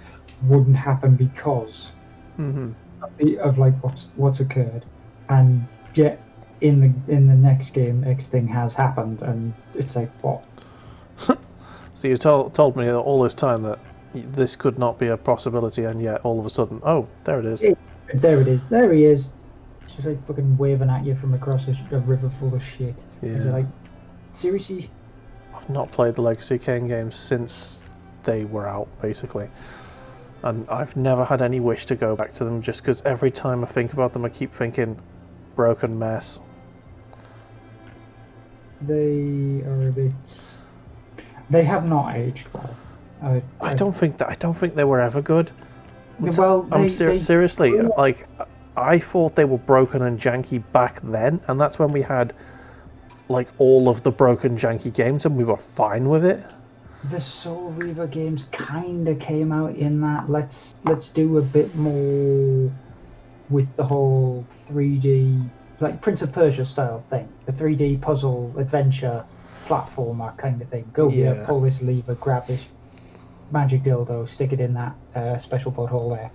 wouldn't happen because of like what's occurred, and yet in the next game X thing has happened, and it's like what? So you told me all this time that this could not be a possibility, and yet all of a sudden, oh, there it is. There it is. There he is. Just like fucking waving at you from across a river full of shit. Yeah. You're like, seriously? I've not played the Legacy Kane games since they were out, basically. And I've never had any wish to go back to them, just because every time I think about them, I keep thinking, broken mess. They are a bit... They have not aged well. I don't think they were ever good. Well, Seriously, like, I thought they were broken and janky back then, and that's when we had like all of the broken janky games, and we were fine with it. The Soul Reaver games kind of came out in that let's do a bit more with the whole 3D, like Prince of Persia style thing, the 3D puzzle adventure platformer kind of thing. Go here, pull this lever, grab this magic dildo, stick it in that special butthole there,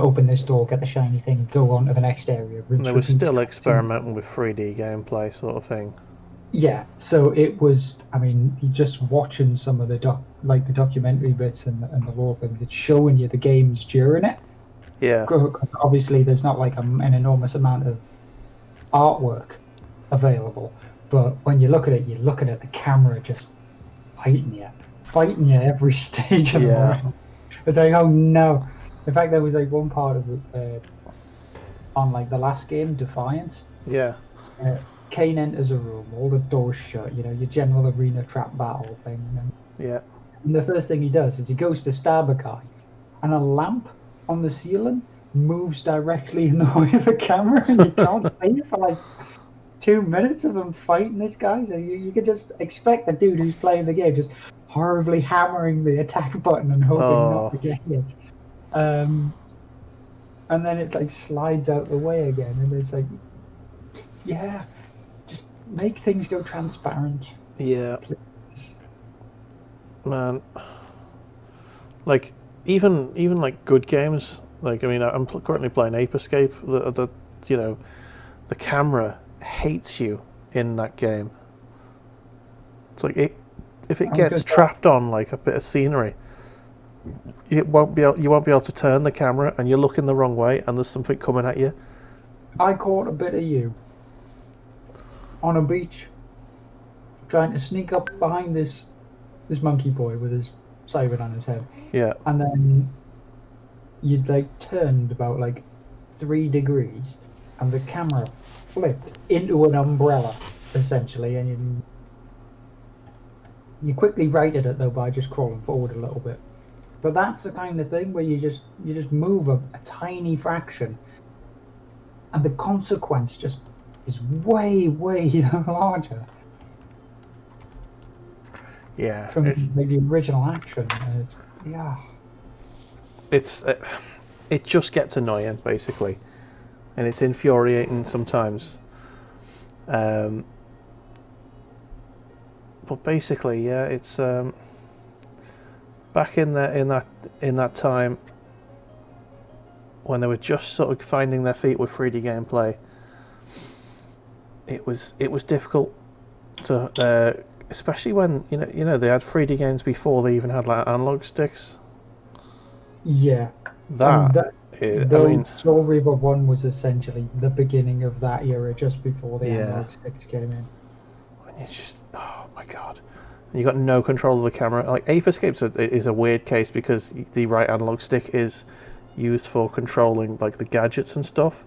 open this door, get the shiny thing, go on to the next area. They were still experimenting with 3D gameplay sort of thing. Yeah, so it was, I mean, just watching some of the documentary bits and the lore things, it's showing you the games during it. Yeah. Obviously, there's not like an enormous amount of artwork available, but when you look at it, you're looking at the camera just fighting you every stage of the way. It's like, oh no. In fact, there was like one part of it on like the last game, Defiance. Yeah. Kane enters a room, all the doors shut, you know, your general arena trap battle thing. And the first thing he does is he goes to stab a guy, and a lamp on the ceiling moves directly in the way of the camera, and you can't see for like 2 minutes of him fighting this guy. So you could just expect the dude who's playing the game just horribly hammering the attack button and hoping not to get hit. And then it like slides out the way again, and it's like, yeah, just make things go transparent. Yeah. Please. Man. Like, even like good games, like, I mean, I'm currently playing Ape Escape, the the camera hates you in that game. It's like, if it gets trapped on like a bit of scenery, you won't be able to turn the camera, and you're looking the wrong way, and there's something coming at you. I caught a bit of you on a beach, trying to sneak up behind this monkey boy with his siren on his head. Yeah. And then you'd like turned about like 3 degrees, and the camera flipped into an umbrella essentially, and you quickly righted it though by just crawling forward a little bit. But that's the kind of thing where you just move a tiny fraction, and the consequence just is way larger. Yeah. From the original action. It just gets annoying basically, and it's infuriating sometimes. But basically, yeah, it's back in that time when they were just sort of finding their feet with 3D gameplay. It was difficult to, especially when you know they had 3D games before they even had like analog sticks. Yeah. Soul Reaver 1 was essentially the beginning of that era, just before the analog sticks came in. It's just, oh my god. You got no control of the camera. Like, Ape Escape is a weird case because the right analog stick is used for controlling like the gadgets and stuff.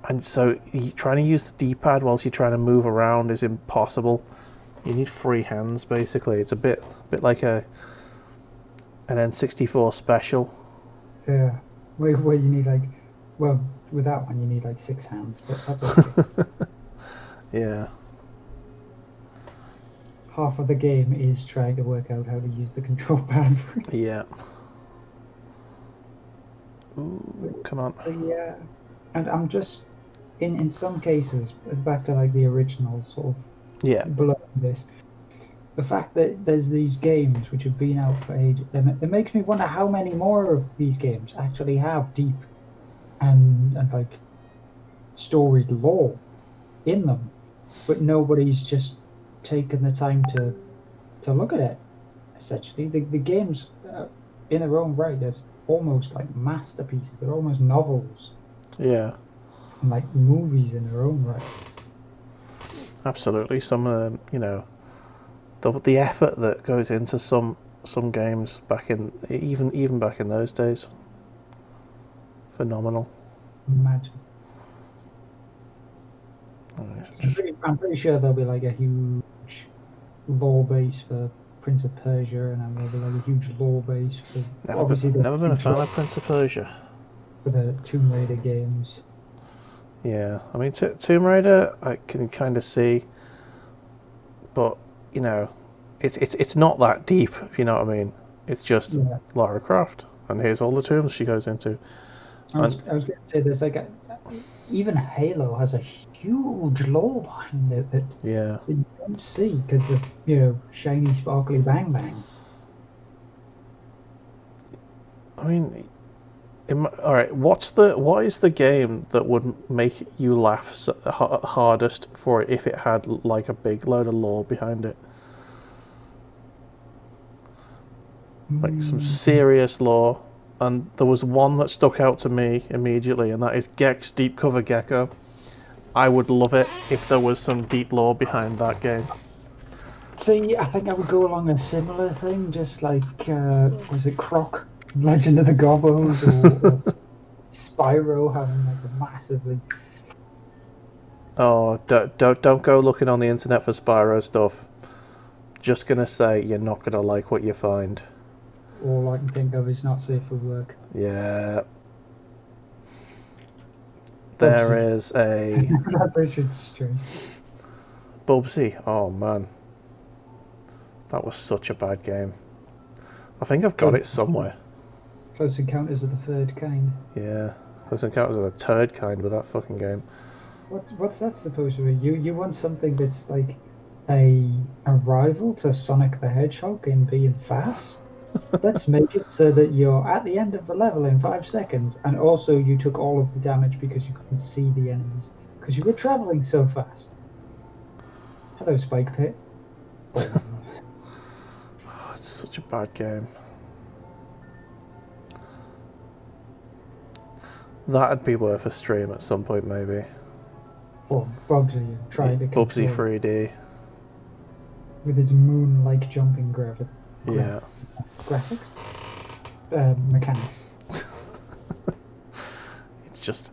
And so trying to use the D-pad whilst you're trying to move around is impossible. You need free hands, basically. It's a bit like an N64 special. Yeah, where you need like, well, with that one you need like 6 hands, but that's okay. Yeah. Half of the game is trying to work out how to use the control pad for it. Yeah. Ooh, come on. Yeah, and I'm just in some cases back to like the original sort of below this. The fact that there's these games which have been out for ages, it makes me wonder how many more of these games actually have deep and like storied lore in them, but nobody's just taken the time to look at it. Essentially, the games in their own right, there's almost like masterpieces. They're almost novels. Yeah. And like movies in their own right. Absolutely. Some, you know, the effort that goes into some games back in even back in those days. Phenomenal. Imagine. I'm pretty sure there'll be like a huge lore base for Prince of Persia, and there'll be like a huge lore base for never been a fan of Prince of Persia. For the Tomb Raider games. Yeah, I mean Tomb Raider I can kind of see, but you know, it's not that deep. If you know what I mean, it's just Lara Croft, and here's all the tombs she goes into. I was going to say there's like even Halo has a huge lore behind it that you don't see because of shiny sparkly bang bang. I mean, all right. What is the game that would make you laugh hardest for it if it had like a big load of lore behind it? Like some serious lore. And there was one that stuck out to me immediately, and that is Gex Deep Cover Gecko. I would love it if there was some deep lore behind that game. See, I think I would go along a similar thing, just like, was it Croc, Legend of the Gobbos, or Spyro having like a massively... Oh, don't go looking on the internet for Spyro stuff. Just gonna say you're not gonna like what you find. All I can think of is not safe for work. Yeah. There is a... Bubsy. Oh, man. That was such a bad game. I think I've got it somewhere. Close Encounters of the Third Kind. Yeah. Close Encounters of the Third Kind with that fucking game. What's that supposed to be? You want something that's like a rival to Sonic the Hedgehog in being fast? Let's make it so that you're at the end of the level in 5 seconds, and also you took all of the damage because you couldn't see the enemies because you were traveling so fast. Hello, Spike Pit. Oh, it's such a bad game. That'd be worth a stream at some point, maybe. Or Bubsy trying to Bubsy 3D with its moon-like jumping graphics. Mechanics. It's just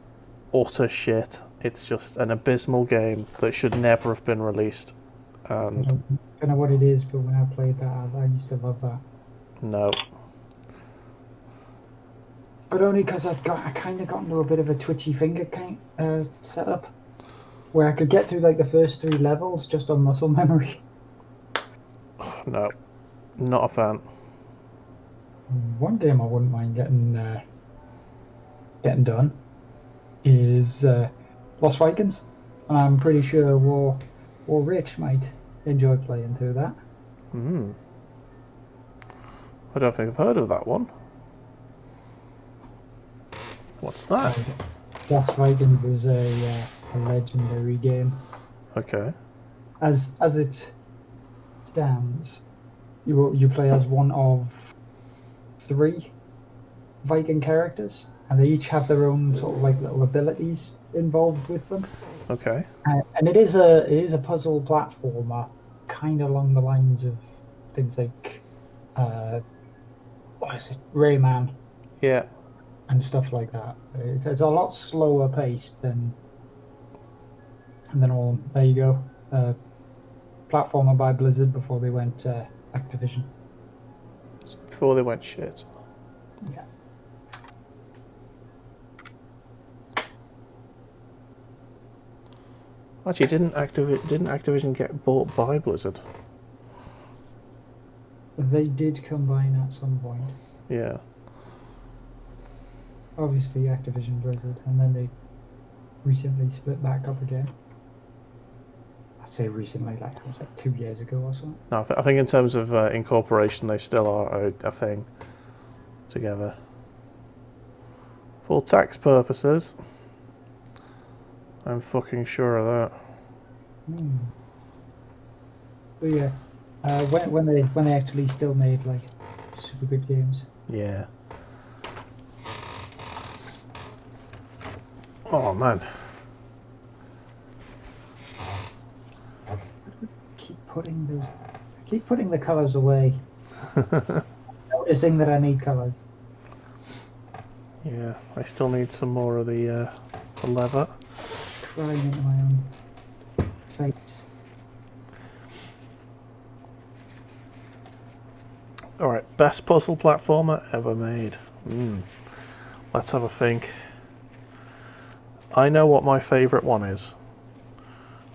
utter shit. It's just an abysmal game that should never have been released. And I don't know what it is, but when I played that, I used to love that. No. But only because I kind of got into a bit of a twitchy finger setup, where I could get through like the first 3 levels just on muscle memory. No, not a fan. One game I wouldn't mind getting done is Lost Vikings, and I'm pretty sure War Rich might enjoy playing through that. I don't think I've heard of that one. What's that? Lost Vikings is a legendary game. Okay. As it stands, you play as one of 3 Viking characters, and they each have their own sort of like little abilities involved with them. Okay. And it is a puzzle platformer, kind of along the lines of things like what is it, Rayman? Yeah. And stuff like that. It's a lot slower paced than And then all there you go. Platformer by Blizzard before they went Activision. Before they went shit. Yeah. Actually, didn't Activision get bought by Blizzard? They did combine at some point. Yeah. Obviously Activision Blizzard, and then they recently split back up again. I'd say recently, like it was like 2 years ago or something. No, I think in terms of incorporation, they still are a thing together. For tax purposes, I'm fucking sure of that. But yeah, when they actually still made like super good games. Yeah. Oh man. Keep putting the colours away. Noticing that I need colours. Yeah, I still need some more of the leather. Crying into my own face. Alright, best puzzle platformer ever made. Let's have a think. I know what my favourite one is.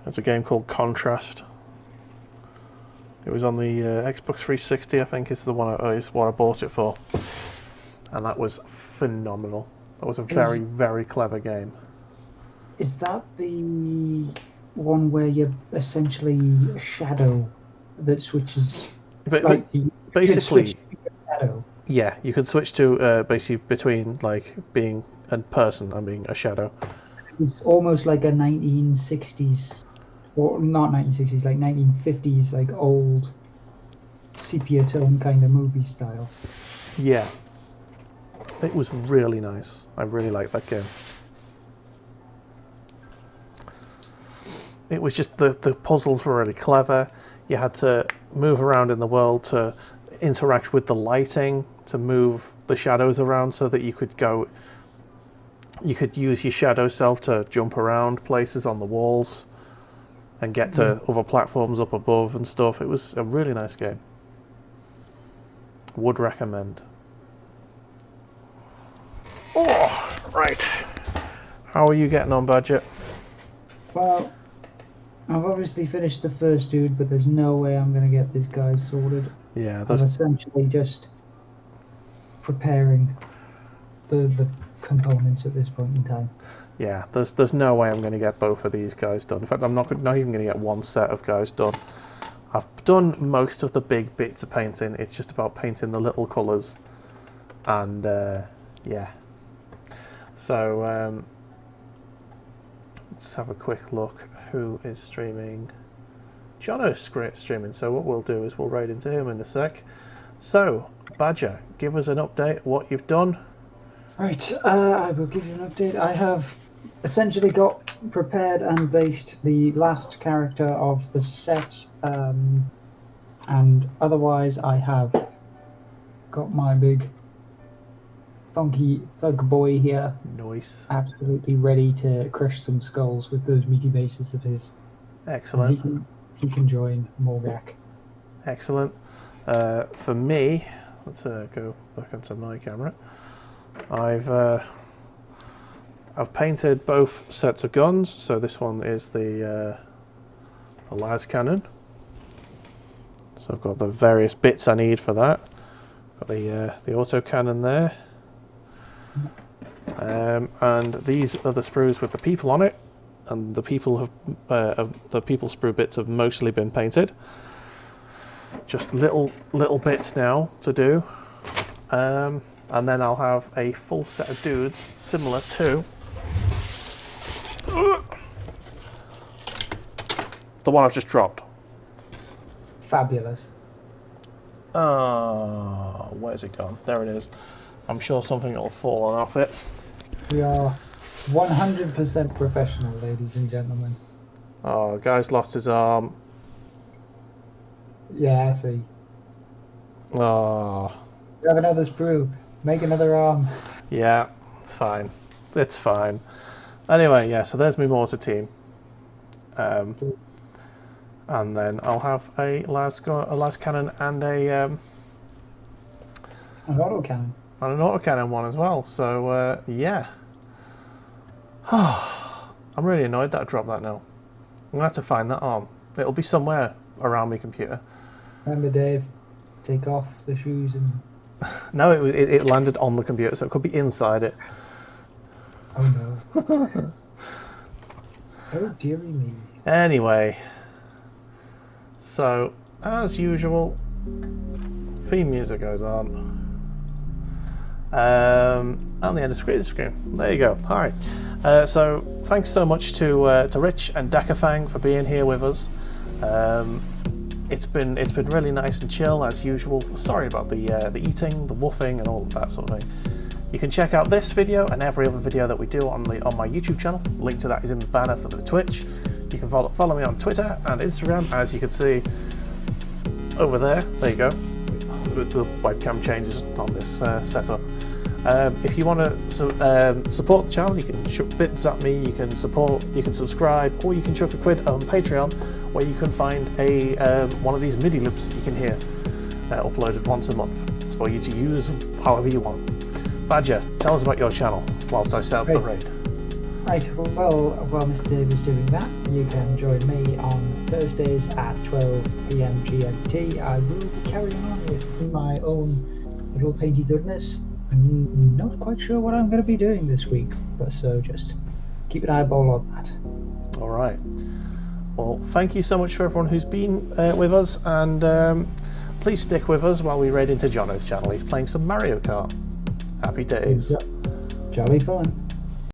It's a game called Contrast. It was on the Xbox 360, I think, is what I bought it for. And that was phenomenal. That was a very, very clever game. Is that the one where you're essentially a shadow that switches? But basically, shadow. Yeah, you can switch to basically between like being a person and being a shadow. It's almost like a 1960s, or not 1960s, like 1950s, like old sepia tone kind of movie style. Yeah. It was really nice. I really liked that game. It was just the puzzles were really clever. You had to move around in the world to interact with the lighting, to move the shadows around so that you could use your shadow self to jump around places on the walls and get to other platforms up above and stuff. It was a really nice game. Would recommend. Oh, right. How are you getting on budget? Well, I've obviously finished the first dude, but there's no way I'm going to get this guy sorted. Yeah, I'm essentially just preparing the components at this point in time. Yeah, there's no way I'm going to get both of these guys done. In fact, I'm not even going to get one set of guys done. I've done most of the big bits of painting. It's just about painting the little colours. And, yeah. So, let's have a quick look. Who is streaming? Jono's streaming, so what we'll do is we'll raid into him in a sec. So, Badger, give us an update what you've done. Right, I will give you an update. I have essentially got prepared and based the last character of the set, and otherwise I have got my big funky thug boy here. Nice. Absolutely ready to crush some skulls with those meaty bases of his. Excellent. He can join Morgak. Excellent. For me, let's go back onto my camera. I've painted both sets of guns. So this one is the las cannon. So I've got the various bits I need for that. Got the auto cannon there. And these are the sprues with the people on it, and the people sprue bits have mostly been painted. Just little bits now to do, and then I'll have a full set of dudes similar to the one I've just dropped. Fabulous. Where's it gone? There it is. I'm sure something will fall off it. We are 100% professional, ladies and gentlemen. Oh, guy's lost his arm. Yeah, I see. Oh. You have another sprue. Make another arm. Yeah, it's fine. It's fine. Anyway, yeah, so there's my mortar team. And then I'll have a las cannon and An autocannon. and an autocannon one as well. So yeah, I'm really annoyed that I dropped that now. I'm gonna have to find that arm. It'll be somewhere around my computer. Remember, Dave, take off the shoes and... No, it landed on the computer, so it could be inside it. Oh no. Oh dearie me. Anyway, so as usual, theme music goes on. And the end of the screen. There you go. All right. So thanks so much to Rich and Dakafang for being here with us. It's been really nice and chill as usual. Sorry about the eating, the woofing, and all of that sort of thing. You can check out this video and every other video that we do on my YouTube channel. Link to that is in the banner for the Twitch. You can follow me on Twitter and Instagram, as you can see over there. There you go. The webcam changes on this setup. If you want to support the channel, you can chuck bits at me. You can subscribe, or you can chuck a quid on Patreon, where you can find one of these MIDI loops that you can hear uploaded once a month. It's for you to use however you want. Badger, tell us about your channel whilst I set up the raid. Right, well, while Mr. Dave is doing that, you can join me on Thursdays at 12 PM GMT. I will be carrying on with my own little painty goodness. I'm not quite sure what I'm going to be doing this week, but so just keep an eyeball on that. All right. Well, thank you so much for everyone who's been with us, and please stick with us while we raid into Jono's channel. He's playing some Mario Kart. Happy days. Jolly fun.